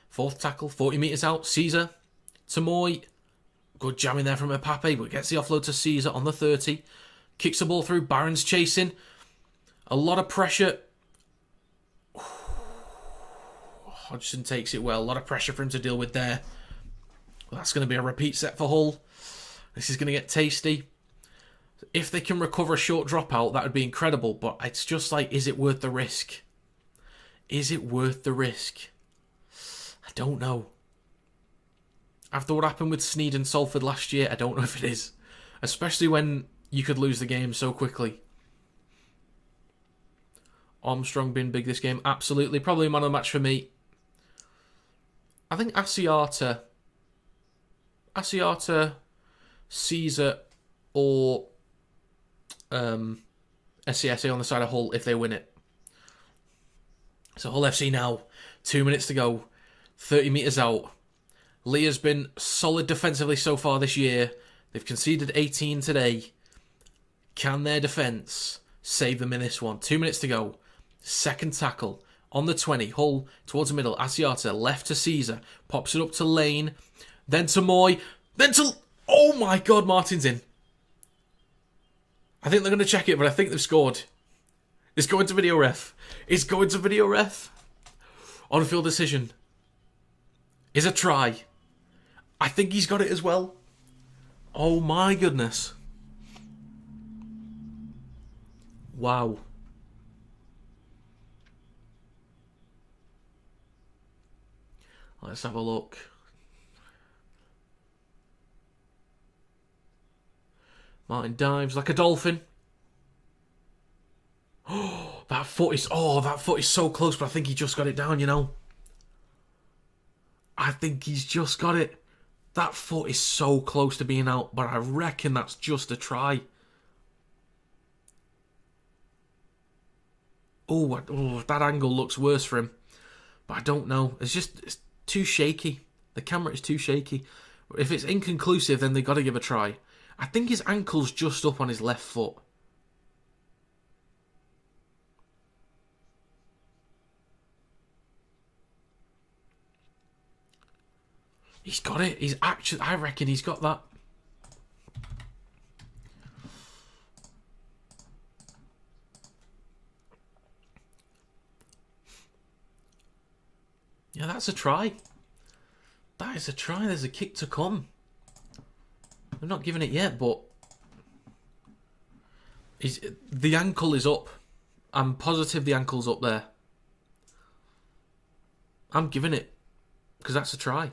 S1: Fourth tackle, 40 metres out. Caesar to Moy. Good jamming there from Epape, but gets the offload to Caesar on the 30. Kicks the ball through. Barron's chasing. A lot of pressure. Hodgson takes it well. A lot of pressure for him to deal with there. Well, that's going to be a repeat set for Hull. This is going to get tasty. If they can recover a short dropout, that would be incredible. But it's just like, is it worth the risk? Is it worth the risk? I don't know. After what happened with Sneed and Salford last year, I don't know if it is. Especially when you could lose the game so quickly. Armstrong being big this game. Absolutely. Probably man of the match for me. I think Asiata, Caesar, or SCSA on the side of Hull if they win it. So Hull FC now, 2 minutes to go, 30 metres out. Leigh has been solid defensively so far this year. They've conceded 18 today. Can their defence save them in this one? 2 minutes to go. Second tackle on the 20. Hull towards the middle. Asiata left to Caesar. Pops it up to Lane. Then to Moy. Then to... Oh my God, Martin's in. I think they're going to check it, but I think they've scored. It's going to video ref. It's going to video ref. On-field decision is a try. I think he's got it as well. Oh my goodness. Wow. Let's have a look. Martin dives like a dolphin. Oh, that foot is so close, but I think he just got it down, you know. I think he's just got it. That foot is so close to being out, but I reckon that's just a try. Oh, that angle looks worse for him. But I don't know. It's too shaky. The camera is too shaky. If it's inconclusive, then they've got to give a try. I think his ankle's just up on his left foot. He's got it. I reckon he's got that. Yeah, that's a try. That is a try. There's a kick to come. I'm not giving it yet, but the ankle is up. I'm positive the ankle's up there. I'm giving it because that's a try.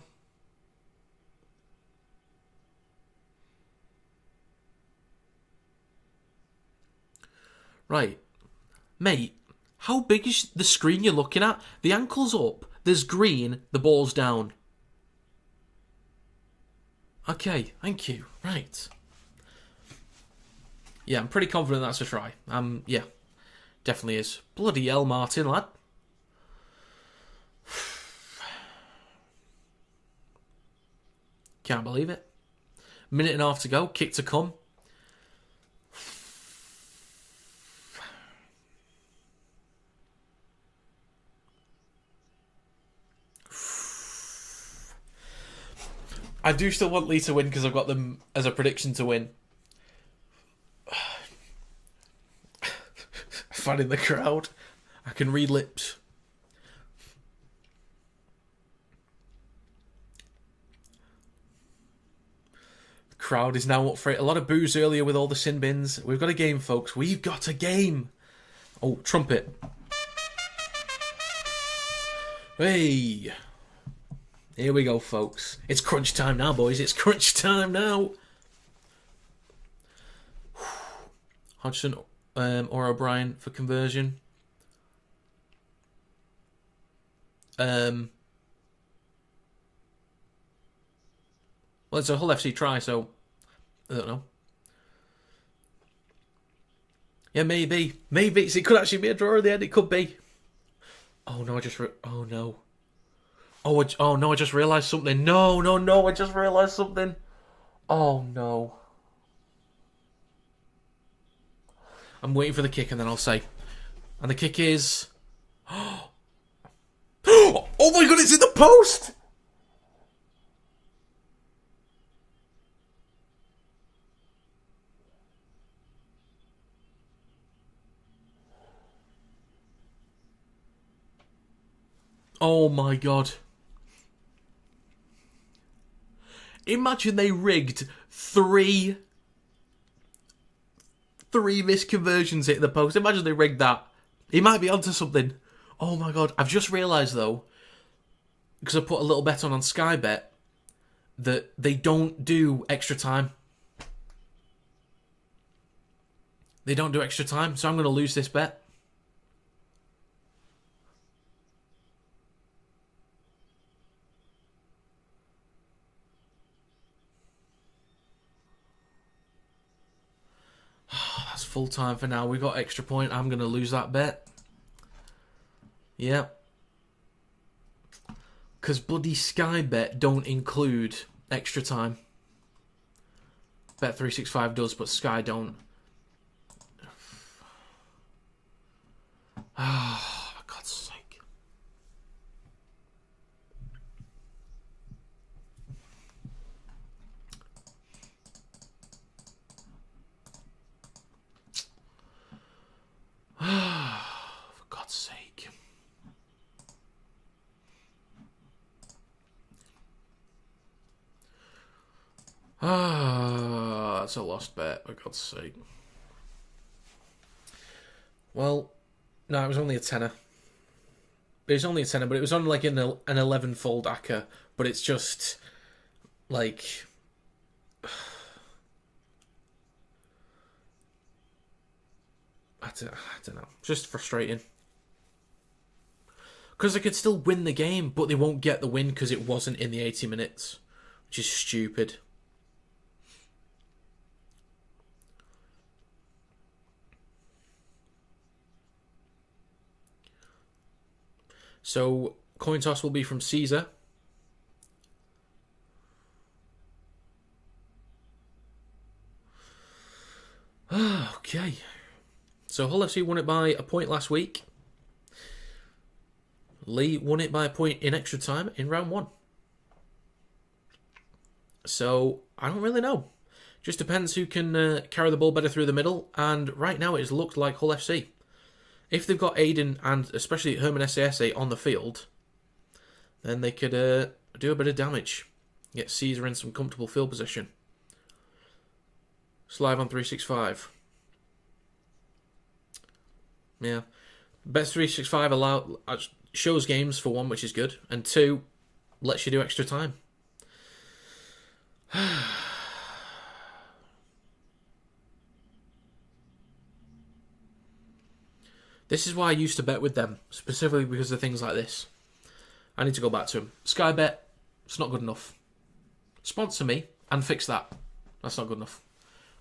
S1: Right. Mate, how big is the screen you're looking at? The ankle's up, there's green, the ball's down. Okay, thank you. Right. Yeah, I'm pretty confident that's a try. Yeah, definitely is. Bloody hell, Martin, lad. Can't believe it. Minute and a half to go, kick to come. I do still want Leigh to win because I've got them as a prediction to win. Fan in the crowd. I can read lips. The crowd is now up for it. A lot of boos earlier with all the sin bins. We've got a game, folks. We've got a game. Oh, trumpet. Hey. Here we go, folks. It's crunch time now, boys. It's crunch time now. Hodgson or O'Brien for conversion. Well, it's a Hull FC try, so I don't know. Yeah, maybe. It could actually be a draw at the end. It could be. Oh no! Oh no! Oh no, I just realised something. No, I just realised something. Oh no. I'm waiting for the kick and then I'll say. And the kick is... Oh my god, it's in the post! Oh my god. Imagine they rigged three missed conversions hitting the post. Imagine they rigged that. He might be onto something. Oh my god. I've just realised though, because I put a little bet on Sky Bet, that they don't do extra time. They don't do extra time, so I'm going to lose this bet. That's full time for now. We got extra point. I'm going to lose that bet. Yep. Because bloody Sky Bet don't include extra time. Bet365 does, but Sky don't. Oh, for God's sake. Ah, that's a lost bet, for God's sake. Well, no, it was only a tenner. It was only a tenner, but it was on like an 11-fold ACCA. But it's just like, I don't know, just frustrating. Because they could still win the game, but they won't get the win because it wasn't in the 80 minutes, which is stupid. So, coin toss will be from Caesar. Okay. So, Hull FC won it by a point last week. Leigh won it by a point in extra time in round 1. So, I don't really know. Just depends who can carry the ball better through the middle. And right now, it's looked like Hull FC. If they've got Aiden and especially Herman Sase on the field, then they could do a bit of damage. Get Caesar in some comfortable field position. It's live on 365. Yeah. Bet 365 shows games for 1, which is good. And 2, lets you do extra time. This is why I used to bet with them, specifically because of things like this. I need to go back to them. Sky Bet, it's not good enough. Sponsor me and fix that. That's not good enough.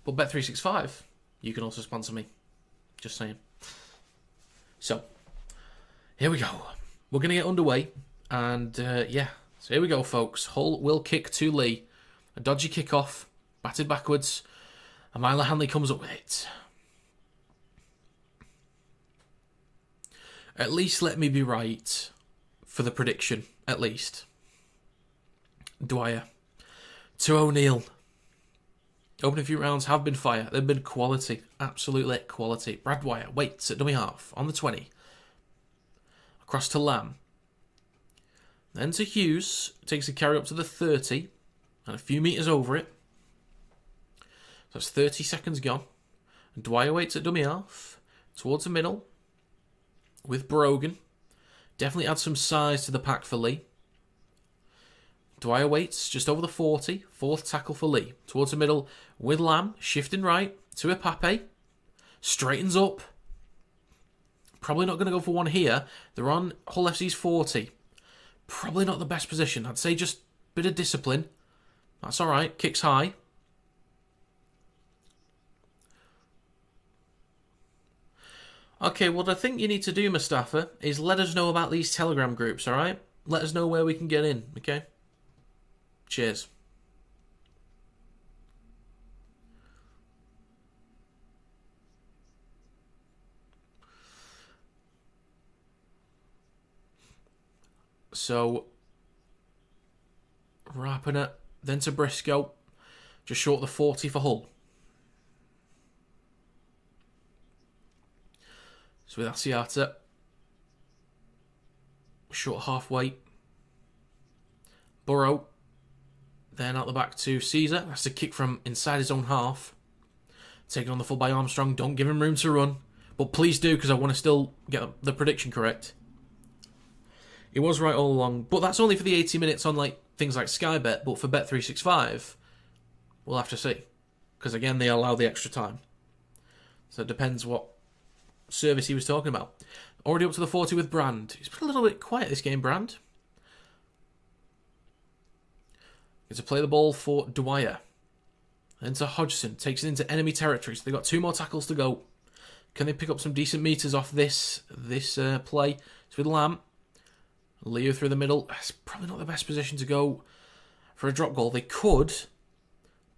S1: But Bet365, you can also sponsor me. Just saying. So, here we go. We're going to get underway. And, yeah. So here we go, folks. Hull will kick to Leigh. A dodgy kickoff. Batted backwards. And Myla Hanley comes up with it. At least let me be right for the prediction, at least. Dwyer. To O'Neill. Opening few rounds have been fire. They've been quality. Absolutely quality. Brad Dwyer waits at dummy half on the 20. Across to Lamb. Then to Hughes. Takes a carry up to the 30. And a few metres over it. So that's 30 seconds gone. And Dwyer waits at dummy half. Towards the middle. With Brogan. Definitely add some size to the pack for Leigh. Dwyer waits just over the 40. 4th tackle for Leigh. Towards the middle with Lamb. Shifting right to Ipape. Straightens up. Probably not going to go for one here. They're on Hull FC's 40. Probably not the best position. I'd say just a bit of discipline. That's alright. Kicks high. Okay, what I think you need to do, Mustafa, is let us know about these Telegram groups, alright? Let us know where we can get in, okay? Cheers. So, Rapiner, then to Briscoe. Just short of the 40 for Hull. So with Asiata, short halfway. Burrow, then out the back to Caesar. That's a kick from inside his own half. Taken on the full by Armstrong. Don't give him room to run. But please do, because I want to still get the prediction correct. It was right all along. But that's only for the 80 minutes on like things like Sky Bet. But for Bet365, we'll have to see. Because again, they allow the extra time. So it depends what service he was talking about. Already up to the 40 with Brand. He's been a little bit quiet this game, Brand. Gets to play the ball for Dwyer. Then to Hodgson. Takes it into enemy territory. So they've got 2 more tackles to go. Can they pick up some decent meters off this play? It's with Lamb. Leo through the middle. It's probably not the best position to go for a drop goal. They could,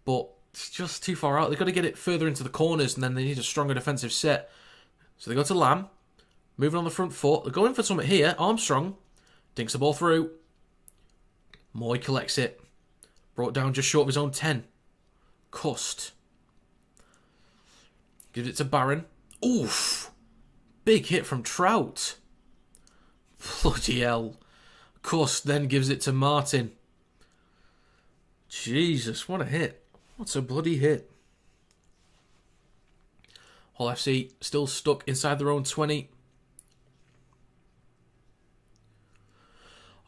S1: but it's just too far out. They've got to get it further into the corners, and then they need a stronger defensive set. So they go to Lamb. Moving on the front foot. They're going for something here. Armstrong dinks the ball through. Moy collects it. Brought down just short of his own 10. Cust. Gives it to Barron. Oof. Big hit from Trout. Bloody hell. Cust then gives it to Martin. Jesus, what a hit. What's a bloody hit? Hull FC still stuck inside their own 20.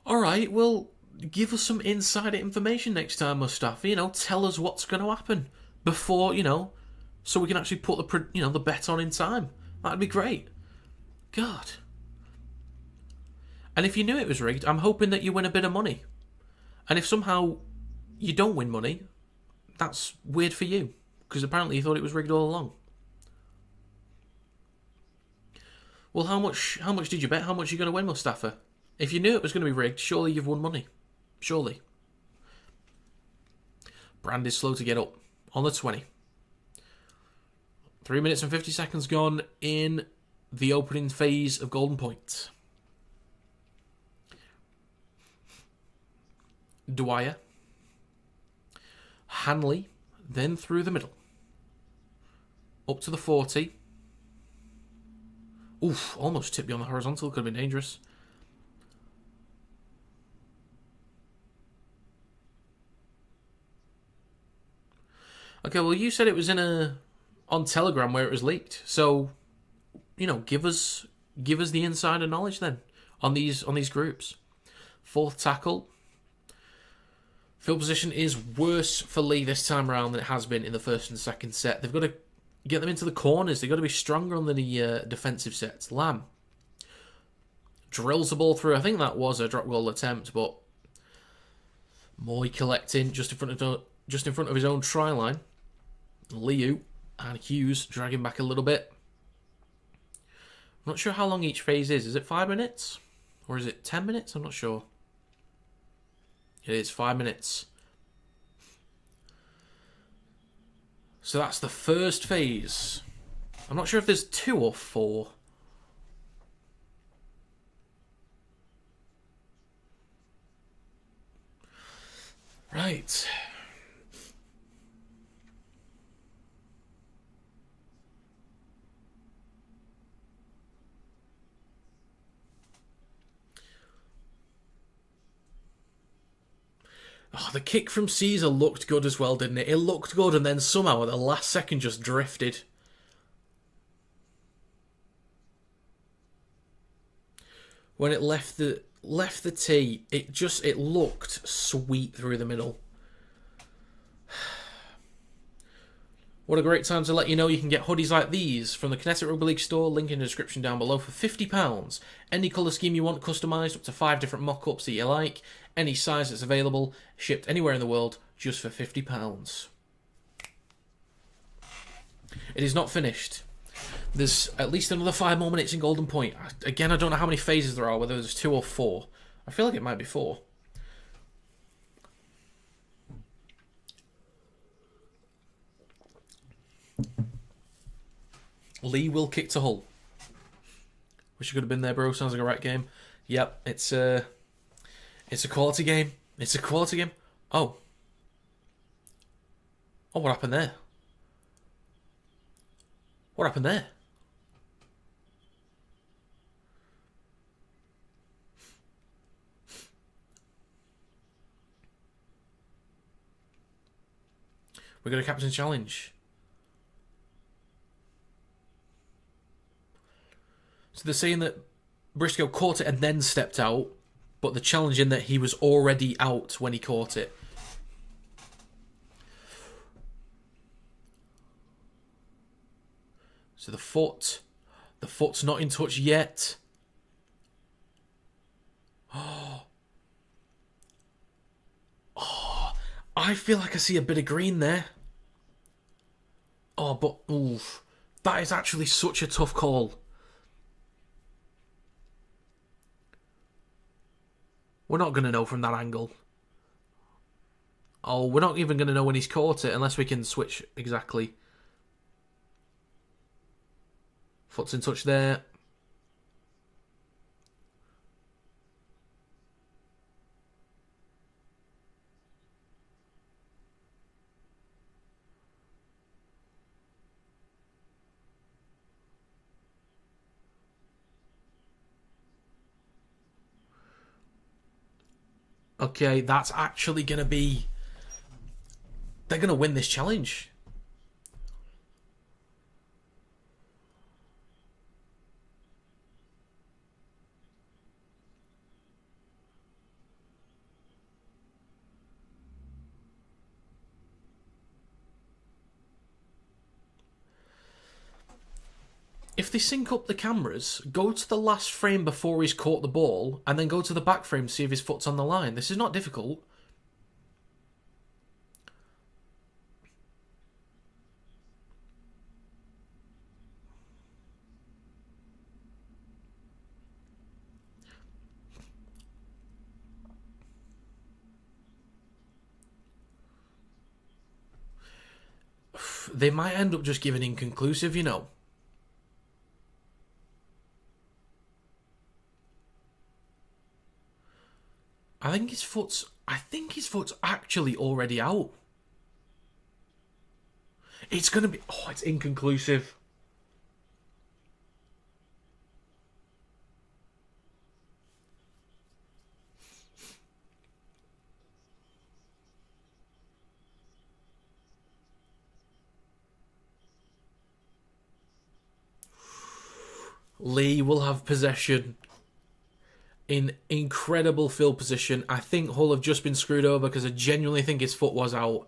S1: Alright, well, give us some insider information next time, Mustafa. You know, tell us what's going to happen before, you know, so we can actually put the bet on in time. That'd be great. God. And if you knew it was rigged, I'm hoping that you win a bit of money. And if somehow you don't win money, that's weird for you, because apparently you thought it was rigged all along. Well, how much did you bet? How much are you going to win, Mustafa? If you knew it was going to be rigged, surely you've won money. Surely. Brand is slow to get up. On the 20. 3 minutes and 50 seconds gone in the opening phase of Golden Point. Dwyer. Hanley. Then through the middle. Up to the 40. Oof, almost tipped beyond the horizontal. Could have been dangerous. Okay, well, you said it was on Telegram where it was leaked. So, you know, give us the insider knowledge then on these groups. Fourth tackle. Field position is worse for Leigh this time around than it has been in the first and second set. They've got to get them into the corners. They've got to be stronger on the defensive sets. Lamb drills the ball through. I think that was a drop goal attempt, but Moy collecting just in front of his own try line. Liu and Hughes dragging back a little bit. I'm not sure how long each phase is. Is it 5 minutes? Or is it 10 minutes? I'm not sure. It is 5 minutes. So that's the first phase. I'm not sure if there's 2 or 4. Right. Oh, the kick from Caesar looked good as well, didn't it? It looked good, and then somehow at the last second just drifted. When it left the tee, it looked sweet through the middle. What a great time to let you know you can get hoodies like these from the Kinetic Rugby League store, link in the description down below, for £50. Any colour scheme you want customised, up to 5 different mock-ups that you like, any size that's available, shipped anywhere in the world, just for £50. It is not finished. There's at least another 5 more minutes in Golden Point. Again, I don't know how many phases there are, whether there's 2 or 4. I feel like it might be 4. Leigh will kick to Hull. Wish you could have been there, bro. Sounds like a right game. Yep, it's a quality game. It's a quality game. Oh, what happened there? What happened there? We got a captain challenge. So they're saying that Briscoe caught it and then stepped out, but they're challenging that he was already out when he caught it. So the foot's not in touch yet. Oh, I feel like I see a bit of green there. Oh, but oof, that is actually such a tough call. We're not going to know from that angle. Oh, we're not even going to know when he's caught it unless we can switch exactly. Foot's in touch there. Okay, that's actually going to be they're going to win this challenge. If they sync up the cameras, go to the last frame before he's caught the ball, and then go to the back frame to see if his foot's on the line. This is not difficult. They might end up just giving inconclusive, you know. I think his foot's actually already out. It's going to be... Oh, it's inconclusive. Leigh will have possession in incredible field position. I think Hull have just been screwed over because I genuinely think his foot was out.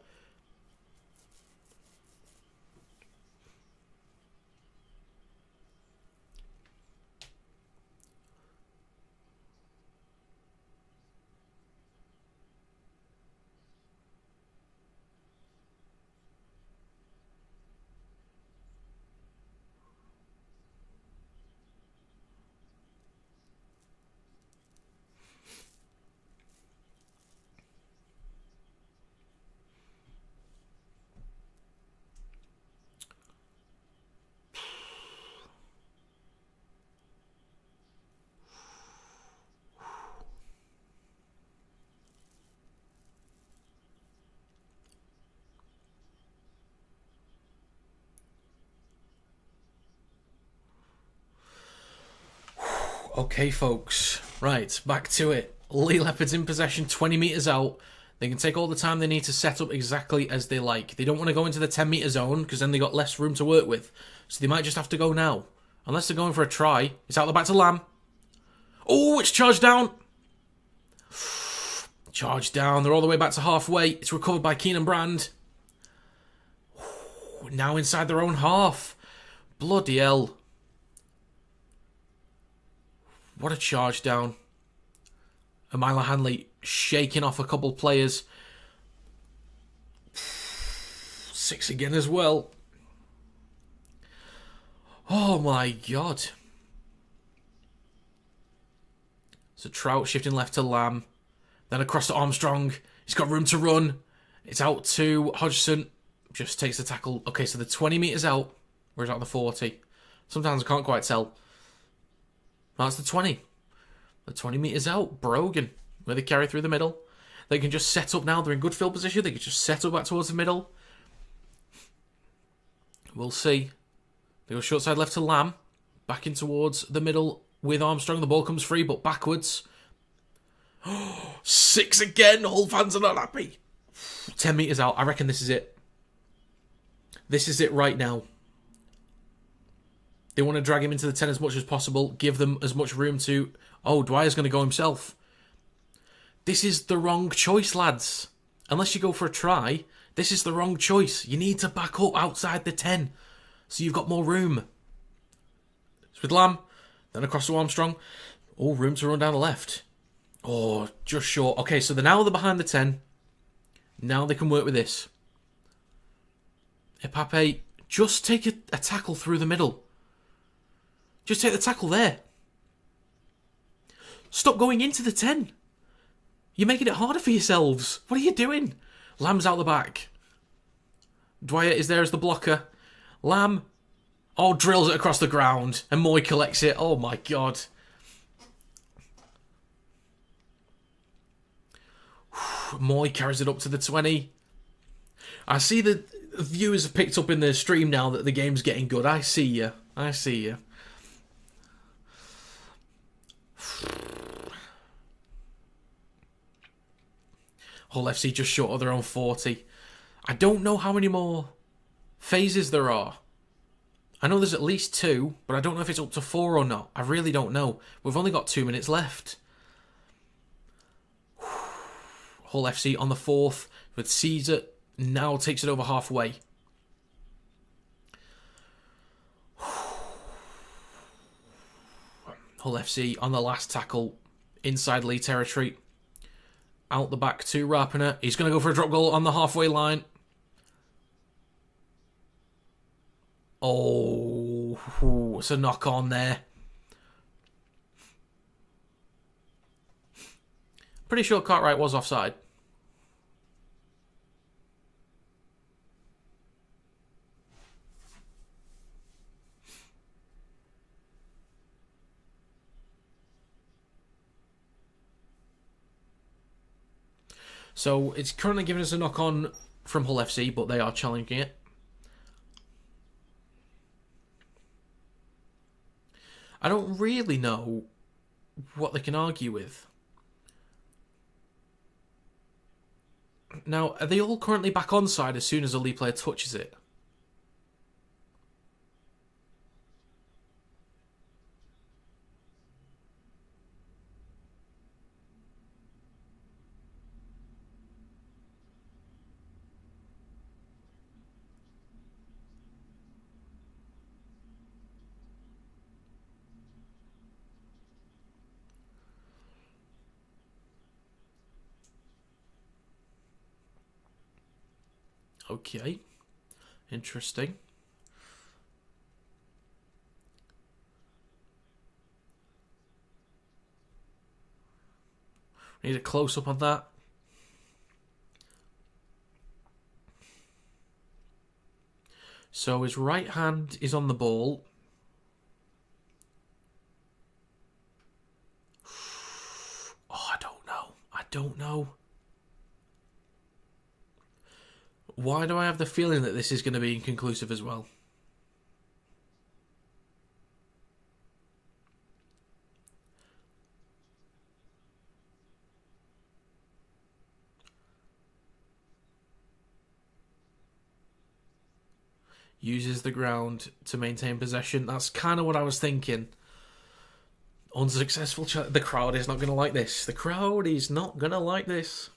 S1: Okay, folks. Right, back to it. Leigh Leopards in possession, 20 metres out. They can take all the time they need to set up exactly as they like. They don't want to go into the 10-metre zone because then they got less room to work with. So they might just have to go now. Unless they're going for a try. It's out the back to Lamb. Oh, it's charged down. Charged down. They're all the way back to halfway. It's recovered by Keenan Brand. Now inside their own half. Bloody hell. What a charge down. Amila Hanley shaking off a couple players. 6 again as well. Oh my god. So Trout shifting left to Lamb. Then across to Armstrong. He's got room to run. It's out to Hodgson. Just takes the tackle. Okay, so the 20 metres out. Where's out the 40? Sometimes I can't quite tell. That's the 20. The 20 metres out. Brogan. Where they carry through the middle. They can just set up now. They're in good field position. They can just set up back towards the middle. We'll see. They go short side left to Lamb. Back in towards the middle with Armstrong. The ball comes free, but backwards. 6 again. Hull fans are not happy. 10 metres out. I reckon this is it. This is it right now. They want to drag him into the 10 as much as possible. Give them as much room to... Oh, Dwyer's going to go himself. This is the wrong choice, lads. Unless you go for a try, this is the wrong choice. You need to back up outside the 10. So you've got more room. It's with Lamb. Then across to Armstrong. Oh, room to run down the left. Oh, just short. Okay, so now they're behind the 10. Now they can work with this. Epape, just take a tackle through the middle. Just take the tackle there. Stop going into the 10. You're making it harder for yourselves. What are you doing? Lamb's out the back. Dwyer is there as the blocker. Lamb, drills it across the ground. And Moy collects it. Oh my god. Moy carries it up to the 20. I see the viewers have picked up in the stream now that the game's getting good. I see you. I see you. Hull FC just short of their own 40. I don't know how many more phases there are. I know there's at least 2, but I don't know if it's up to 4 or not. I really don't know. We've only got 2 minutes left. Hull FC on the 4th, with Caesar now takes it over halfway. Hull FC on the last tackle, inside Leigh territory. Out the back to Rapiner. He's going to go for a drop goal on the halfway line. Oh, it's a knock on there. Pretty sure Cartwright was offside. So it's currently giving us a knock on from Hull FC, but they are challenging it. I don't really know what they can argue with. Now, are they all currently back onside as soon as a Leigh player touches it? Okay. Interesting. Need a close-up on that. So his right hand is on the ball. Oh, I don't know. I don't know. Why do I have the feeling that this is going to be inconclusive as well? Uses the ground to maintain possession. That's kind of what I was thinking. Unsuccessful. The crowd is not going to like this. The crowd is not going to like this.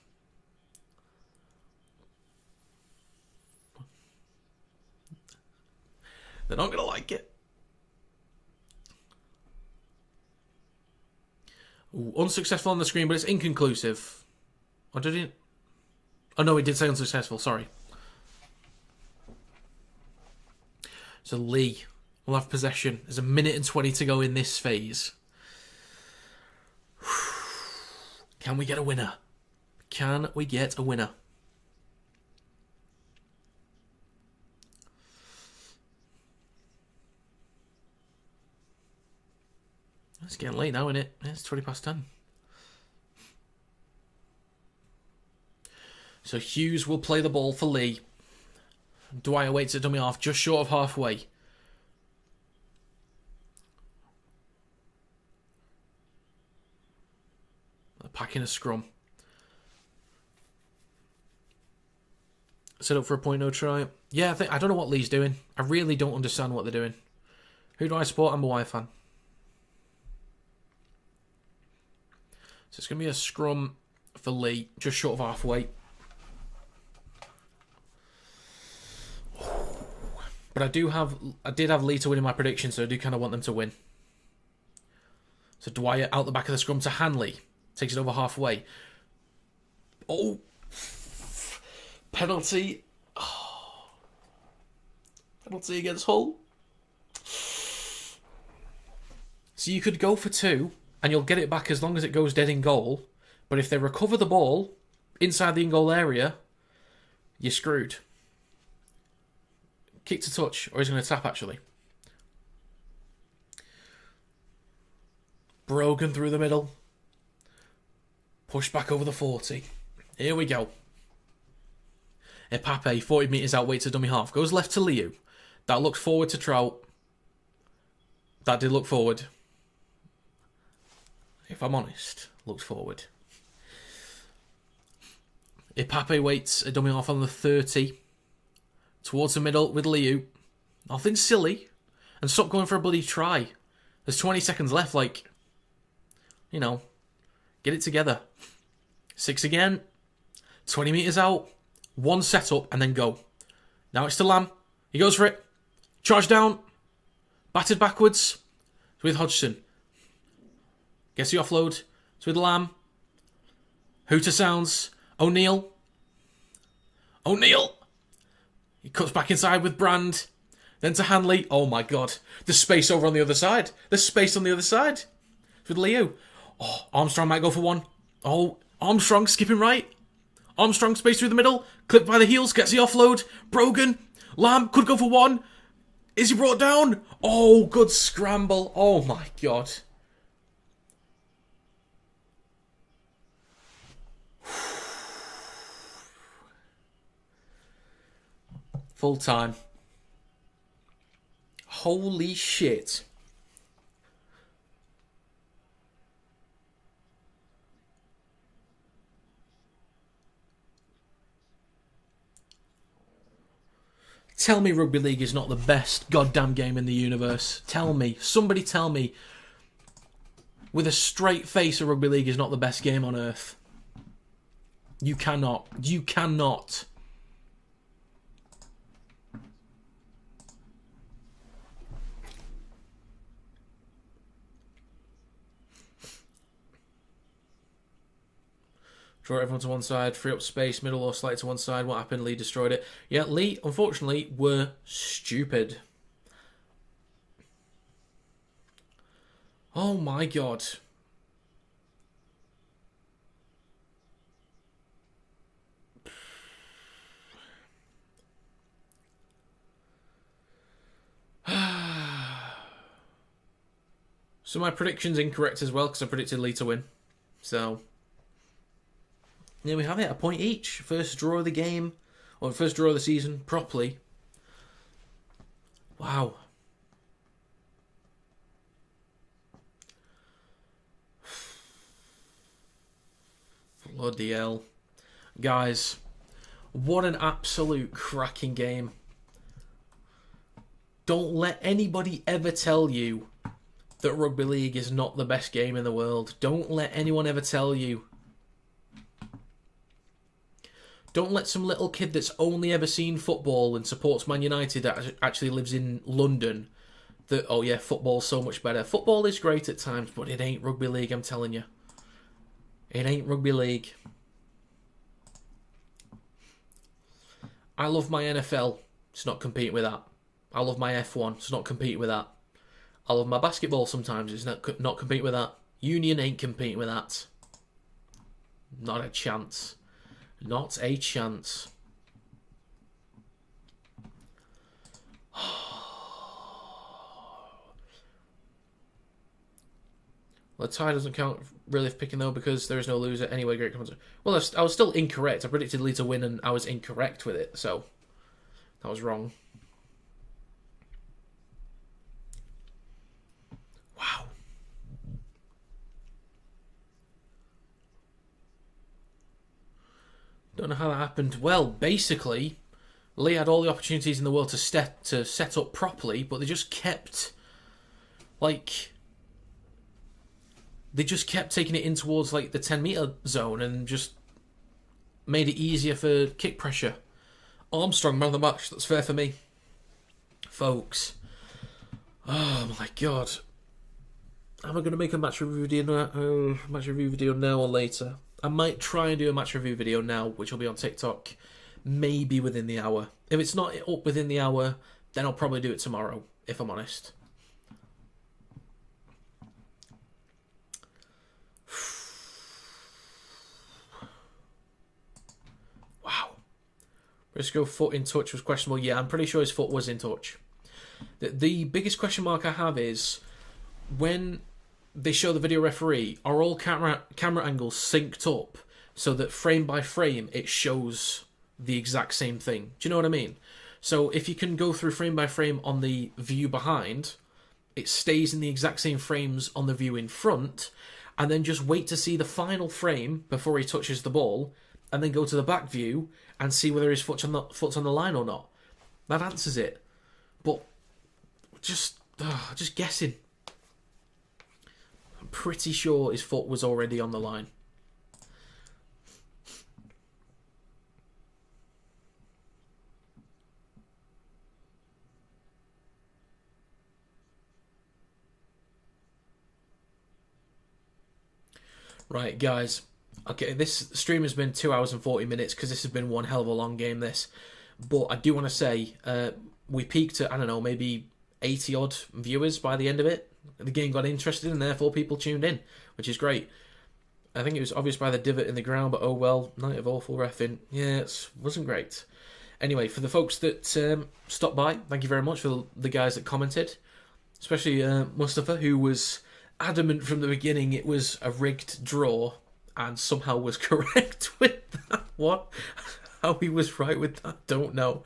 S1: They're not going to like it. Ooh, unsuccessful on the screen, but it's inconclusive. Or did it? Oh no, it did say unsuccessful, sorry. So Leigh will have possession. There's 1 minute and 20 to go in this phase. Can we get a winner? Can we get a winner? It's getting late now, isn't it? It's 20 past 10. So Hughes will play the ball for Leigh. Dwyer waits at dummy half, just short of halfway. They're packing a scrum. Set up for a point, no try. Yeah, I don't know what Leigh's doing. I really don't understand what they're doing. Who do I support? I'm a Y fan. So it's going to be a scrum for Leigh, just short of halfway. But I did have Leigh to win in my prediction, so I do kind of want them to win. So Dwyer out the back of the scrum to Hanley. Takes it over halfway. Oh! Penalty. Oh. Penalty against Hull. So you could go for 2, and you'll get it back as long as it goes dead in goal. But if they recover the ball inside the in-goal area, you're screwed. Kick to touch, or he's going to tap, actually. Brogan through the middle. Push back over the 40. Here we go. Epape, 40 metres out, waits a dummy half. Goes left to Liu. That looked forward to Trout. That did look forward. If I'm honest, looked forward. Ipape waits a dummy off on the 30. Towards the middle with Liu. Nothing silly. And stop going for a bloody try. There's 20 seconds left, like... You know. Get it together. 6 again. 20 metres out. 1 set up and then go. Now it's to Lamb. He goes for it. Charge down. Battered backwards. It's with Hodgson. Gets the offload. It's with Lamb. Hooter sounds. O'Neill. He cuts back inside with Brand. Then to Hanley. Oh my god. There's space over on the other side. It's with Leo. Oh, Armstrong might go for one. Oh, Armstrong skipping right. Armstrong space through the middle. Clipped by the heels. Gets the offload. Brogan. Lamb could go for one. Is he brought down? Oh, good scramble. Oh my god. Full time. Holy shit. Tell me Rugby League is not the best goddamn game in the universe. Tell me. Somebody tell me. With a straight face, a Rugby League is not the best game on earth. You cannot. You cannot. Draw everyone to one side, free up space, middle or slightly to one side. What happened? Leigh destroyed it. Yeah, Leigh, unfortunately, were stupid. Oh my god. So my prediction's incorrect as well, because I predicted Leigh to win. So... there we have it, a point each. First draw of the game, or first draw of the season, properly. Wow. Bloody hell. Guys, what an absolute cracking game. Don't let anybody ever tell you that Rugby League is not the best game in the world. Don't let anyone ever tell you. Don't let some little kid that's only ever seen football and supports Man United that actually lives in London that, oh yeah, football's so much better. Football is great at times, but it ain't Rugby League, I'm telling you. It ain't Rugby League. I love my NFL. It's not competing with that. I love my F1. It's not competing with that. I love my basketball sometimes. It's not competing with that. Union ain't competing with that. Not a chance. Not a chance. Well, the tie doesn't count really for picking though because there is no loser. Anyway, great comments. Well, I was still incorrect. I predicted Leigh to win and I was incorrect with it, so that was wrong. Wow. Don't know how that happened. Well, basically, Leigh had all the opportunities in the world to set up properly, but they just kept, like, taking it in towards like the 10-metre zone and just made it easier for kick pressure. Armstrong, man of the match. That's fair for me, folks. Oh my god. Am I going to make a match review video now or later? I might try and do a match review video now, which will be on TikTok, maybe within the hour. If it's not up within the hour, then I'll probably do it tomorrow, if I'm honest. Wow. Briscoe foot in touch was questionable. Yeah, I'm pretty sure his foot was in touch. The biggest question mark I have is when they show the video referee, are all camera angles synced up so that frame by frame it shows the exact same thing? Do you know what I mean? So if you can go through frame by frame on the view behind, it stays in the exact same frames on the view in front, and then just wait to see the final frame before he touches the ball. and then go to the back view and see whether his foot's on the line or not. That answers it. But just guessing. I'm pretty sure his foot was already on the line. Right, guys. Okay, this stream has been 2 hours and 40 minutes because this has been one hell of a long game, this. But I do want to say, we peaked at, I don't know, maybe 80-odd viewers by the end of it. The game got interested and therefore people tuned in, which is great. I think it was obvious by the divot in the ground, but oh well, night of awful reffing. Yeah, it wasn't great. Anyway, for the folks that stopped by, thank you very much. For the guys that commented, especially Mustafa, who was adamant from the beginning it was a rigged draw and somehow was correct with that one. How he was right with that, don't know.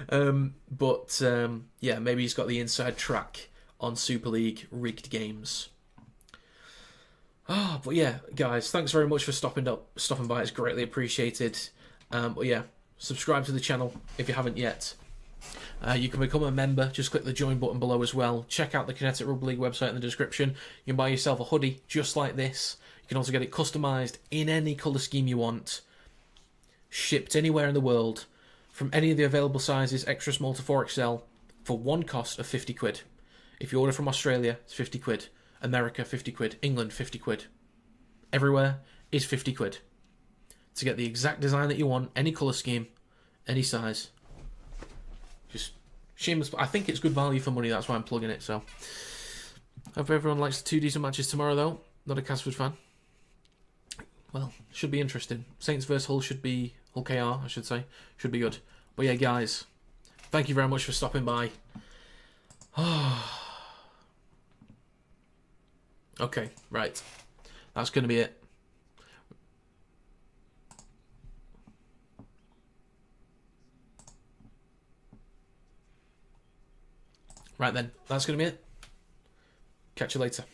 S1: But yeah, maybe he's got the inside track on Super League rigged games. But yeah, guys, thanks very much for stopping by. It's greatly appreciated. But yeah, subscribe to the channel if you haven't yet. You can become a member. Just click the join button below as well. Check out the Kinetic Rugby League website in the description. You can buy yourself a hoodie just like this. You can also get it customised in any colour scheme you want. Shipped anywhere in the world. From any of the available sizes, extra small to 4XL, for one cost of 50 quid. If you order from Australia, it's 50 quid. America, 50 quid. England, 50 quid. Everywhere is 50 quid. To get the exact design that you want, any colour scheme, any size. Just shameless. I think it's good value for money. That's why I'm plugging it. So, hope everyone likes the 2 decent matches tomorrow, though. Not a Casford fan. Well, should be interesting. Saints vs Hull should be Hull KR, I should say. Should be good. But yeah, guys, thank you very much for stopping by. Okay, right. That's going to be it. Right then, that's going to be it. Catch you later.